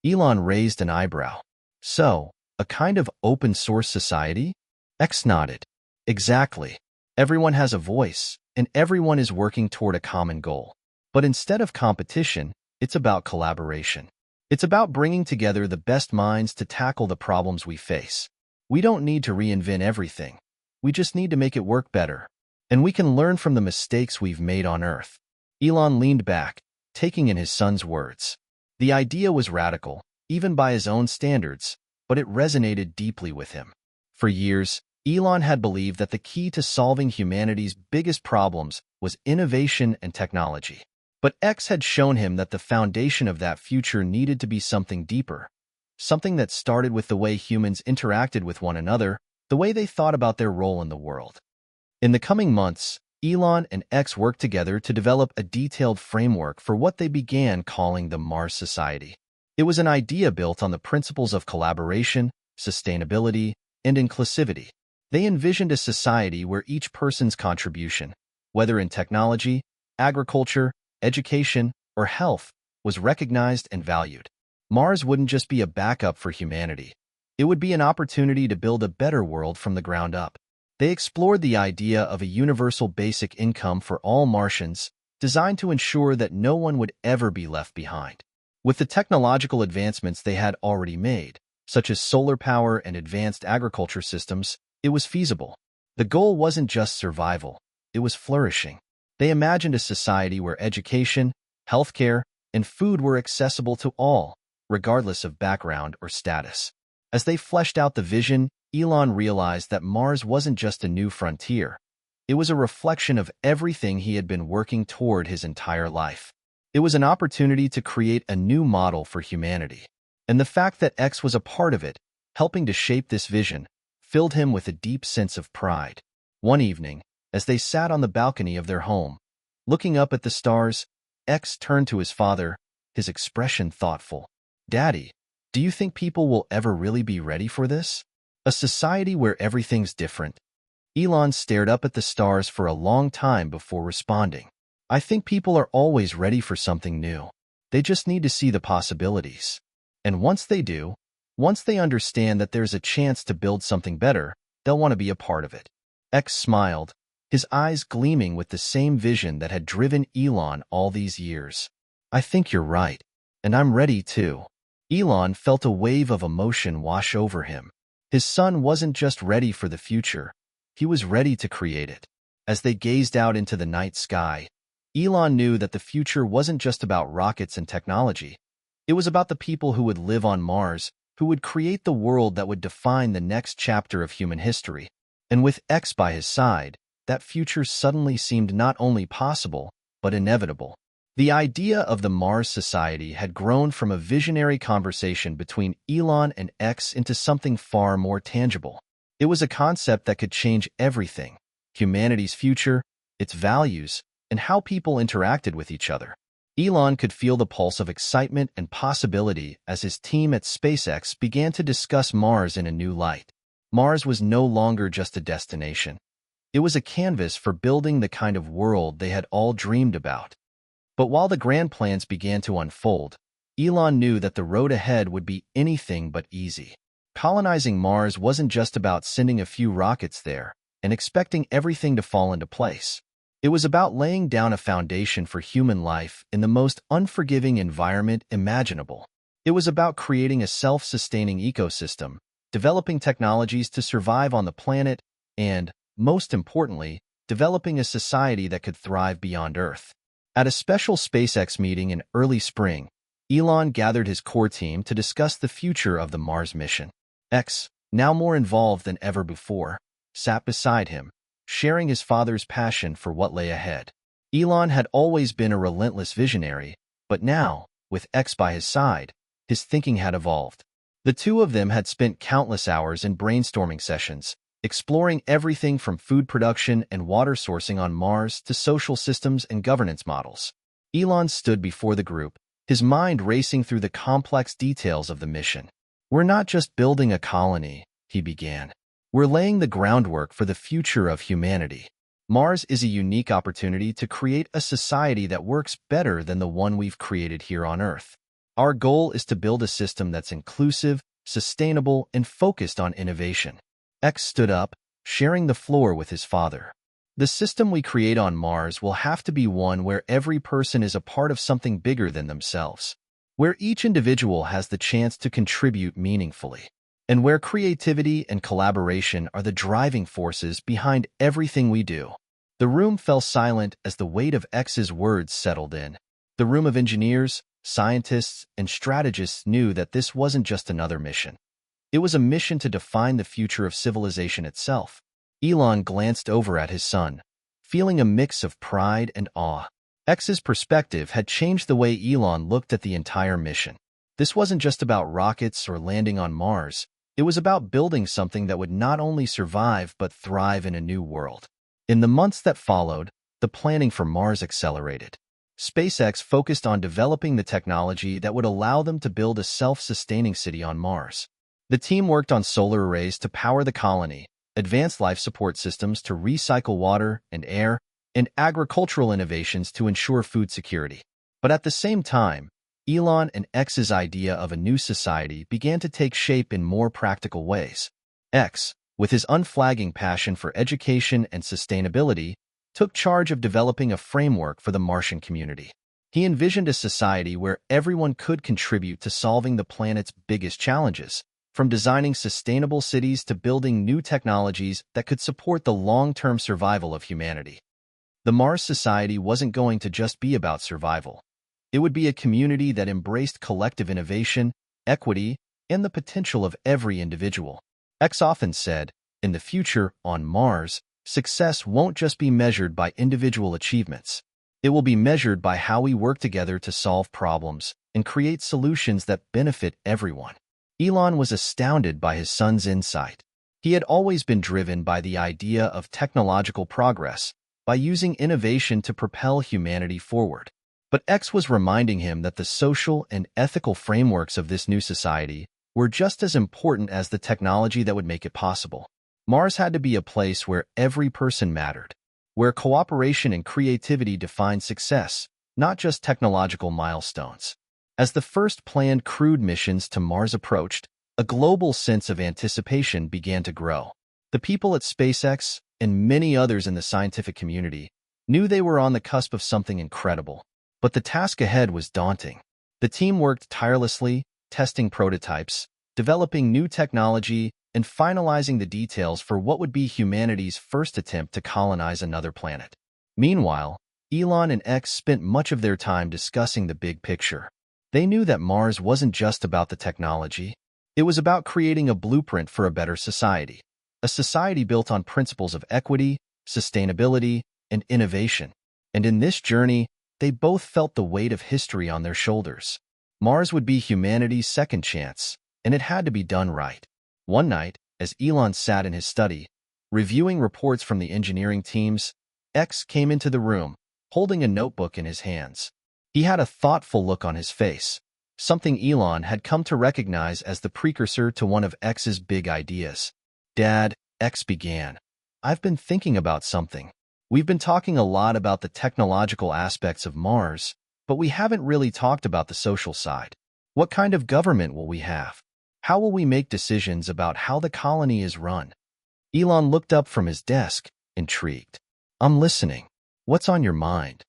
Elon raised an eyebrow. "So, a kind of open-source society?" X nodded. "Exactly. Everyone has a voice, and everyone is working toward a common goal. But instead of competition, it's about collaboration. It's about bringing together the best minds to tackle the problems we face. We don't need to reinvent everything. We just need to make it work better. And we can learn from the mistakes we've made on Earth." Elon leaned back, taking in his son's words. The idea was radical, even by his own standards, but it resonated deeply with him. For years, Elon had believed that the key to solving humanity's biggest problems was innovation and technology. But X had shown him that the foundation of that future needed to be something deeper, something that started with the way humans interacted with one another, the way they thought about their role in the world. In the coming months, Elon and X worked together to develop a detailed framework for what they began calling the Mars Society. It was an idea built on the principles of collaboration, sustainability, and inclusivity. They envisioned a society where each person's contribution, whether in technology, agriculture, education, or health, was recognized and valued. Mars wouldn't just be a backup for humanity. It would be an opportunity to build a better world from the ground up. They explored the idea of a universal basic income for all Martians, designed to ensure that no one would ever be left behind. With the technological advancements they had already made, such as solar power and advanced agriculture systems, it was feasible. The goal wasn't just survival, it was flourishing. They imagined a society where education, healthcare, and food were accessible to all, regardless of background or status. As they fleshed out the vision, Elon realized that Mars wasn't just a new frontier. It was a reflection of everything he had been working toward his entire life. It was an opportunity to create a new model for humanity. And the fact that X was a part of it, helping to shape this vision, filled him with a deep sense of pride. One evening, as they sat on the balcony of their home, looking up at the stars, X turned to his father, his expression thoughtful. "Daddy, do you think people will ever really be ready for this? A society where everything's different?" Elon stared up at the stars for a long time before responding. "I think people are always ready for something new. They just need to see the possibilities. And once they do, once they understand that there's a chance to build something better, they'll want to be a part of it." X smiled, his eyes gleaming with the same vision that had driven Elon all these years. "I think you're right, and I'm ready too." Elon felt a wave of emotion wash over him. His son wasn't just ready for the future, he was ready to create it. As they gazed out into the night sky, Elon knew that the future wasn't just about rockets and technology. It was about the people who would live on Mars, who would create the world that would define the next chapter of human history. And with X by his side, that future suddenly seemed not only possible, but inevitable. The idea of the Mars Society had grown from a visionary conversation between Elon and X into something far more tangible. It was a concept that could change everything: humanity's future, its values, and how people interacted with each other. Elon could feel the pulse of excitement and possibility as his team at SpaceX began to discuss Mars in a new light. Mars was no longer just a destination. It was a canvas for building the kind of world they had all dreamed about. But while the grand plans began to unfold, Elon knew that the road ahead would be anything but easy. Colonizing Mars wasn't just about sending a few rockets there and expecting everything to fall into place. It was about laying down a foundation for human life in the most unforgiving environment imaginable. It was about creating a self-sustaining ecosystem, developing technologies to survive on the planet, and, most importantly, developing a society that could thrive beyond Earth. At a special SpaceX meeting in early spring, Elon gathered his core team to discuss the future of the Mars mission. X, now more involved than ever before, sat beside him, sharing his father's passion for what lay ahead. Elon had always been a relentless visionary, but now, with X by his side, his thinking had evolved. The two of them had spent countless hours in brainstorming sessions, exploring everything from food production and water sourcing on Mars to social systems and governance models. Elon stood before the group, his mind racing through the complex details of the mission. "We're not just building a colony," he began. "We're laying the groundwork for the future of humanity. Mars is a unique opportunity to create a society that works better than the one we've created here on Earth. Our goal is to build a system that's inclusive, sustainable, and focused on innovation." X stood up, sharing the floor with his father. "The system we create on Mars will have to be one where every person is a part of something bigger than themselves, where each individual has the chance to contribute meaningfully, and where creativity and collaboration are the driving forces behind everything we do." The room fell silent as the weight of X's words settled in. The room of engineers, scientists, and strategists knew that this wasn't just another mission. It was a mission to define the future of civilization itself. Elon glanced over at his son, feeling a mix of pride and awe. X's perspective had changed the way Elon looked at the entire mission. This wasn't just about rockets or landing on Mars. It was about building something that would not only survive but thrive in a new world. In the months that followed, the planning for Mars accelerated. SpaceX focused on developing the technology that would allow them to build a self-sustaining city on Mars. The team worked on solar arrays to power the colony, advanced life support systems to recycle water and air, and agricultural innovations to ensure food security. But at the same time, Elon and X's idea of a new society began to take shape in more practical ways. X, with his unflagging passion for education and sustainability, took charge of developing a framework for the Martian community. He envisioned a society where everyone could contribute to solving the planet's biggest challenges, from designing sustainable cities to building new technologies that could support the long-term survival of humanity. The Mars Society wasn't going to just be about survival. It would be a community that embraced collective innovation, equity, and the potential of every individual. X often said, in the future, on Mars, success won't just be measured by individual achievements. It will be measured by how we work together to solve problems and create solutions that benefit everyone. Elon was astounded by his son's insight. He had always been driven by the idea of technological progress, by using innovation to propel humanity forward. But X was reminding him that the social and ethical frameworks of this new society were just as important as the technology that would make it possible. Mars had to be a place where every person mattered, where cooperation and creativity defined success, not just technological milestones. As the first planned crewed missions to Mars approached, a global sense of anticipation began to grow. The people at SpaceX, and many others in the scientific community, knew they were on the cusp of something incredible. But the task ahead was daunting. The team worked tirelessly, testing prototypes, developing new technology, and finalizing the details for what would be humanity's first attempt to colonize another planet. Meanwhile, Elon and X spent much of their time discussing the big picture. They knew that Mars wasn't just about the technology. It was about creating a blueprint for a better society. A society built on principles of equity, sustainability, and innovation. And in this journey, they both felt the weight of history on their shoulders. Mars would be humanity's second chance, and it had to be done right. One night, as Elon sat in his study, reviewing reports from the engineering teams, X came into the room, holding a notebook in his hands. He had a thoughtful look on his face, something Elon had come to recognize as the precursor to one of X's big ideas. "Dad," X began, "I've been thinking about something. We've been talking a lot about the technological aspects of Mars, but we haven't really talked about the social side. What kind of government will we have? How will we make decisions about how the colony is run?" Elon looked up from his desk, intrigued. "I'm listening. What's on your mind?"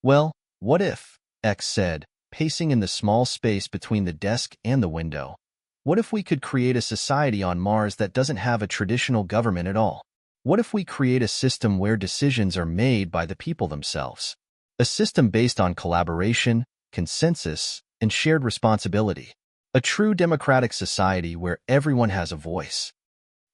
"Well, what if," X said, pacing in the small space between the desk and the window, "what if we could create a society on Mars that doesn't have a traditional government at all? What if we create a system where decisions are made by the people themselves? A system based on collaboration, consensus, and shared responsibility. A true democratic society where everyone has a voice."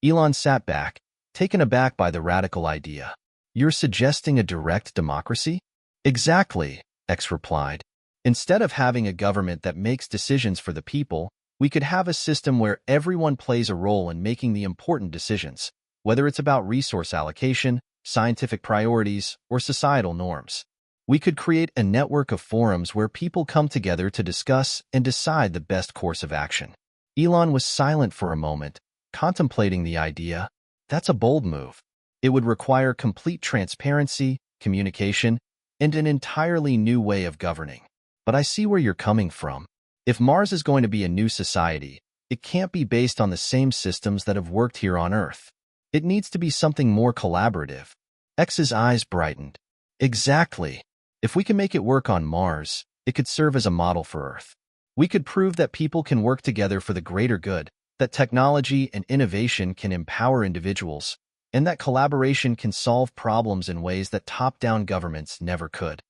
Elon sat back, taken aback by the radical idea. "You're suggesting a direct democracy?" "Exactly," X replied. "Instead of having a government that makes decisions for the people, we could have a system where everyone plays a role in making the important decisions, whether it's about resource allocation, scientific priorities, or societal norms. We could create a network of forums where people come together to discuss and decide the best course of action." Elon was silent for a moment, contemplating the idea. That's a bold move. It would require complete transparency, communication, and an entirely new way of governing. But I see where you're coming from. If Mars is going to be a new society, it can't be based on the same systems that have worked here on Earth. It needs to be something more collaborative. X's eyes brightened. "Exactly. If we can make it work on Mars, it could serve as a model for Earth. We could prove that people can work together for the greater good, that technology and innovation can empower individuals, and that collaboration can solve problems in ways that top-down governments never could."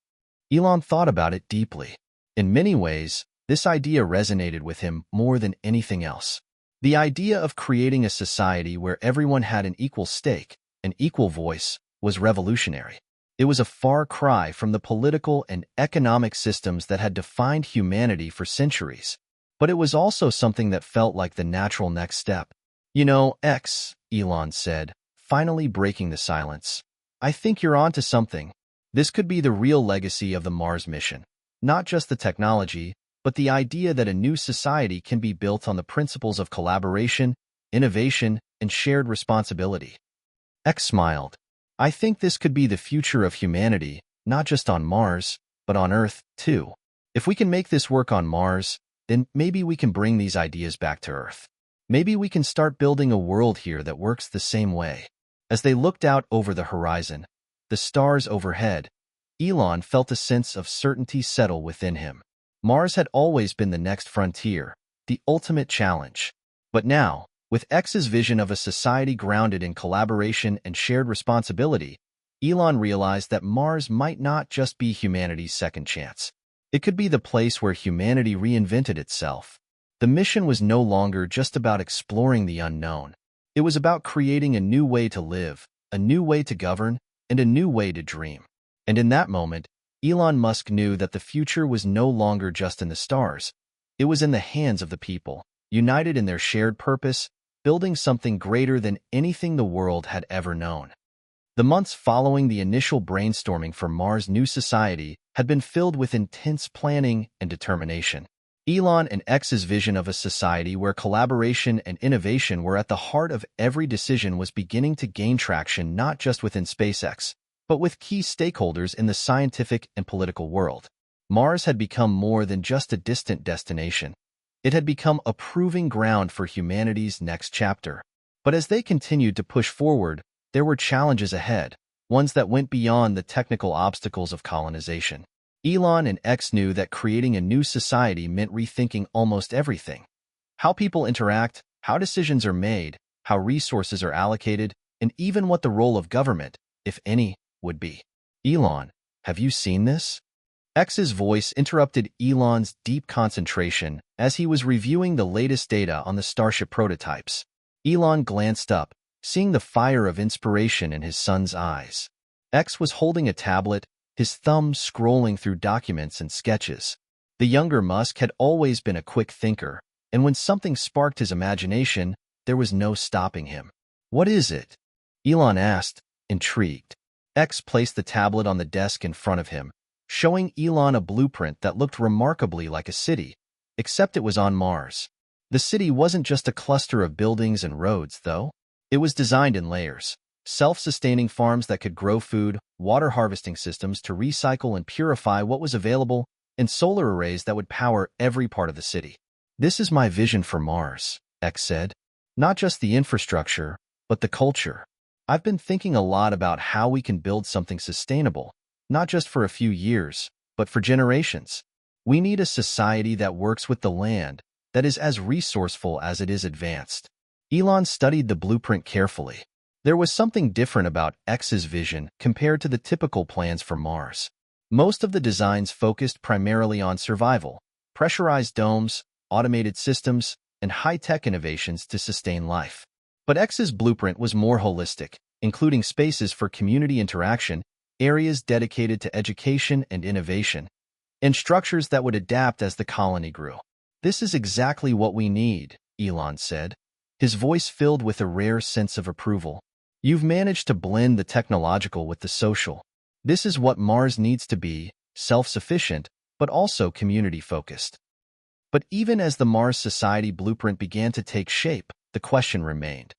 Elon thought about it deeply. In many ways, this idea resonated with him more than anything else. The idea of creating a society where everyone had an equal stake, an equal voice, was revolutionary. It was a far cry from the political and economic systems that had defined humanity for centuries. But it was also something that felt like the natural next step. Elon said, finally breaking the silence. I think you're onto something. This could be the real legacy of the Mars mission. Not just the technology, but the idea that a new society can be built on the principles of collaboration, innovation, and shared responsibility. X smiled. I think this could be the future of humanity, not just on Mars, but on Earth, too. If we can make this work on Mars, then maybe we can bring these ideas back to Earth. Maybe we can start building a world here that works the same way. As they looked out over the horizon, the stars overhead, Elon felt a sense of certainty settle within him. Mars had always been the next frontier, the ultimate challenge. But now, with X's vision of a society grounded in collaboration and shared responsibility, Elon realized that Mars might not just be humanity's second chance. It could be the place where humanity reinvented itself. The mission was no longer just about exploring the unknown. It was about creating a new way to live, a new way to govern, and a new way to dream. And in that moment, Elon Musk knew that the future was no longer just in the stars. It was in the hands of the people, united in their shared purpose, building something greater than anything the world had ever known. The months following the initial brainstorming for Mars' new society had been filled with intense planning and determination. Elon and X's vision of a society where collaboration and innovation were at the heart of every decision was beginning to gain traction not just within SpaceX, but with key stakeholders in the scientific and political world. Mars had become more than just a distant destination. It had become a proving ground for humanity's next chapter. But as they continued to push forward, there were challenges ahead, ones that went beyond the technical obstacles of colonization. Elon and X knew that creating a new society meant rethinking almost everything. How people interact, how decisions are made, how resources are allocated, and even what the role of government, if any, would be. Elon, have you seen this? X's voice interrupted Elon's deep concentration as he was reviewing the latest data on the Starship prototypes. Elon glanced up, seeing the fire of inspiration in his son's eyes. X was holding a tablet, his thumb scrolling through documents and sketches. The younger Musk had always been a quick thinker, and when something sparked his imagination, there was no stopping him. What is it? Elon asked, intrigued. X placed the tablet on the desk in front of him, showing Elon a blueprint that looked remarkably like a city, except it was on Mars. The city wasn't just a cluster of buildings and roads, though. It was designed in layers. Self-sustaining farms that could grow food, water harvesting systems to recycle and purify what was available, and solar arrays that would power every part of the city. This is my vision for Mars, X said. Not just the infrastructure, but the culture. I've been thinking a lot about how we can build something sustainable, not just for a few years, but for generations. We need a society that works with the land, that is as resourceful as it is advanced. Elon studied the blueprint carefully. There was something different about X's vision compared to the typical plans for Mars. Most of the designs focused primarily on survival, pressurized domes, automated systems, and high-tech innovations to sustain life. But X's blueprint was more holistic, including spaces for community interaction, areas dedicated to education and innovation, and structures that would adapt as the colony grew. This is exactly what we need, Elon said, his voice filled with a rare sense of approval. You've managed to blend the technological with the social. This is what Mars needs to be, self-sufficient, but also community-focused. But even as the Mars Society blueprint began to take shape, the question remained.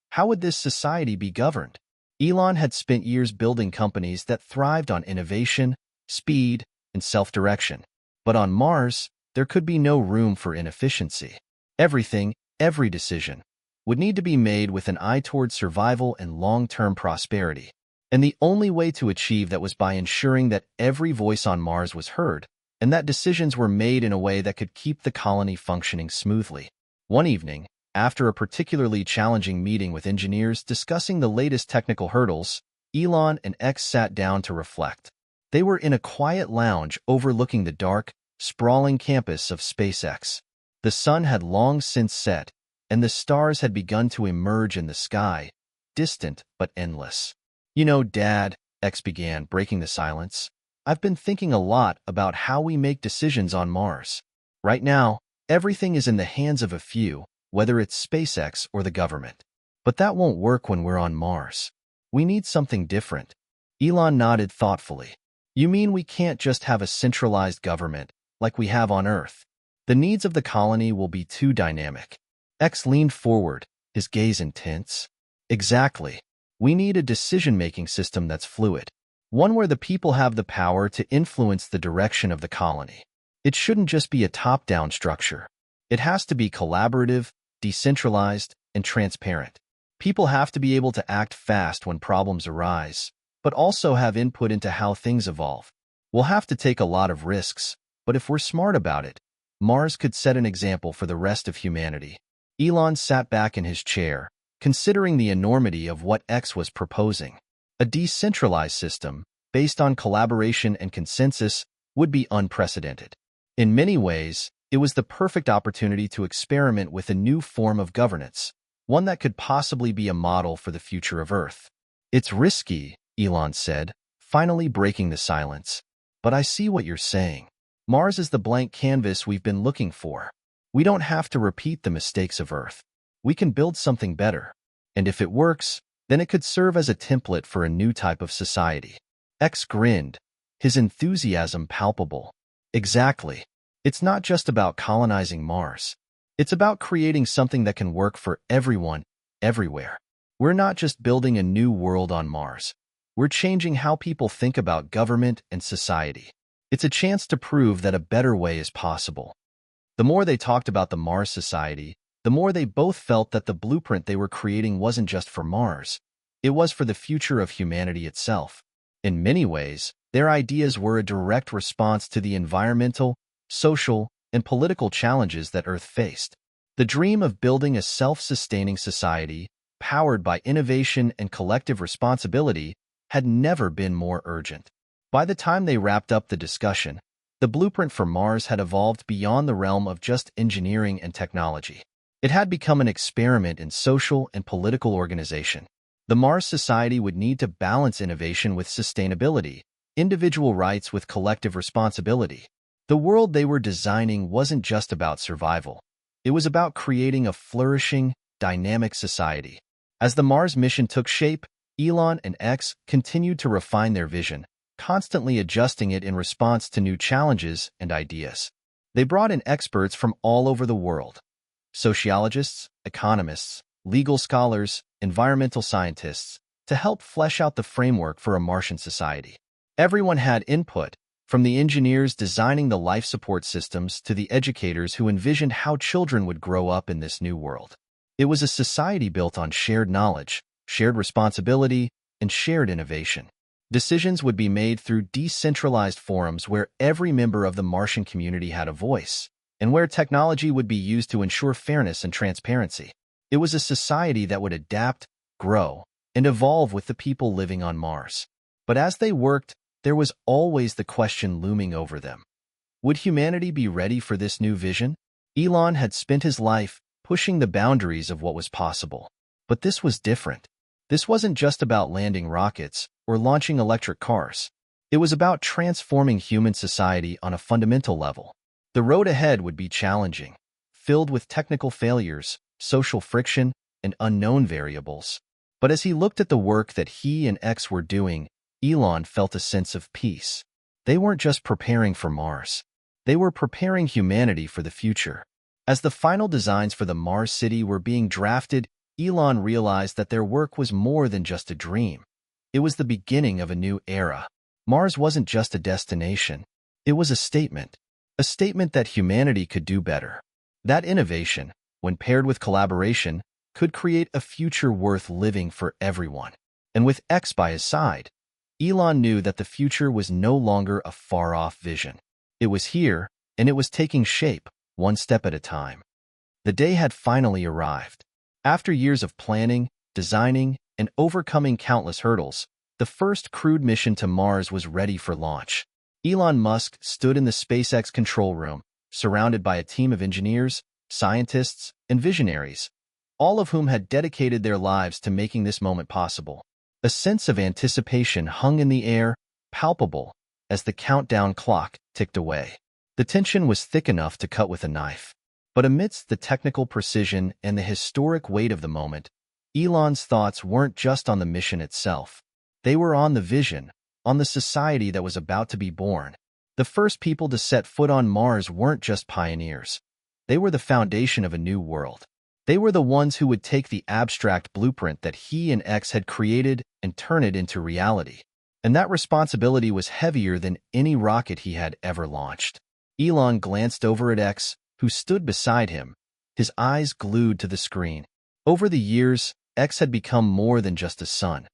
How would this society be governed? Elon had spent years building companies that thrived on innovation, speed, and self-direction. But on Mars, there could be no room for inefficiency. Everything, every decision, would need to be made with an eye toward survival and long-term prosperity. And the only way to achieve that was by ensuring that every voice on Mars was heard, and that decisions were made in a way that could keep the colony functioning smoothly. One evening, after a particularly challenging meeting with engineers discussing the latest technical hurdles, Elon and X sat down to reflect. They were in a quiet lounge overlooking the dark, sprawling campus of SpaceX. The sun had long since set, and the stars had begun to emerge in the sky, distant but endless. Dad, X began, breaking the silence, I've been thinking a lot about how we make decisions on Mars. Right now, everything is in the hands of a few, whether it's SpaceX or the government. But that won't work when we're on Mars. We need something different. Elon nodded thoughtfully. You mean we can't just have a centralized government like we have on Earth? The needs of the colony will be too dynamic. X leaned forward, his gaze intense. Exactly. We need a decision-making system that's fluid. One where the people have the power to influence the direction of the colony. It shouldn't just be a top-down structure. It has to be collaborative, decentralized, and transparent. People have to be able to act fast when problems arise, but also have input into how things evolve. We'll have to take a lot of risks, but if we're smart about it, Mars could set an example for the rest of humanity. Elon sat back in his chair, considering the enormity of what X was proposing. A decentralized system, based on collaboration and consensus, would be unprecedented. In many ways, it was the perfect opportunity to experiment with a new form of governance, one that could possibly be a model for the future of Earth. It's risky, Elon said, finally breaking the silence. But I see what you're saying. Mars is the blank canvas we've been looking for. We don't have to repeat the mistakes of Earth. We can build something better. And if it works, then it could serve as a template for a new type of society. X grinned, his enthusiasm palpable. Exactly. It's not just about colonizing Mars. It's about creating something that can work for everyone, everywhere. We're not just building a new world on Mars. We're changing how people think about government and society. It's a chance to prove that a better way is possible. The more they talked about the Mars Society, the more they both felt that the blueprint they were creating wasn't just for Mars. It was for the future of humanity itself. In many ways, their ideas were a direct response to the environmental, social, and political challenges that Earth faced. The dream of building a self-sustaining society, powered by innovation and collective responsibility, had never been more urgent. By the time they wrapped up the discussion, the blueprint for Mars had evolved beyond the realm of just engineering and technology. It had become an experiment in social and political organization. The Mars Society would need to balance innovation with sustainability, individual rights with collective responsibility. The world they were designing wasn't just about survival. It was about creating a flourishing, dynamic society. As the Mars mission took shape, Elon and X continued to refine their vision, constantly adjusting it in response to new challenges and ideas. They brought in experts from all over the world: sociologists, economists, legal scholars, environmental scientists, to help flesh out the framework for a Martian society. Everyone had input, from the engineers designing the life support systems to the educators who envisioned how children would grow up in this new world. It was a society built on shared knowledge, shared responsibility, and shared innovation. Decisions would be made through decentralized forums where every member of the Martian community had a voice, and where technology would be used to ensure fairness and transparency. It was a society that would adapt, grow, and evolve with the people living on Mars. But as they worked, there was always the question looming over them. Would humanity be ready for this new vision? Elon had spent his life pushing the boundaries of what was possible. But this was different. This wasn't just about landing rockets or launching electric cars. It was about transforming human society on a fundamental level. The road ahead would be challenging, filled with technical failures, social friction, and unknown variables. But as he looked at the work that he and X were doing, Elon felt a sense of peace. They weren't just preparing for Mars. They were preparing humanity for the future. As the final designs for the Mars city were being drafted, Elon realized that their work was more than just a dream. It was the beginning of a new era. Mars wasn't just a destination. It was a statement that humanity could do better. That innovation, when paired with collaboration, could create a future worth living for everyone. And with X by his side, Elon knew that the future was no longer a far-off vision. It was here, and it was taking shape, one step at a time. The day had finally arrived. After years of planning, designing, and overcoming countless hurdles, the first crewed mission to Mars was ready for launch. Elon Musk stood in the SpaceX control room, surrounded by a team of engineers, scientists, and visionaries, all of whom had dedicated their lives to making this moment possible. A sense of anticipation hung in the air, palpable, as the countdown clock ticked away. The tension was thick enough to cut with a knife. But amidst the technical precision and the historic weight of the moment, Elon's thoughts weren't just on the mission itself. They were on the vision, on the society that was about to be born. The first people to set foot on Mars weren't just pioneers. They were the foundation of a new world. They were the ones who would take the abstract blueprint that he and X had created and turn it into reality. And that responsibility was heavier than any rocket he had ever launched. Elon glanced over at X, who stood beside him, his eyes glued to the screen. Over the years, X had become more than just a son.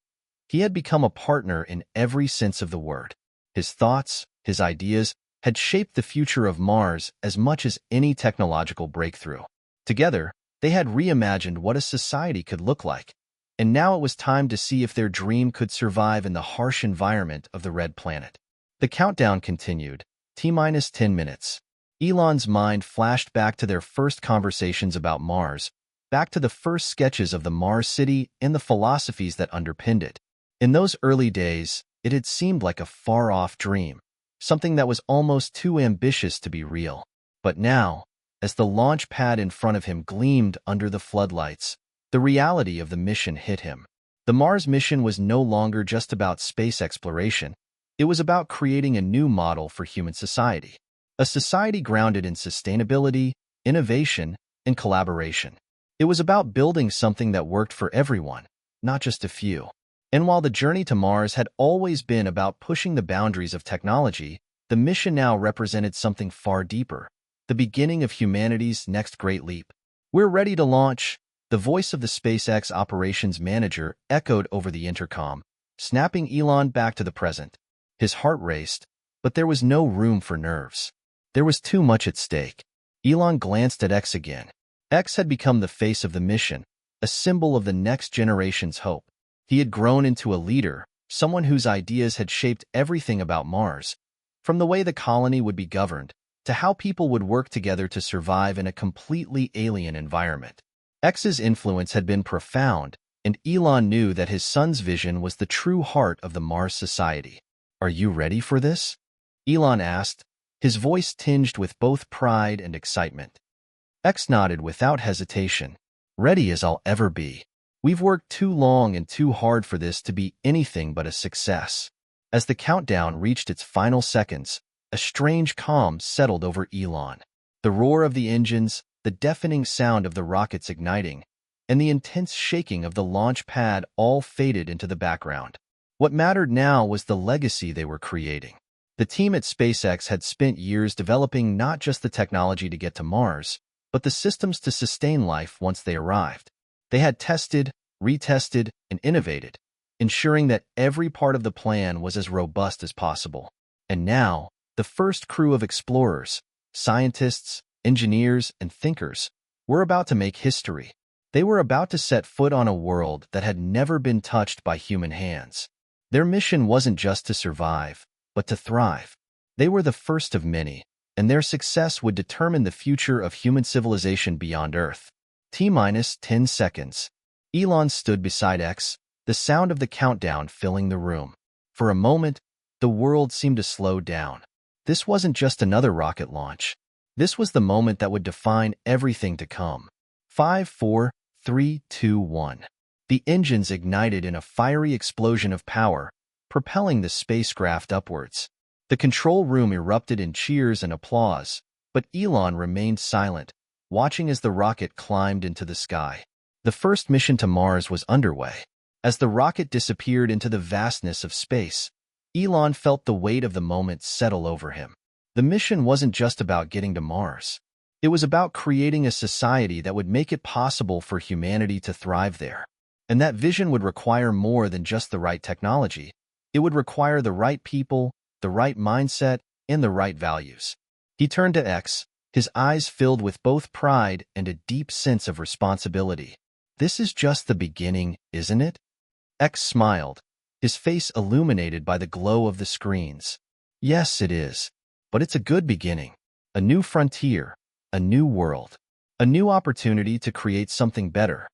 He had become a partner in every sense of the word. His thoughts, his ideas, had shaped the future of Mars as much as any technological breakthrough. Together, they had reimagined what a society could look like. And now it was time to see if their dream could survive in the harsh environment of the red planet. The countdown continued, T-minus 10 minutes. Elon's mind flashed back to their first conversations about Mars, back to the first sketches of the Mars city and the philosophies that underpinned it. In those early days, it had seemed like a far-off dream, something that was almost too ambitious to be real. But now, as the launch pad in front of him gleamed under the floodlights, the reality of the mission hit him. The Mars mission was no longer just about space exploration. It was about creating a new model for human society. A society grounded in sustainability, innovation, and collaboration. It was about building something that worked for everyone, not just a few. And while the journey to Mars had always been about pushing the boundaries of technology, the mission now represented something far deeper, the beginning of humanity's next great leap. "We're ready to launch," the voice of the SpaceX operations manager echoed over the intercom, snapping Elon back to the present. His heart raced, but there was no room for nerves. There was too much at stake. Elon glanced at X again. X had become the face of the mission, a symbol of the next generation's hope. He had grown into a leader, someone whose ideas had shaped everything about Mars, from the way the colony would be governed, to how people would work together to survive in a completely alien environment. X's influence had been profound, and Elon knew that his son's vision was the true heart of the Mars society. "Are you ready for this?" Elon asked, his voice tinged with both pride and excitement. X nodded without hesitation. "Ready as I'll ever be. We've worked too long and too hard for this to be anything but a success." As the countdown reached its final seconds, a strange calm settled over Elon. The roar of the engines, the deafening sound of the rockets igniting, and the intense shaking of the launch pad all faded into the background. What mattered now was the legacy they were creating. The team at SpaceX had spent years developing not just the technology to get to Mars, but the systems to sustain life once they arrived. They had tested, retested, and innovated, ensuring that every part of the plan was as robust as possible. And now, the first crew of explorers, scientists, engineers, and thinkers were about to make history. They were about to set foot on a world that had never been touched by human hands. Their mission wasn't just to survive, but to thrive. They were the first of many, and their success would determine the future of human civilization beyond Earth. T-minus 10 seconds. Elon stood beside X, the sound of the countdown filling the room. For a moment, the world seemed to slow down. This wasn't just another rocket launch. This was the moment that would define everything to come. 5, 4, 3, 2, 1. The engines ignited in a fiery explosion of power, propelling the spacecraft upwards. The control room erupted in cheers and applause, but Elon remained silent, watching as the rocket climbed into the sky. The first mission to Mars was underway. As the rocket disappeared into the vastness of space, Elon felt the weight of the moment settle over him. The mission wasn't just about getting to Mars. It was about creating a society that would make it possible for humanity to thrive there. And that vision would require more than just the right technology. It would require the right people, the right mindset, and the right values. He turned to X, his eyes filled with both pride and a deep sense of responsibility. "This is just the beginning, isn't it?" X smiled, his face illuminated by the glow of the screens. "Yes, it is. But it's a good beginning. A new frontier, a new world, a new opportunity to create something better."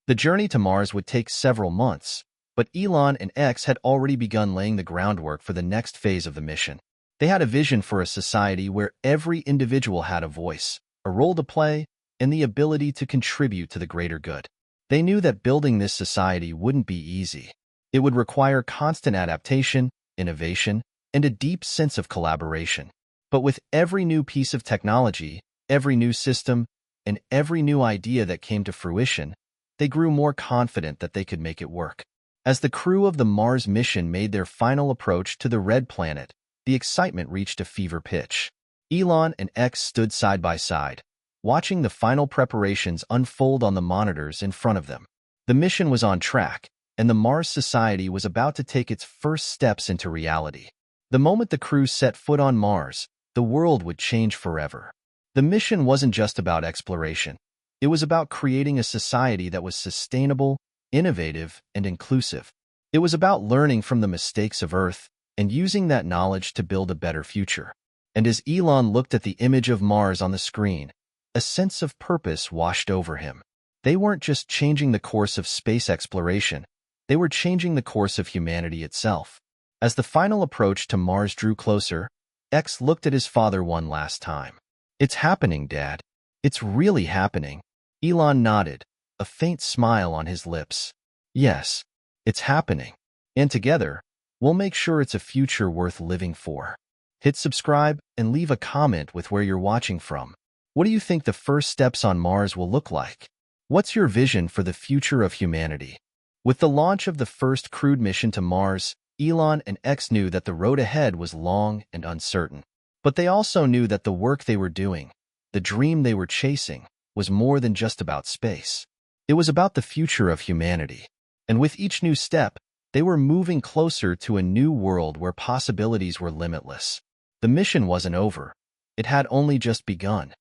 The journey to Mars would take several months, but Elon and X had already begun laying the groundwork for the next phase of the mission. They had a vision for a society where every individual had a voice, a role to play, and the ability to contribute to the greater good. They knew that building this society wouldn't be easy. It would require constant adaptation, innovation, and a deep sense of collaboration. But with every new piece of technology, every new system, and every new idea that came to fruition, they grew more confident that they could make it work. As the crew of the Mars mission made their final approach to the Red Planet, the excitement reached a fever pitch. Elon and X stood side by side, watching the final preparations unfold on the monitors in front of them. The mission was on track, and the Mars Society was about to take its first steps into reality. The moment the crew set foot on Mars, the world would change forever. The mission wasn't just about exploration. It was about creating a society that was sustainable, innovative, and inclusive. It was about learning from the mistakes of Earth and using that knowledge to build a better future. And as Elon looked at the image of Mars on the screen, a sense of purpose washed over him. They weren't just changing the course of space exploration, they were changing the course of humanity itself. As the final approach to Mars drew closer, X looked at his father one last time. "It's happening, Dad. It's really happening." Elon nodded, a faint smile on his lips. "Yes, it's happening. And together, we'll make sure it's a future worth living for." Hit subscribe and leave a comment with where you're watching from. What do you think the first steps on Mars will look like? What's your vision for the future of humanity? With the launch of the first crewed mission to Mars, Elon and X knew that the road ahead was long and uncertain. But they also knew that the work they were doing, the dream they were chasing, was more than just about space. It was about the future of humanity. And with each new step, they were moving closer to a new world where possibilities were limitless. The mission wasn't over. It had only just begun.